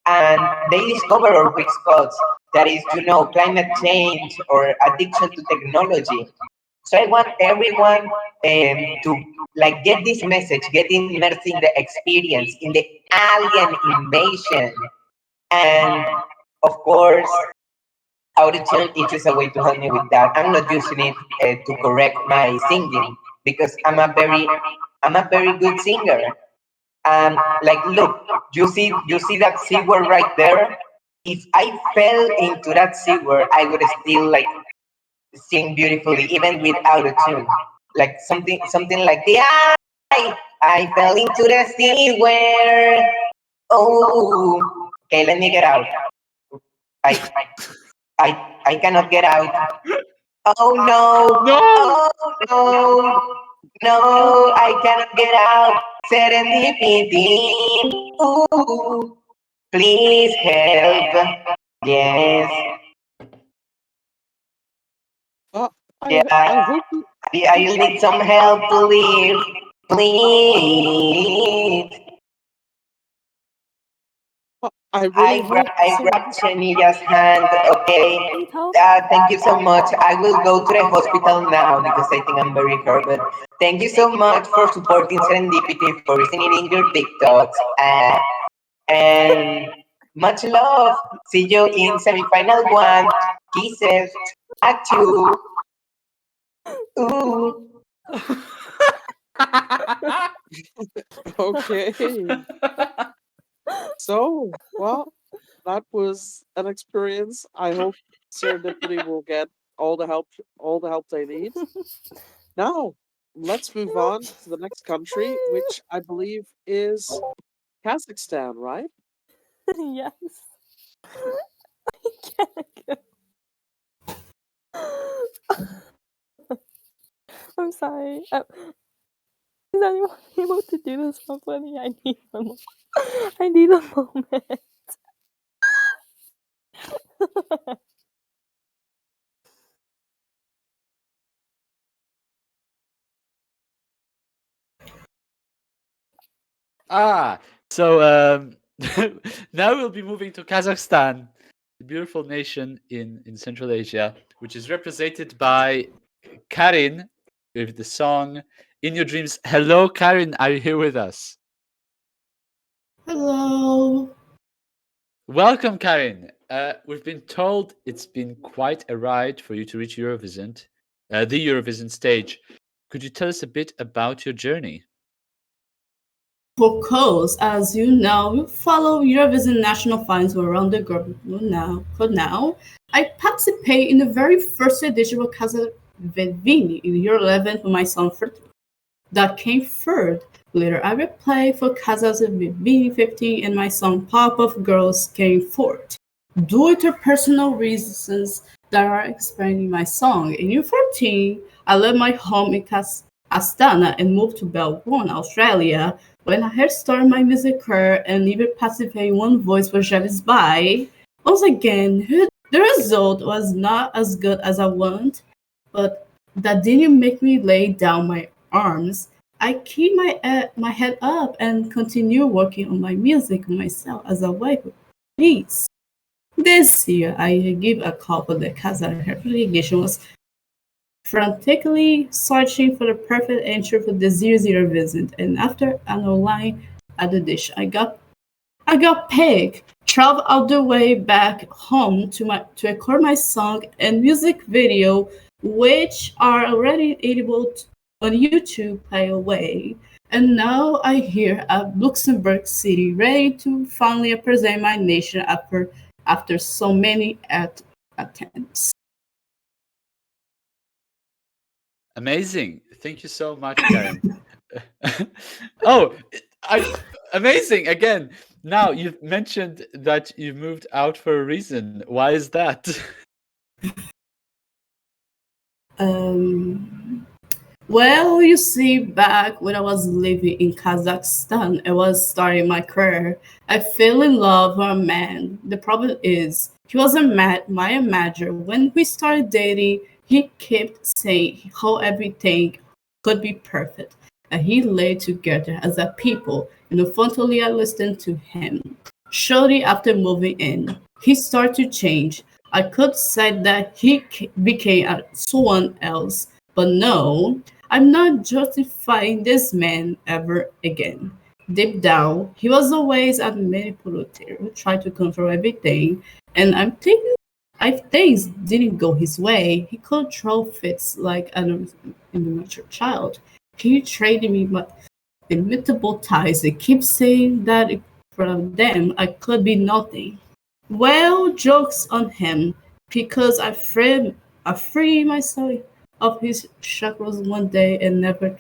[SPEAKER 7] and they discover our weak spots. That is, climate change or addiction to technology. So I want everyone to get this message, get immersed in the experience, in the alien invasion, and of course, autotune is just a way to help me with that. I'm not using it to correct my singing because I'm a very good singer. And look, you see that C word right there? If I fell into that C word, I would still sing beautifully, even with autotune. Like something like the I fell into the C word. Oh, okay, let me get out. I I cannot get out. Oh no!
[SPEAKER 2] No!
[SPEAKER 7] Oh no! No, I cannot get out. Serendipity. Ooh, please help. Yes.
[SPEAKER 1] Uh, I
[SPEAKER 7] Yeah.
[SPEAKER 1] hope you
[SPEAKER 7] I need some help to leave. Please.
[SPEAKER 1] I really hope
[SPEAKER 7] I
[SPEAKER 1] so.
[SPEAKER 7] grabbed Shania's hand, okay?
[SPEAKER 3] He told
[SPEAKER 7] Thank you so much. I will go to the hospital now because I think I'm very hurt. But thank you so much for supporting Serendipity, for listening in your TikToks. And much love. See you in semifinal one. Kisses. Achoo. Ooh.
[SPEAKER 1] Okay. So, well, that was an experience. I hope Serendipity will get all the help they need. Now, let's move on to the next country, which I believe is Kazakhstan, right?
[SPEAKER 3] yes. I can't. I'm sorry. Is anyone able to do this properly? I need a moment. I need a moment.
[SPEAKER 2] So now we'll be moving to Kazakhstan, the beautiful nation in Central Asia, which is represented by Karin with the song In Your Dreams. Hello, Karin, are you here with us?
[SPEAKER 10] Hello.
[SPEAKER 2] Welcome, Karin. We've been told it's been quite a ride for you to reach Eurovisn't, the Eurovision stage. Could you tell us a bit about your journey?
[SPEAKER 10] Of course, as you know, we follow Eurovision national finals around the globe now. I participate in the very first edition of Casa Vini in year 11 for my son that came third. Later, I will play for Casas Vini 15 and my song Pop Up Girls came fourth. Due to personal reasons that are explained in my song, in year 14, I left my home in Astana and moved to Melbourne, Australia. When I had started my music career and even participated in One Voice for Travis By, once again, the result was not as good as I want, but that didn't make me lay down my arms. I keep my head up and continue working on my music myself as a way for peace. This year, I give a call for the Kazakh application was frantically searching for the perfect entry for the 00 and after an online audition, I got picked. Traveled all the way back home to record my song and music video, which are already able on YouTube play away. And now I here at Luxembourg City, ready to finally represent my nation after so many attempts.
[SPEAKER 2] Amazing. Thank you so much, Karen. Oh, amazing. Again, now you've mentioned that you moved out for a reason. Why is that?
[SPEAKER 10] Well, you see, back when I was living in Kazakhstan, I was starting my career. I fell in love with a man. The problem is, he wasn't my manager. When we started dating, he kept saying how everything could be perfect. And he lay together as a people. And unfortunately, I listened to him. Shortly after moving in, he started to change. I could say that he became someone else, but no, I'm not justifying this man ever again. Deep down, he was always a manipulator who tried to control everything, and I'm thinking if things didn't go his way, he controlled fits like an immature child. He traded me my immutable ties and keeps saying that from them I could be nothing. Well, jokes on him, because I free myself of his shackles one day and never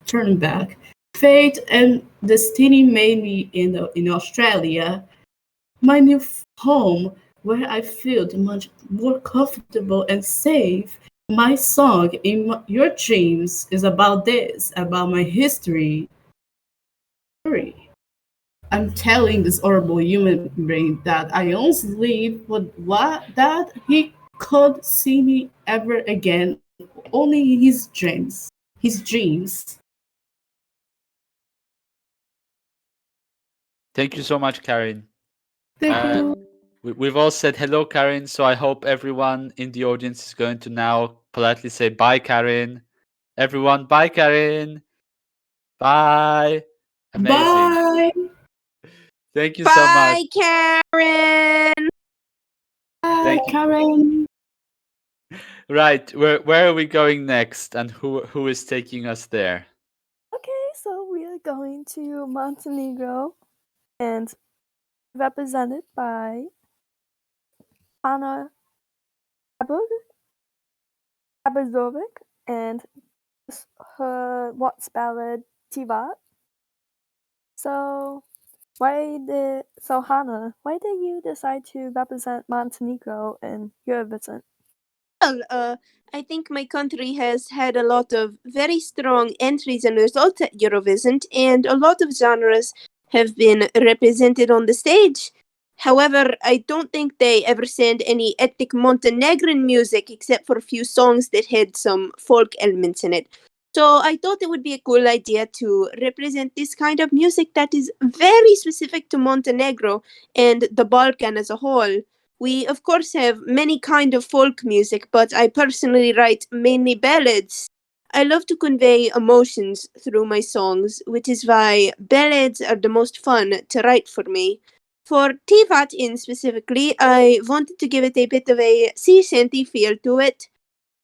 [SPEAKER 10] turned back. Fate and destiny made me in Australia, my new home, where I feel much more comfortable and safe. My song, Your Dreams, is about this, about my history. I'm telling this horrible human brain that I once live with what that he could see me ever again, only in his dreams. His dreams.
[SPEAKER 2] Thank you so much, Karin.
[SPEAKER 10] Thank you.
[SPEAKER 2] We've all said hello, Karin, so I hope everyone in the audience is going to now politely say bye, Karin. Everyone, bye, Karin. Bye. Amazing.
[SPEAKER 10] Bye.
[SPEAKER 2] Thank you so much.
[SPEAKER 5] Bye, Karen.
[SPEAKER 10] Bye,
[SPEAKER 2] Thank you.
[SPEAKER 10] Karen.
[SPEAKER 2] Right, where are we going next, and who is taking us there?
[SPEAKER 3] Okay, so we are going to Montenegro and represented by Anna Abazovic and her Watts ballad Tivat. So Hannah, why did you decide to represent Montenegro in Eurovisn't?
[SPEAKER 5] Well, I think my country has had a lot of very strong entries and results at Eurovisn't, and a lot of genres have been represented on the stage. However, I don't think they ever sent any ethnic Montenegrin music except for a few songs that had some folk elements in it. So I thought it would be a cool idea to represent this kind of music that is very specific to Montenegro and the Balkan as a whole. We, of course, have many kind of folk music, but I personally write mainly ballads. I love to convey emotions through my songs, which is why ballads are the most fun to write for me. For Tivat in specifically, I wanted to give it a bit of a sea shanty feel to it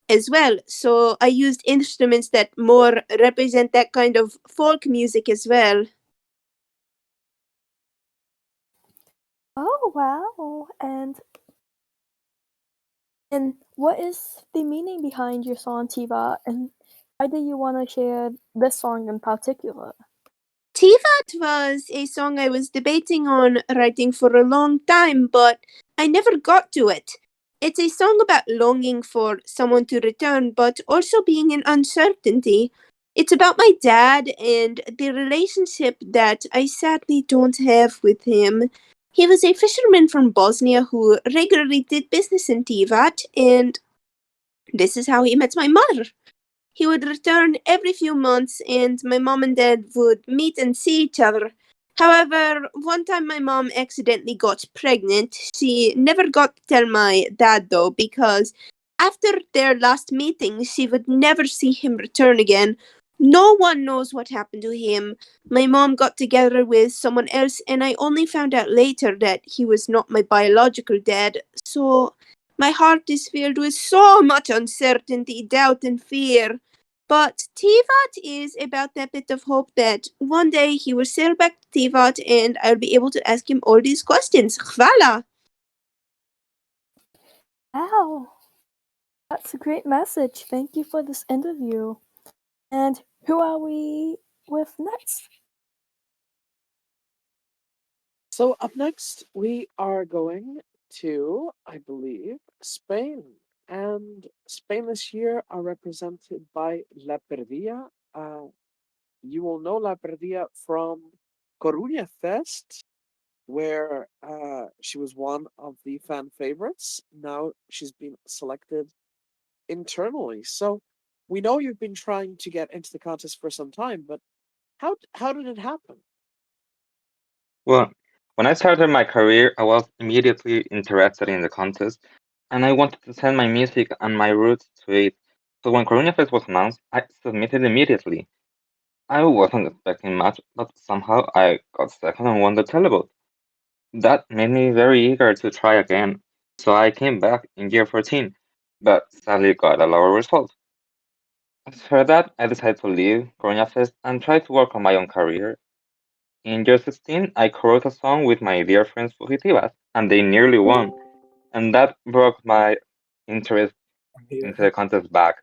[SPEAKER 5] as well, so I used instruments that more represent that kind of folk music as well.
[SPEAKER 3] Oh wow! And what is the meaning behind your song Tivat, and why do you want to share this song in particular?
[SPEAKER 5] Tivat was a song I was debating on writing for a long time, but I never got to it. It's a song about longing for someone to return, but also being in uncertainty. It's about my dad and the relationship that I sadly don't have with him. He was a fisherman from Bosnia who regularly did business in Tivat, and this is how he met my mother. He would return every few months, and my mom and dad would meet and see each other. However, one time my mom accidentally got pregnant. She never got to tell my dad though, because after their last meeting, she would never see him return again. No one knows what happened to him. My mom got together with someone else, and I only found out later that he was not my biological dad. So my heart is filled with so much uncertainty, doubt, and fear. But Tivat is about that bit of hope that one day he will sail back to Tivat and I'll be able to ask him all these questions. Hvala!
[SPEAKER 3] Wow, that's a great message. Thank you for this interview. And who are we with next?
[SPEAKER 1] So up next, we are going to, I believe, Spain. And Spain this year are represented by La Perdilla. You will know La Perdilla from Coruña Fest, where she was one of the fan favorites. Now she's been selected internally. So we know you've been trying to get into the contest for some time, but how did it happen?
[SPEAKER 17] Well, when I started my career, I was immediately interested in the contest, and I wanted to send my music and my roots to it. So when Corona Fest was announced, I submitted immediately. I wasn't expecting much, but somehow I got second and won the televote. That made me very eager to try again, so I came back in year 14, but sadly got a lower result. After that, I decided to leave Corona Fest and try to work on my own career. In year 16, I co-wrote a song with my dear friends Fugitivas, and they nearly won, and that brought my interest into the contest back.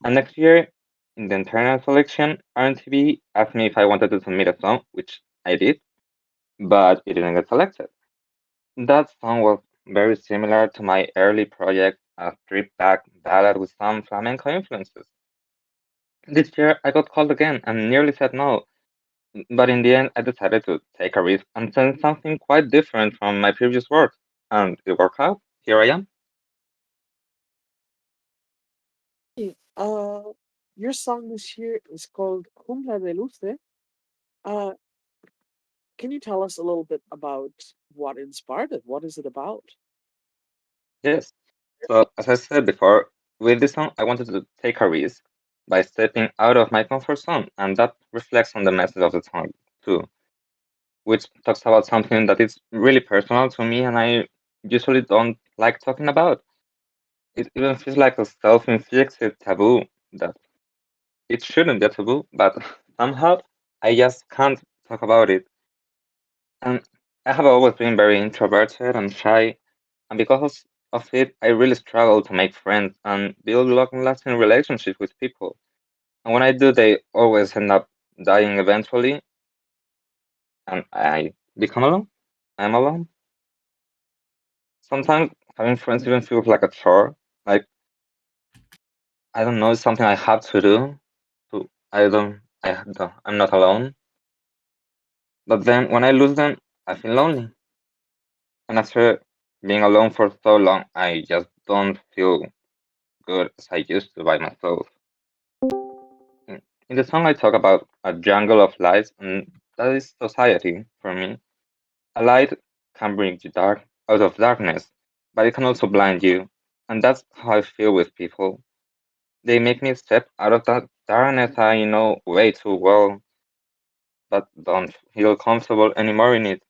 [SPEAKER 17] And next year, in the internal selection, RNTV asked me if I wanted to submit a song, which I did, but it didn't get selected. That song was very similar to my early project, a stripped-back ballad with some flamenco influences. This year, I got called again and nearly said no, but in the end, I decided to take a risk and send something quite different from my previous work, and it worked out. Here I am.
[SPEAKER 1] Uh, your song this year is called Jungla de Luce. Uh, can you tell us a little bit about what inspired it? What is it about?
[SPEAKER 17] Yes. So, as I said before, with this song, I wanted to take a risk by stepping out of my comfort zone, and that reflects on the message of the song too, which talks about something that is really personal to me and I usually don't like talking about. It even feels like a self-inflicted taboo that it shouldn't be a taboo, but somehow I just can't talk about it. And I have always been very introverted and shy, and because of it, I really struggle to make friends and build long-lasting relationships with people. And when I do, they always end up dying eventually, and I become alone. I'm alone. Sometimes having friends even feels like a chore. Like, I don't know, it's something I have to do. I'm not alone. But then when I lose them, I feel lonely. And after being alone for so long, I just don't feel good as I used to by myself. In the song, I talk about a jungle of lights, and that is society for me. A light can bring you out of darkness, but it can also blind you. And that's how I feel with people. They make me step out of that darkness I know way too well, but don't feel comfortable anymore in it.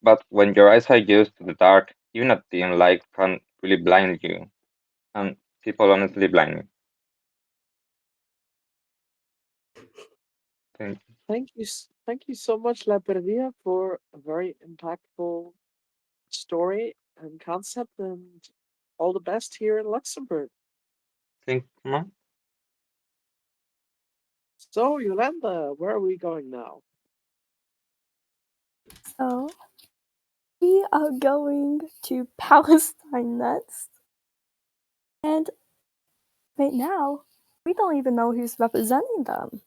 [SPEAKER 17] But when your eyes are used to the dark, even a dim light can really blind you. And people honestly blind me. Thank you.
[SPEAKER 1] Thank you so much, La Perdida, for a very impactful story and concept, and all the best here in Luxembourg.
[SPEAKER 17] Thank you, Mom.
[SPEAKER 1] So, Yolanda, where are we going now?
[SPEAKER 3] So, we are going to Palestine next. And right now, we don't even know who's representing them.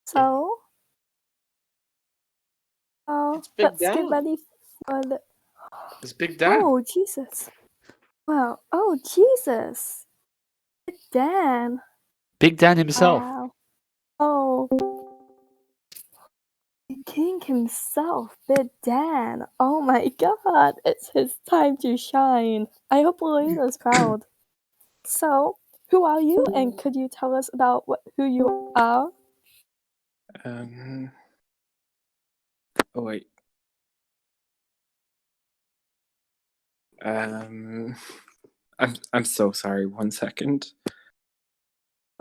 [SPEAKER 3] So,
[SPEAKER 2] Big
[SPEAKER 3] let's get
[SPEAKER 2] Dan.
[SPEAKER 3] ready for the.
[SPEAKER 2] It's Big Dan.
[SPEAKER 3] Oh, Jesus. Wow. Oh, Jesus. Big Dan.
[SPEAKER 2] Big Dan himself.
[SPEAKER 3] Wow. Oh. The king himself, Big Dan. Oh my god, it's his time to shine. I hope Lorena's proud. So, who are you, and could you tell us about who you are?
[SPEAKER 18] Oh wait. I'm so sorry. 1 second.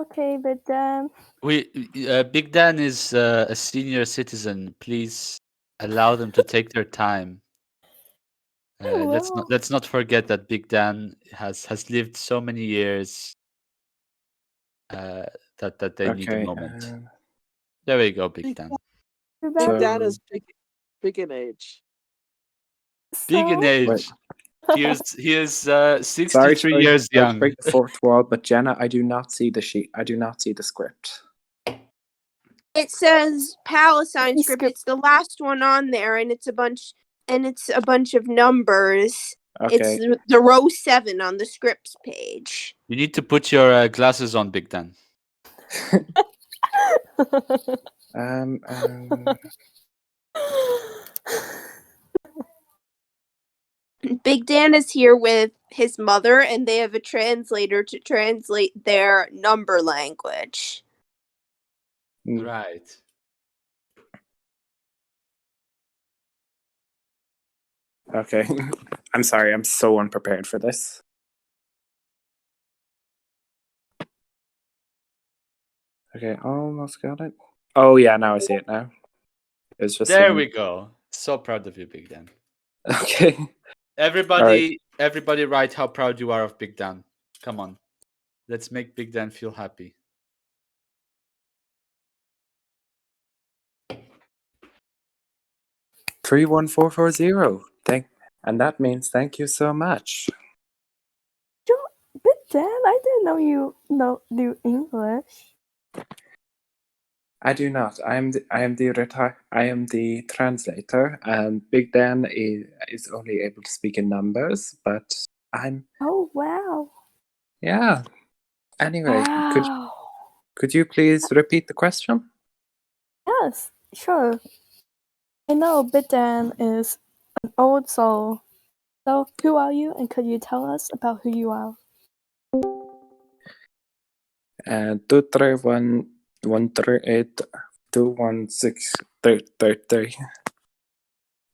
[SPEAKER 3] Okay, Big Dan.
[SPEAKER 2] Big Dan is a senior citizen. Please allow them to take their time. Let's not forget that Big Dan has lived so many years that they need a
[SPEAKER 18] Okay.
[SPEAKER 2] moment. There we go, Big Dan.
[SPEAKER 1] Big Dan is big in age.
[SPEAKER 2] Big in
[SPEAKER 3] So?
[SPEAKER 2] age. He is
[SPEAKER 18] Sorry
[SPEAKER 2] 63 years
[SPEAKER 18] to
[SPEAKER 2] young.
[SPEAKER 18] break the fourth wall, but Jenna, I do not see the sheet. I do not see the script.
[SPEAKER 5] It says Palestine script. It's the last one on there, and it's a bunch of numbers.
[SPEAKER 18] Okay.
[SPEAKER 5] It's the row 7 on the scripts page.
[SPEAKER 2] You need to put your glasses on, Big Dan.
[SPEAKER 5] Big Dan is here with his mother, and they have a translator to translate their number language.
[SPEAKER 2] Right.
[SPEAKER 18] Okay. I'm sorry. I'm so unprepared for this. Okay, almost got it. Oh yeah, now I see it now. It's just
[SPEAKER 2] There
[SPEAKER 18] hidden.
[SPEAKER 2] we go. So proud of you, Big Dan.
[SPEAKER 18] Okay.
[SPEAKER 2] Everybody write how proud you are of Big Dan. Come on. Let's make Big Dan feel happy.
[SPEAKER 18] Three 31440. And that means thank you so much.
[SPEAKER 3] Big Dan, I didn't know you do English.
[SPEAKER 18] I do not. I am the translator, and Big Dan is only able to speak in numbers, but I'm
[SPEAKER 3] Oh wow.
[SPEAKER 18] yeah. Anyway,
[SPEAKER 3] Wow.
[SPEAKER 18] could you please repeat the question?
[SPEAKER 3] Yes, sure. I know Bidan is an old soul. So, who are you, and could you tell us about who you are?
[SPEAKER 18] 231 138 216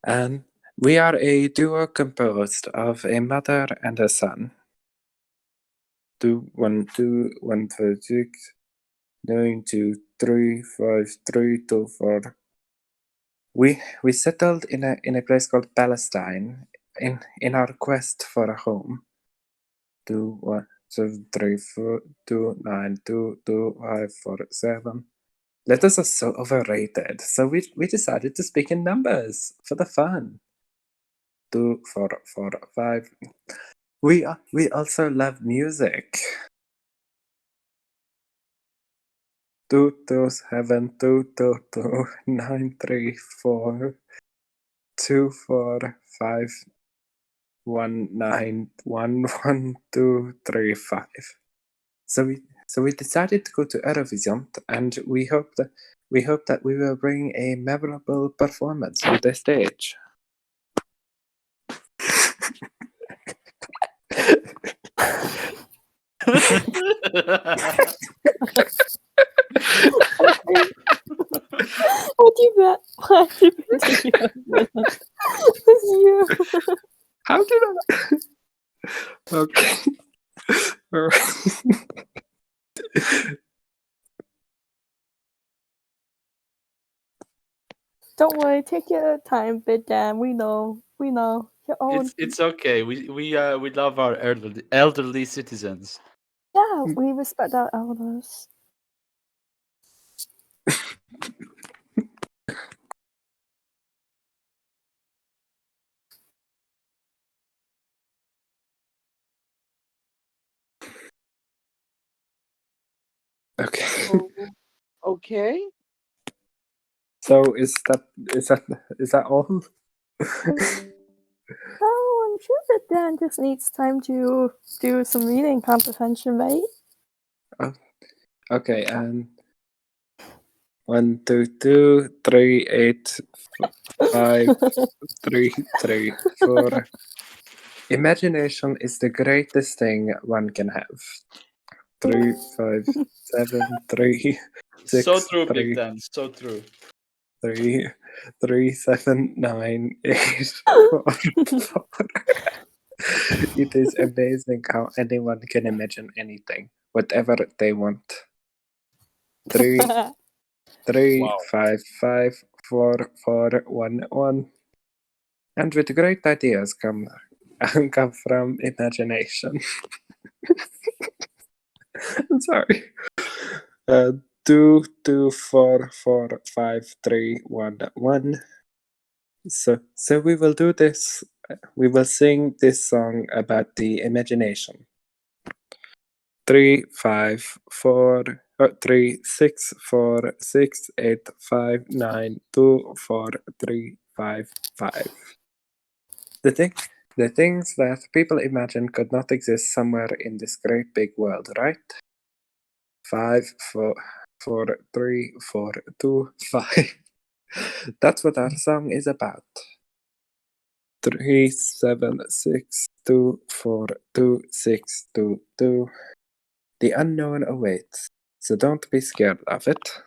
[SPEAKER 18] and we are a duo composed of a mother and a son. 212 136 9235324. We settled in a place called Palestine in our quest for a home. 2173429225547. Letters are so overrated, so we decided to speak in numbers for the fun. 2445. We also love music. 227229341911235. So we decided to go to Eurovisn't, and we hope that we will bring a memorable performance to the stage.
[SPEAKER 3] What do you bet? What do you bet? It's you.
[SPEAKER 18] How did I? Okay.
[SPEAKER 3] Don't worry, take your time, Bidan. We know. You're old.
[SPEAKER 2] It's okay. We love our elderly citizens.
[SPEAKER 3] Yeah, we respect our elders.
[SPEAKER 18] Okay.
[SPEAKER 1] Okay.
[SPEAKER 18] So is that all?
[SPEAKER 3] Oh, I'm sure Bidan just needs time to do some reading comprehension, right?
[SPEAKER 18] Okay, 1 2 2 3 8 5 3 3 4. Imagination is the greatest thing one can have. 3 5 7 3 6
[SPEAKER 2] So true,
[SPEAKER 18] 3
[SPEAKER 2] Big Dan. So true.
[SPEAKER 18] 3 3 7 9 8 4 4. It is amazing how anyone can imagine anything, whatever they want. 3 3
[SPEAKER 2] Wow.
[SPEAKER 18] 5 5 4 4 1 1. And with great ideas come from imagination. I'm sorry. 2 2 4 4 5 3 1 1. So we will do this. We will sing this song about the imagination. 3 5 4 3 6 4 6 8 5 9 2 4 3 5 5. The things that people imagine could not exist somewhere in this great big world, right? 5 4 4 3 4 2 5. That's what our song is about. 3 7 6 2 4 2 6 2 2. The unknown awaits, so don't be scared of it.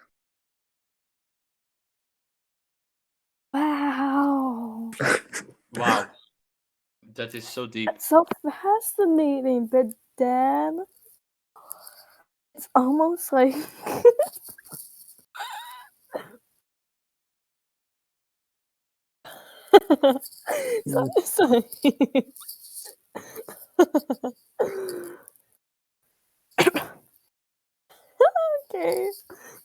[SPEAKER 3] Wow.
[SPEAKER 2] Wow. That is so deep.
[SPEAKER 3] That's so fascinating, Bidan. It's almost like sorry. Okay,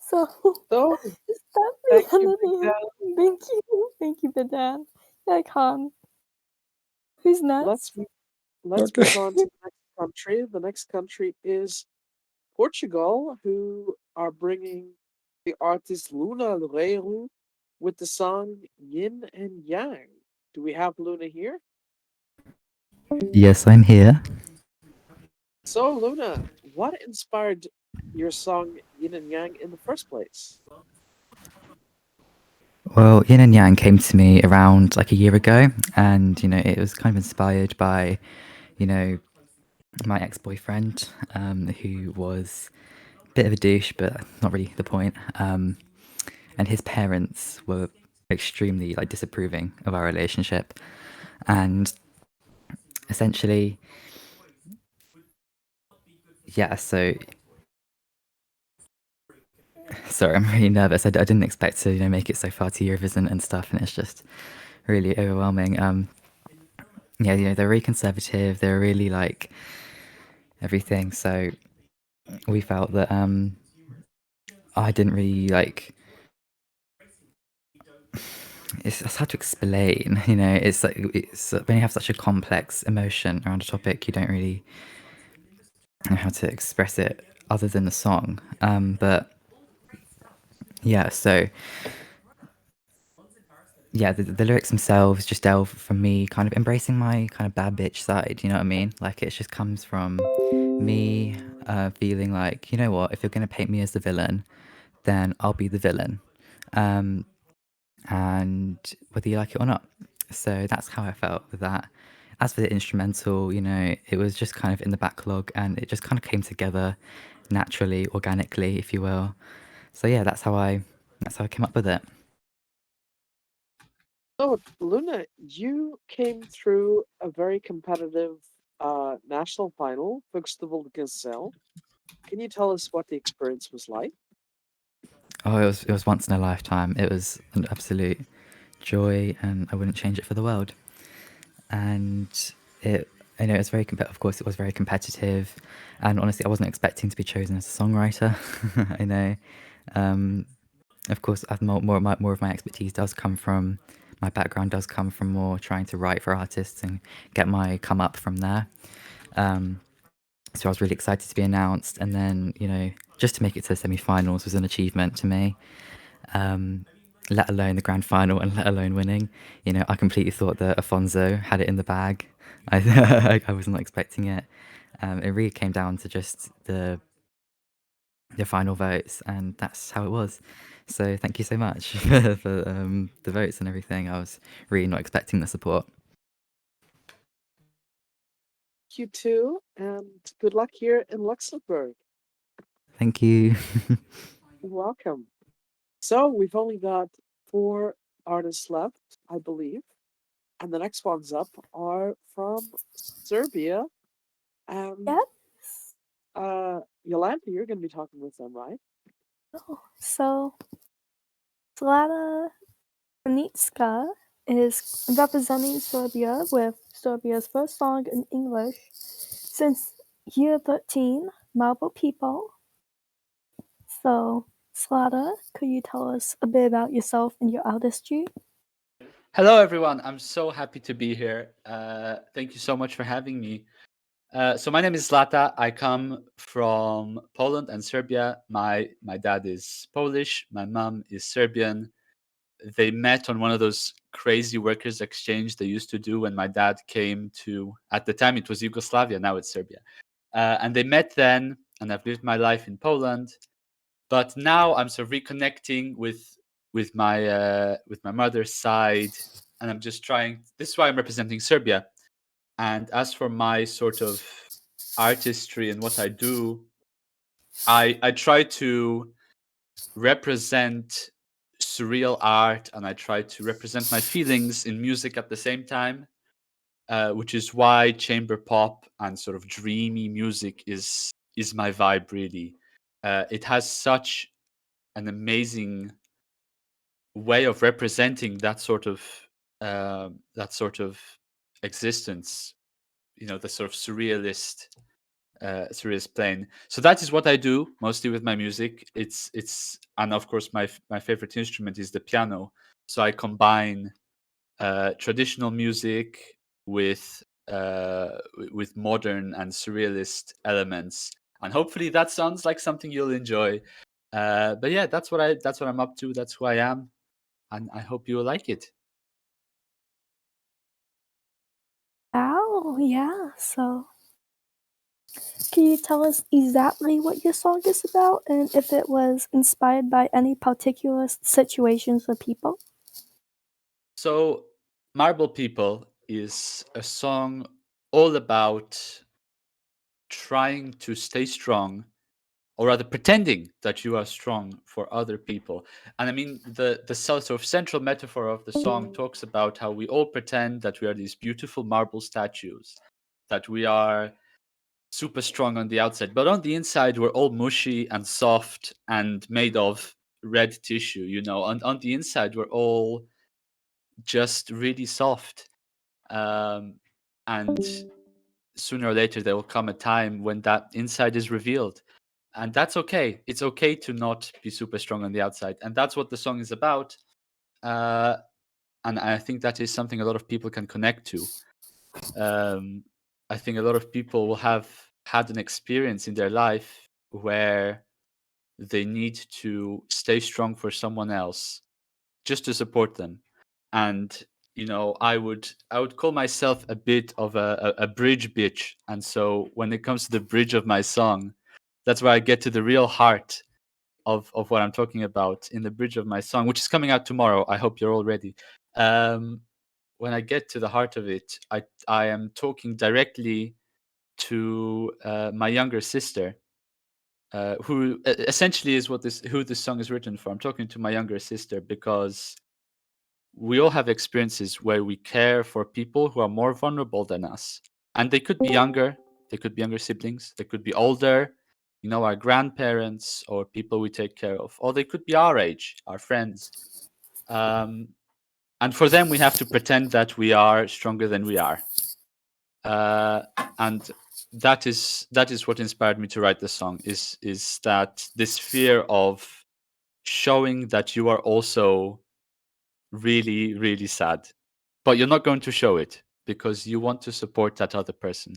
[SPEAKER 3] so
[SPEAKER 1] So,
[SPEAKER 3] is that
[SPEAKER 1] thank
[SPEAKER 3] the end
[SPEAKER 1] you,
[SPEAKER 3] of
[SPEAKER 1] Big Dan.
[SPEAKER 3] Thank you, Bidan. Yeah, Khan. Who's
[SPEAKER 1] Let's
[SPEAKER 3] next?
[SPEAKER 1] let's
[SPEAKER 18] Okay.
[SPEAKER 1] move on to the next country. The next country is Portugal, who are bringing the artist Luna Loureiro with the song Yin and Yang. Do we have Luna here?
[SPEAKER 19] Yes, I'm here.
[SPEAKER 1] So, Luna, what inspired your song Yin and Yang in the first place?
[SPEAKER 19] Well, Yin and Yang came to me around like a year ago, and it was kind of inspired by, you know, my ex-boyfriend, who was a bit of a douche, but not really the point. And his parents were extremely like disapproving of our relationship, and essentially, yeah. So, sorry, I'm really nervous. I didn't expect to make it so far to Eurovisn't and stuff, and it's just really overwhelming. Yeah, they're really conservative. They're really like everything. So we felt that I didn't really like. It's hard to explain. It's like when you have such a complex emotion around a topic, you don't really know how to express it other than the song. But yeah, so yeah, the lyrics themselves just delve from me kind of embracing my kind of bad bitch side. You know what I mean? Like it just comes from me feeling like, you know what, if you're gonna paint me as the villain, then I'll be the villain. Um, and whether you like it or not. So that's how I felt with that. As for the instrumental, it was just kind of in the backlog and it just kind of came together naturally, organically, if you will. So yeah, that's how I came up with it.
[SPEAKER 1] So, Luna, you came through a very competitive national final, Festival de Gazelle. Can you tell us what the experience was like?
[SPEAKER 19] Oh, it was once in a lifetime. It was an absolute joy, and I wouldn't change it for the world. And it, it's very of course, it was very competitive, and honestly, I wasn't expecting to be chosen as a songwriter. I know. Of course, more of my expertise does come from my background does come from more trying to write for artists and get my come up from there. So I was really excited to be announced, and then just to make it to the semi-finals was an achievement to me. Let alone the grand final, and let alone winning. I completely thought that Afonso had it in the bag. I was not expecting it. It really came down to just the final votes, and that's how it was. So thank you so much for the votes and everything. I was really not expecting the support.
[SPEAKER 1] You too, and good luck here in Luxembourg.
[SPEAKER 19] Thank you.
[SPEAKER 1] You're welcome. So we've only got 4 artists left, I believe. And the next ones up are from Serbia. And Yolanda, you're going to be talking with them, right?
[SPEAKER 3] So, Zlata Konicka is representing Serbia with Serbia's first song in English since year 13, Marble People. So, Zlata, could you tell us a bit about yourself and your artistry?
[SPEAKER 2] Hello, everyone. I'm so happy to be here. Thank you so much for having me. So my name is Zlata. I come from Poland and Serbia. My dad is Polish. My mom is Serbian. They met on one of those crazy workers exchange they used to do when my dad came to, at the time it was Yugoslavia, now it's Serbia. And they met then, and I've lived my life in Poland. But now I'm sort of reconnecting with my mother's side, and I'm just trying. This is why I'm representing Serbia. And as for my sort of artistry and what I do, I try to represent surreal art, and I try to represent my feelings in music at the same time, which is why chamber pop and sort of dreamy music is my vibe, really. It has such an amazing way of representing that sort of existence, the sort of surrealist plane. So that is what I do mostly with my music. It's and of course my favorite instrument is the piano. So I combine traditional music with modern and surrealist elements, and hopefully that sounds like something you'll enjoy. But yeah, that's what I'm up to. That's who I am, and I hope you will like it.
[SPEAKER 3] Oh, yeah. So, can you tell us exactly what your song is about and if it was inspired by any particular situations or people?
[SPEAKER 2] So, Marble People is a song all about trying to stay strong, or rather pretending that you are strong for other people. And I mean, the sort of central metaphor of the song talks about how we all pretend that we are these beautiful marble statues, that we are super strong on the outside, but on the inside we're all mushy and soft and made of red tissue. On the inside we're all just really soft. And sooner or later there will come a time when that inside is revealed, and that's okay. It's okay to not be super strong on the outside, and that's what the song is about. And I think that is something a lot of people can connect to. I think a lot of people will have had an experience in their life where they need to stay strong for someone else just to support them. And I would call myself a bit of a bridge bitch. And so when it comes to the bridge of my song, that's where I get to the real heart of what I'm talking about in the bridge of my song, which is coming out tomorrow. I hope you're all ready. When I get to the heart of it, I am talking directly to my younger sister, who essentially is who this song is written for. I'm talking to my younger sister because we all have experiences where we care for people who are more vulnerable than us, and they could be younger. They could be younger siblings. They could be older, our grandparents or people we take care of, or they could be our age, our friends. And for them, we have to pretend that we are stronger than we are. And that is what inspired me to write the song. Is that this fear of showing that you are also really, really sad, but you're not going to show it because you want to support that other person.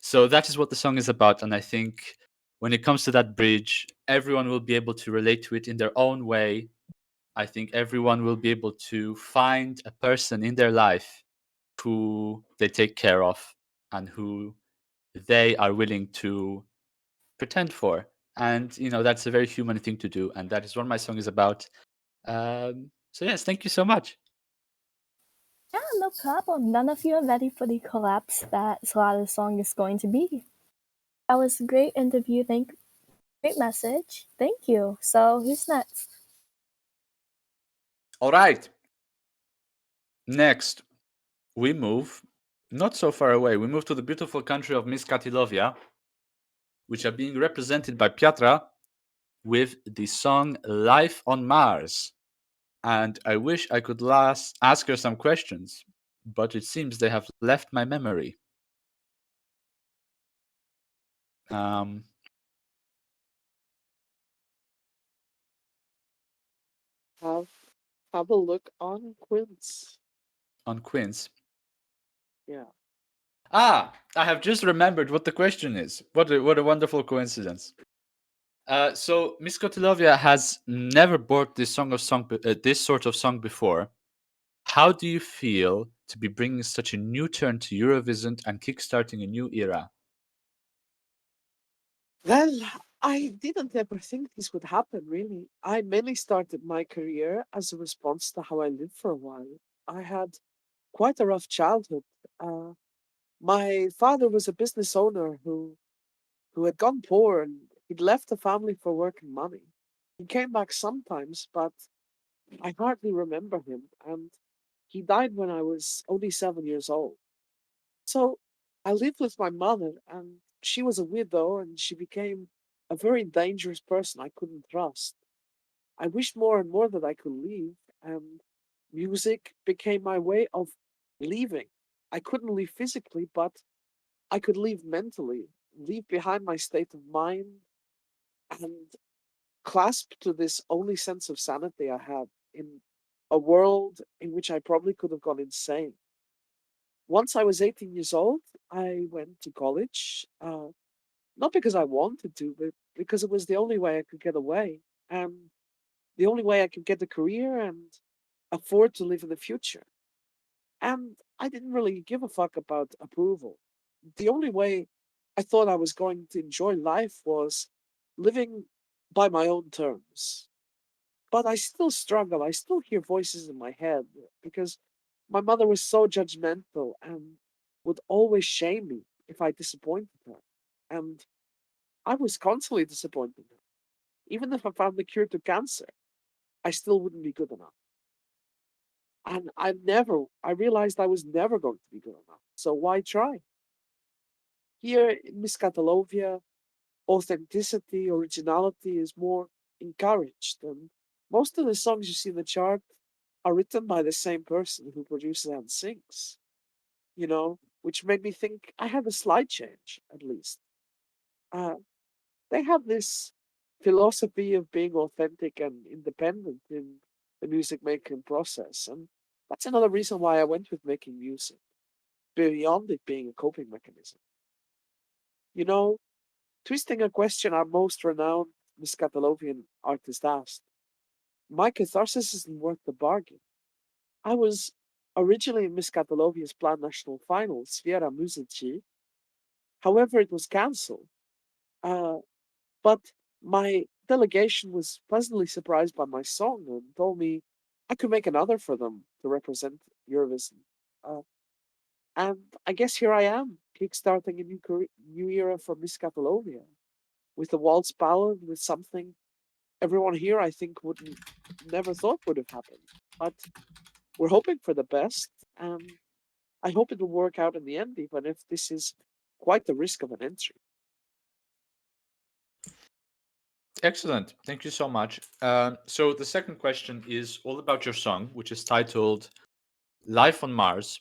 [SPEAKER 2] So that is what the song is about. And I think when it comes to that bridge, everyone will be able to relate to it in their own way. I think everyone will be able to find a person in their life who they take care of and who they are willing to pretend for. And, that's a very human thing to do. And that is what my song is about. So, yes, thank you so much.
[SPEAKER 3] Yeah, no problem. None of you are ready for the collapse that Solada's song is going to be. That was a great interview. Great message. Thank you. So, who's next?
[SPEAKER 2] All right. Next, we move not so far away. We move to the beautiful country of Miss Katilovia, which are being represented by Piatra with the song Life on Mars. And I wish I could ask her some questions, but it seems they have left my memory.
[SPEAKER 1] Have a look on Quince.
[SPEAKER 2] On Quince.
[SPEAKER 1] Yeah.
[SPEAKER 2] I have just remembered what the question is. What a wonderful coincidence. So Miss Kotilovia has never brought this sort of song before. How do you feel to be bringing such a new turn to Eurovisn't and kickstarting a new era?
[SPEAKER 1] Well, I didn't ever think this would happen, really. I mainly started my career as a response to how I lived for a while. I had quite a rough childhood. Uh, my father was a business owner who had gone poor and he'd left the family for work and money. He came back sometimes, but I hardly remember him, and he died when I was only 7 years old. So I lived with my mother, and she was a widow, and she became a very dangerous person I couldn't trust. I wished more and more that I could leave, and music became my way of leaving. I couldn't leave physically, but I could leave mentally, leave behind my state of mind, and clasp to this only sense of sanity I had in a world in which I probably could have gone insane. Once I was 18 years old, I went to college, not because I wanted to, but because it was the only way I could get away, and the only way I could get a career and afford to live in the future. And I didn't really give a fuck about approval. The only way I thought I was going to enjoy life was living by my own terms. But I still struggle. I still hear voices in my head because My mother was so judgmental and would always shame me if I disappointed her. And I was constantly disappointing her. Even if I found the cure to cancer, I still wouldn't be good enough. And I realized I was never going to be good enough. So why try? Here in Miss Catalovia, authenticity, originality is more encouraged. And most of the songs you see in the chart are written by the same person who produces and sings, which made me think I had a slight change, at least. Uh, they have this philosophy of being authentic and independent in the music making process. And that's another reason why I went with making music, beyond it being a coping mechanism. You know, twisting a question our most renowned Miss Catalovian artist asked, my catharsis isn't worth the bargain. I was originally in Miss Catalovia's planned national final, Sfiera Musici. However, it was cancelled. Uh, but my delegation was pleasantly surprised by my song and told me I could make another for them to represent Eurovision. Uh, and I guess here I am, kickstarting a new era for Miss Catalovia with the waltz ballad, with something everyone here I think wouldn't never thought would have happened. But we're hoping for the best, and I hope it will work out in the end, even if this is quite the risk of an entry.
[SPEAKER 2] Excellent. Thank you so much. So the second question is all about your song, which is titled Life on Mars.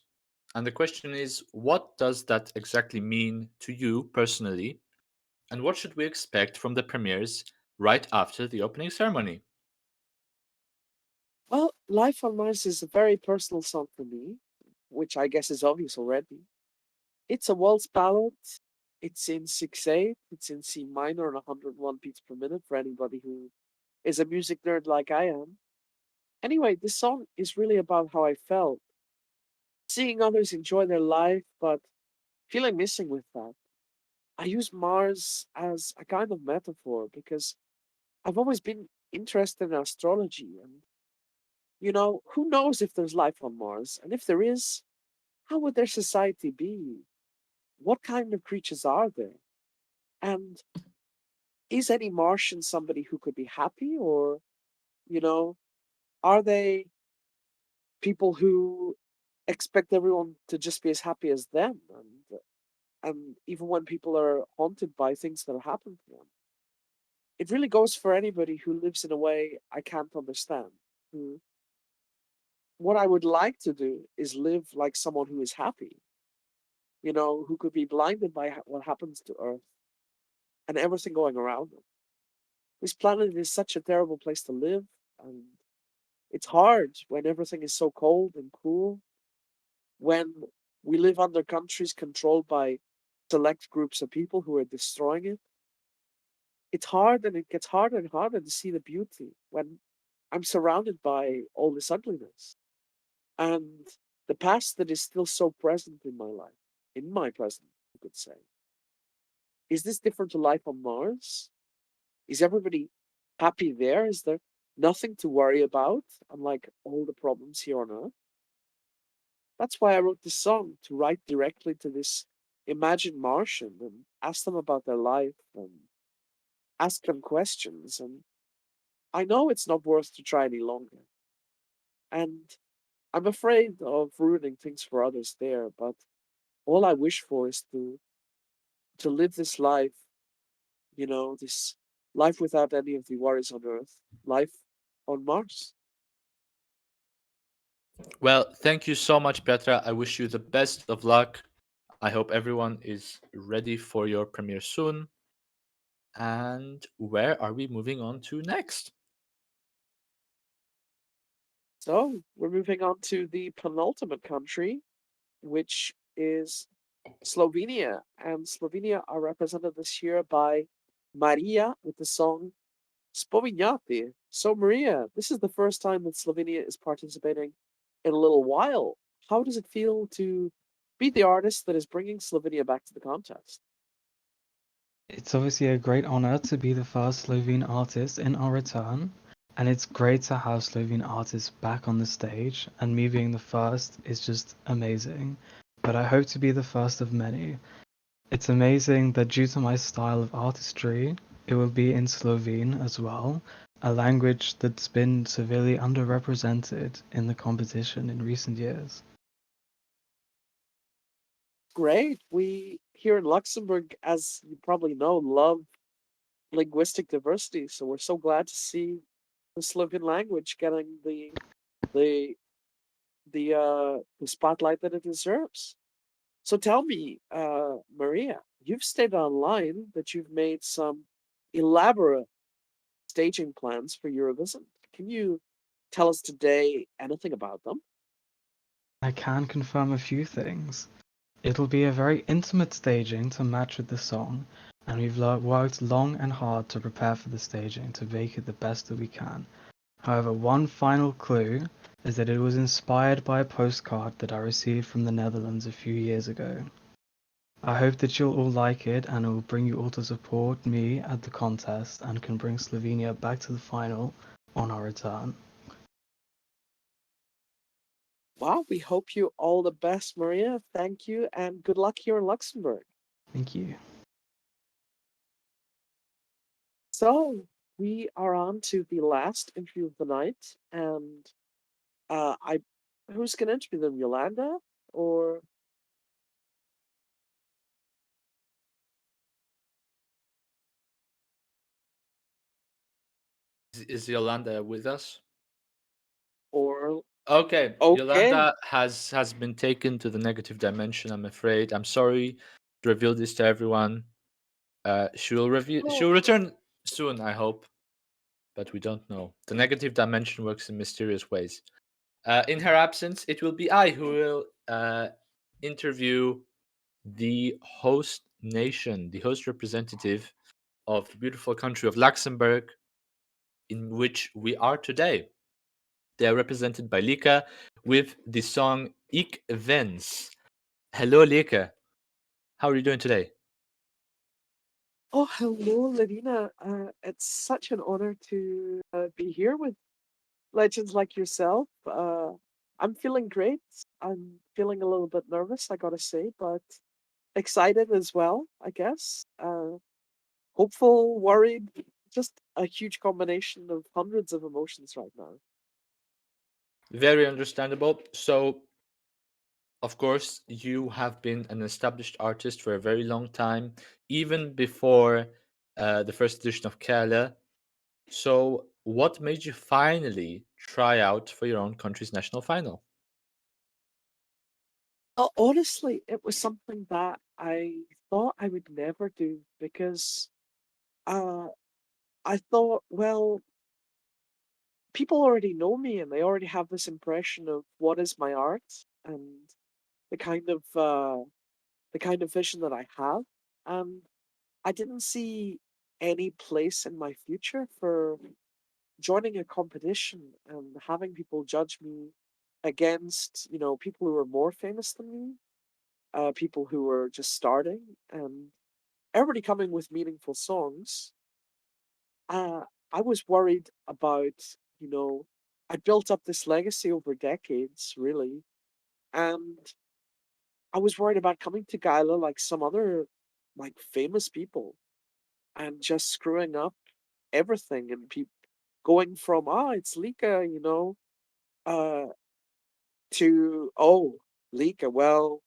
[SPEAKER 2] And the question is, what does that exactly mean to you personally? And what should we expect from the premieres right after the opening ceremony?
[SPEAKER 1] Well, Life on Mars is a very personal song for me, which I guess is obvious already. It's a waltz ballad. It's in 6/8. It's in C minor and 101 beats per minute for anybody who is a music nerd like I am. Anyway, this song is really about how I felt. Seeing others enjoy their life, but feeling missing with that. I use Mars as a kind of metaphor because I've always been interested in astrology and, who knows if there's life on Mars? And if there is, how would their society be? What kind of creatures are there? And is any Martian somebody who could be happy, or, you know, are they people who expect everyone to just be as happy as them? And even when people are haunted by things that happen to them, it really goes for anybody who lives in a way I can't understand. Who, what I would like to do is live like someone who is happy, who could be blinded by what happens to Earth and everything going around them. This planet is such a terrible place to live, and it's hard when everything is so cold and cruel, when we live under countries controlled by select groups of people who are destroying it. It's hard, and it gets harder and harder to see the beauty when I'm surrounded by all this ugliness. And the past that is still so present in my life, in my present, you could say. Is this different to life on Mars? Is everybody happy there? Is there nothing to worry about, unlike all the problems here on Earth? That's why I wrote this song, to write directly to this imagined Martian and ask them about their life and ask them questions. And I know it's not worth to try any longer. And I'm afraid of ruining things for others there, but all I wish for is to live this life, this life without any of the worries on Earth, life on Mars.
[SPEAKER 2] Well, thank you so much, Petra. I wish you the best of luck. I hope everyone is ready for your premiere soon. And where are we moving on to next?
[SPEAKER 1] So we're moving on to the penultimate country, which is Slovenia. And Slovenia are represented this year by Maria with the song Spominjati. So, Maria, this is the first time that Slovenia is participating in a little while. How does it feel to be the artist that is bringing Slovenia back to the contest?
[SPEAKER 20] It's obviously a great honor to be the first Slovene artist in our return. And it's great to have Slovene artists back on the stage, and me being the first is just amazing. But I hope to be the first of many. It's amazing that due to my style of artistry, it will be in Slovene as well, a language that's been severely underrepresented in the competition in recent years.
[SPEAKER 1] Great. We here in Luxembourg, as you probably know, love linguistic diversity. So we're so glad to see the Slovene language getting the the spotlight that it deserves. So tell me, Maria, you've stated online that you've made some elaborate staging plans for Eurovision. Can you tell us today anything about them?
[SPEAKER 20] I can confirm a few things. It'll be a very intimate staging to match with the song, and we've worked long and hard to prepare for the staging to make it the best that we can. However, one final clue is that it was inspired by a postcard that I received from the Netherlands a few years ago. I hope that you'll all like it and it will bring you all to support me at the contest and can bring Slovenia back to the final on our return.
[SPEAKER 1] Wow, we hope you all the best, Maria. Thank you, and good luck here in Luxembourg.
[SPEAKER 20] Thank you.
[SPEAKER 1] So we are on to the last interview of the night, and I who's gonna interview them, Yolanda or
[SPEAKER 2] Is Yolanda with us?
[SPEAKER 1] or
[SPEAKER 2] Okay,
[SPEAKER 1] okay?
[SPEAKER 2] Yolanda has been taken to the negative dimension. I'm afraid. I'm sorry to reveal this to everyone. She'll return soon, I hope, but we don't know. The negative dimension works in mysterious ways. In her absence, it will be I who will interview the host nation, the host representative of the beautiful country of Luxembourg, in which we are today. They are represented by Lika with the song Ik Wens. Hello, Lika. How are you doing today?
[SPEAKER 1] Oh, hello, Lavina. It's such an honor to be here with legends like yourself. I'm feeling great. I'm feeling a little bit nervous, I gotta say, but excited as well, I guess. Hopeful, worried, just a huge combination of hundreds of emotions right now.
[SPEAKER 2] Very understandable. So, of course, you have been an established artist for a very long time, even before the first edition of Kerala. So, what made you finally try out for your own country's national final?
[SPEAKER 1] Honestly, it was something that I thought I would never do because uh, I thought, well, people already know me and they already have this impression of what is my art and the kind of uh, the kind of vision that I have. And I didn't see any place in my future for joining a competition and having people judge me against, people who are more famous than me, people who were just starting, and everybody coming with meaningful songs. Uh, I was worried about, you know, I built up this legacy over decades, really, and I was worried about coming to Gala like some other like famous people and just screwing up everything and people going from it's Lika, uh to Lika, well,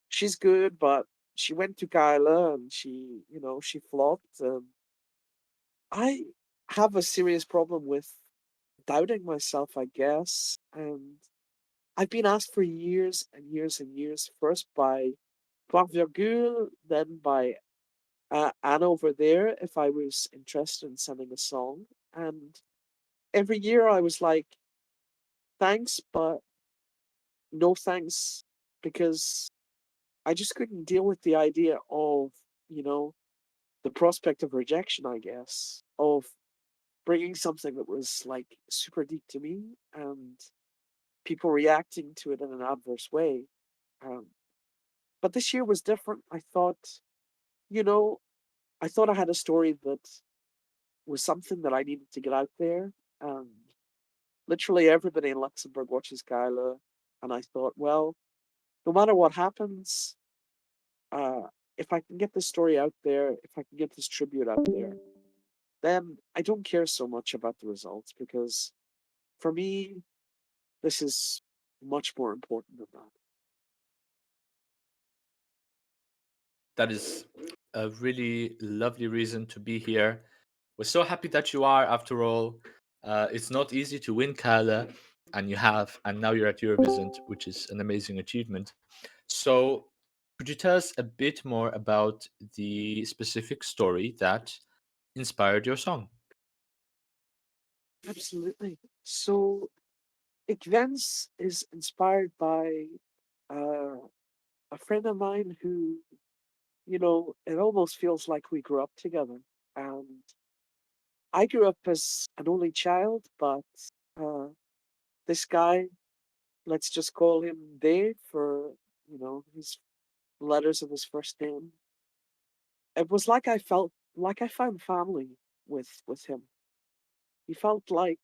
[SPEAKER 1] she's good, but she went to Gala and she flopped. I have a serious problem with doubting myself, I guess, and I've been asked for years and years and years, first by Point Virgule, then by Anna over there, if I was interested in sending a song. And every year I was like, thanks, but no thanks, because I just couldn't deal with the idea of, you know, the prospect of rejection, I guess, of bringing something that was like super deep to me and people reacting to it in an adverse way. Um, but this year was different. You know, I thought I had a story that was something that I needed to get out there. and literally everybody in Luxembourg watches Gala. And I thought, well, no matter what happens, uh, if I can get this story out there, if I can get this tribute out there, then I don't care so much about the results because for me, this is much more important than that.
[SPEAKER 2] That is a really lovely reason to be here. We're so happy that you are, after all. It's not easy to win Kala, and you have, and now you're at Eurovisn't, which is an amazing achievement. So, could you tell us a bit more about the specific story that inspired your song?
[SPEAKER 1] Absolutely. So, Igvens is inspired by uh, a friend of mine who, it almost feels like we grew up together. And I grew up as an only child, but uh, this guy, let's just call him Dave for, his letters of his first name. It was like I felt like I found family with him. He felt like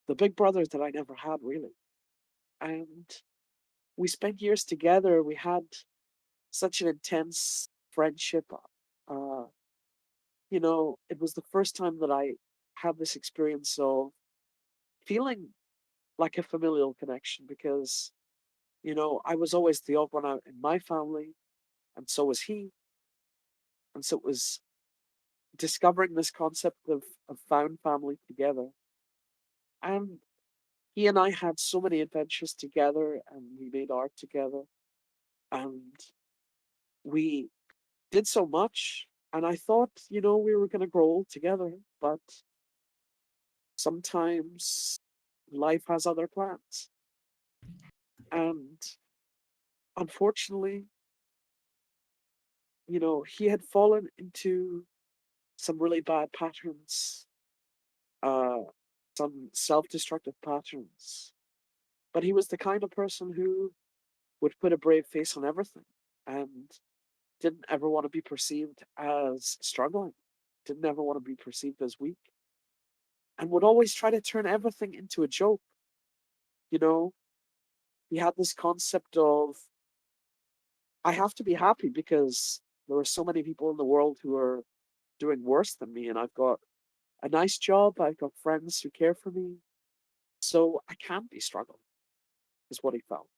[SPEAKER 1] the big brother that I never had really. And we spent years together. We had such an intense friendship. Uh, it was the first time that I had this experience of feeling like a familial connection because, I was always the odd one out in my family, and so was he. And so it was discovering this concept of found family together. And he and I had so many adventures together, and we made art together, and we did so much. And I thought, we were going to grow old together, but sometimes life has other plans. And unfortunately, he had fallen into some really bad patterns, uh, some self destructive patterns. But he was the kind of person who would put a brave face on everything and didn't ever want to be perceived as struggling, didn't ever want to be perceived as weak, and would always try to turn everything into a joke. You know, he had this concept of, I have to be happy because there are so many people in the world who are doing worse than me, and I've got a nice job, I've got friends who care for me, so I can't be struggling, is what he felt.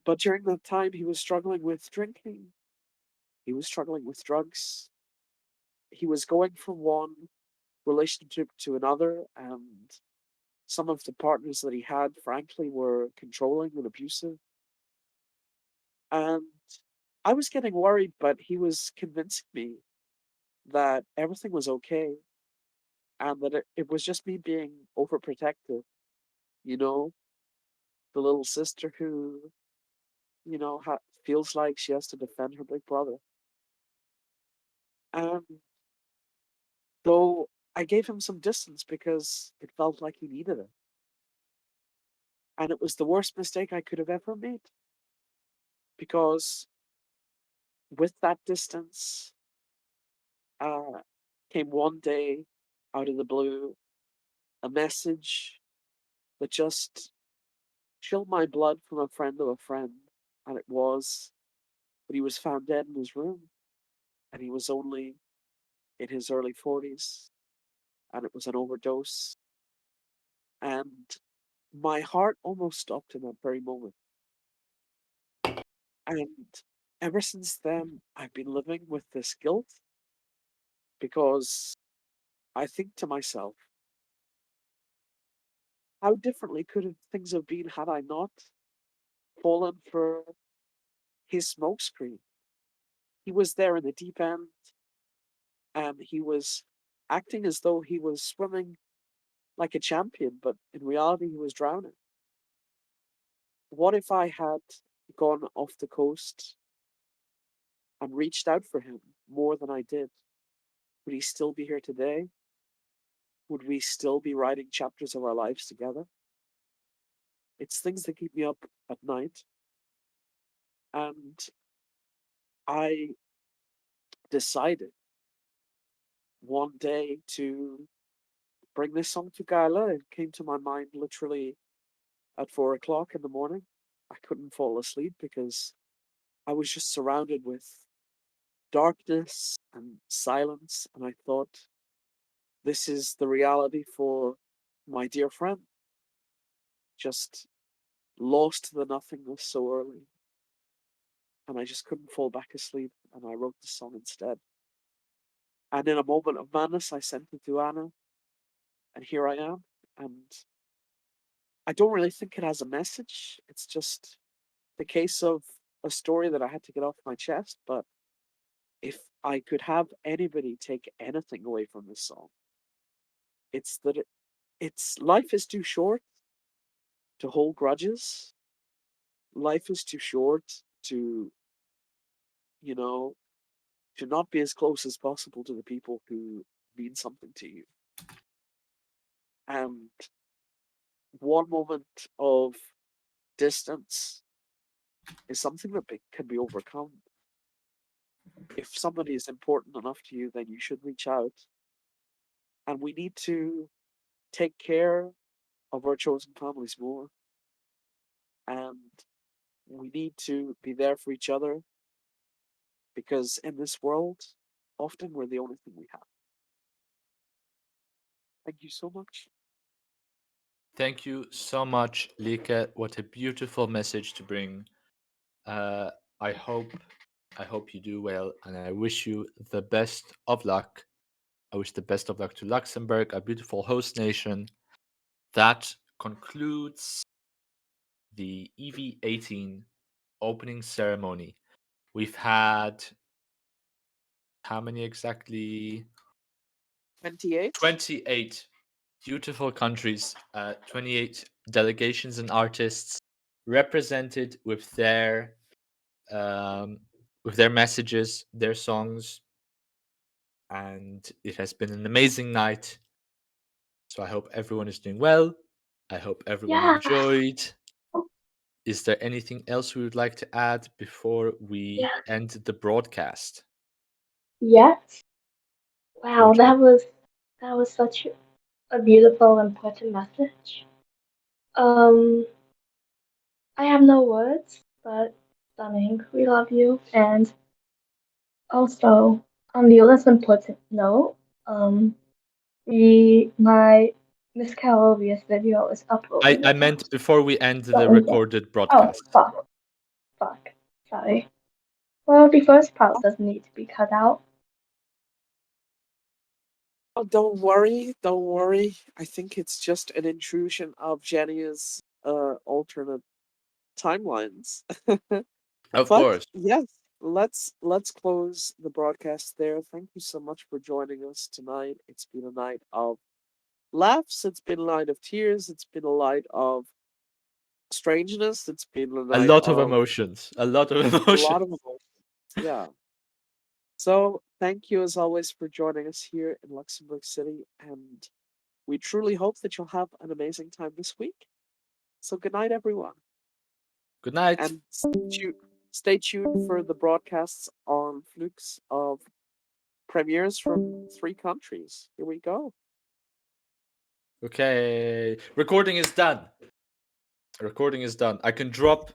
[SPEAKER 1] But during that time, he was struggling with drinking, he was struggling with drugs, he was going from one relationship to another, and some of the partners that he had, frankly, were controlling and abusive. And I was getting worried, but he was convincing me that everything was okay and that it was just me being overprotective, you know, the little sister who, feels like she has to defend her big brother. And though I gave him some distance because it felt like he needed it. And it was the worst mistake I could have ever made because with that distance uh, came one day out of the blue a message that just chilled my blood from a friend of a friend. And it was that he was found dead in his room and he was only in his early 40s and it was an overdose. And my heart almost stopped in that very moment. And ever since then, I've been living with this guilt because I think to myself, how differently things have been had I not fallen for his smokescreen? He was there in the deep end and he was acting as though he was swimming like a champion, but in reality, he was drowning. What if I had gone off the coast and reached out for him more than I did? Would he still be here today? Would we still be writing chapters of our lives together? It's things that keep me up at night. And I decided one day to bring this song to gala. It came to my mind literally at 4 o'clock in the morning. I couldn't fall asleep because I was just surrounded with darkness and silence, and I thought, this is the reality for my dear friend. Just lost to the nothingness so early. And I just couldn't fall back asleep, and I wrote the song instead. And in a moment of madness, I sent it to Anna, and here I am. And I don't really think it has a message. It's just the case of a story that I had to get off my chest. But if I could have anybody take anything away from this song, it's that it's life is too short to hold grudges. Life is too short to, you know, to not be as close as possible to the people who mean something to you. And one moment of distance is something that can be overcome. If somebody is important enough to you, then you should reach out. And we need to take care of our chosen families more. And we need to be there for each other because in this world, often we're the only thing we have. Thank you so much.
[SPEAKER 2] Thank you so much, Lika. What a beautiful message to bring. I hope you do well, and I wish you the best of luck. I wish the best of luck to Luxembourg, a beautiful host nation. That concludes the EV18 opening ceremony. We've had how many exactly?
[SPEAKER 1] 28?
[SPEAKER 2] 28 beautiful countries, 28 delegations and artists represented with their messages, their songs, and it has been an amazing night. So I hope everyone is doing well. I hope everyone
[SPEAKER 15] Yeah.
[SPEAKER 2] enjoyed. Is there anything else we would like to add before we
[SPEAKER 15] Yeah.
[SPEAKER 2] end the broadcast?
[SPEAKER 15] Yes. Wow,
[SPEAKER 2] Okay.
[SPEAKER 15] that was such a beautiful and important message. Um, I have no words, but stunning. We love you. And also, on the less important note, my Miss Calovia's video is uploading
[SPEAKER 2] I
[SPEAKER 15] right now.
[SPEAKER 2] meant before we end
[SPEAKER 15] So
[SPEAKER 2] the
[SPEAKER 15] enjoy.
[SPEAKER 2] recorded
[SPEAKER 15] Oh,
[SPEAKER 2] broadcast.
[SPEAKER 15] fuck. Sorry. Well, the first part doesn't need to be cut out.
[SPEAKER 1] Oh, don't worry. I think it's just an intrusion of Jenny's alternate timelines.
[SPEAKER 2] Of
[SPEAKER 1] But
[SPEAKER 2] course.
[SPEAKER 1] yes, let's close the broadcast there. Thank you so much for joining us tonight. It's been a night of laughs, it's been a night of tears, it's been a night of strangeness, it's been a
[SPEAKER 2] A
[SPEAKER 1] night
[SPEAKER 2] lot of
[SPEAKER 1] of
[SPEAKER 2] emotions. A lot of
[SPEAKER 1] a
[SPEAKER 2] emotions.
[SPEAKER 1] lot of emotions. Yeah. So thank you as always for joining us here in Luxembourg City, and we truly hope that you'll have an amazing time this week. So good night, everyone.
[SPEAKER 2] Good night.
[SPEAKER 1] And stay tuned for the broadcasts on Flux of premieres from 3 countries. Here we go.
[SPEAKER 2] Okay. Recording is done. Recording is done. I can drop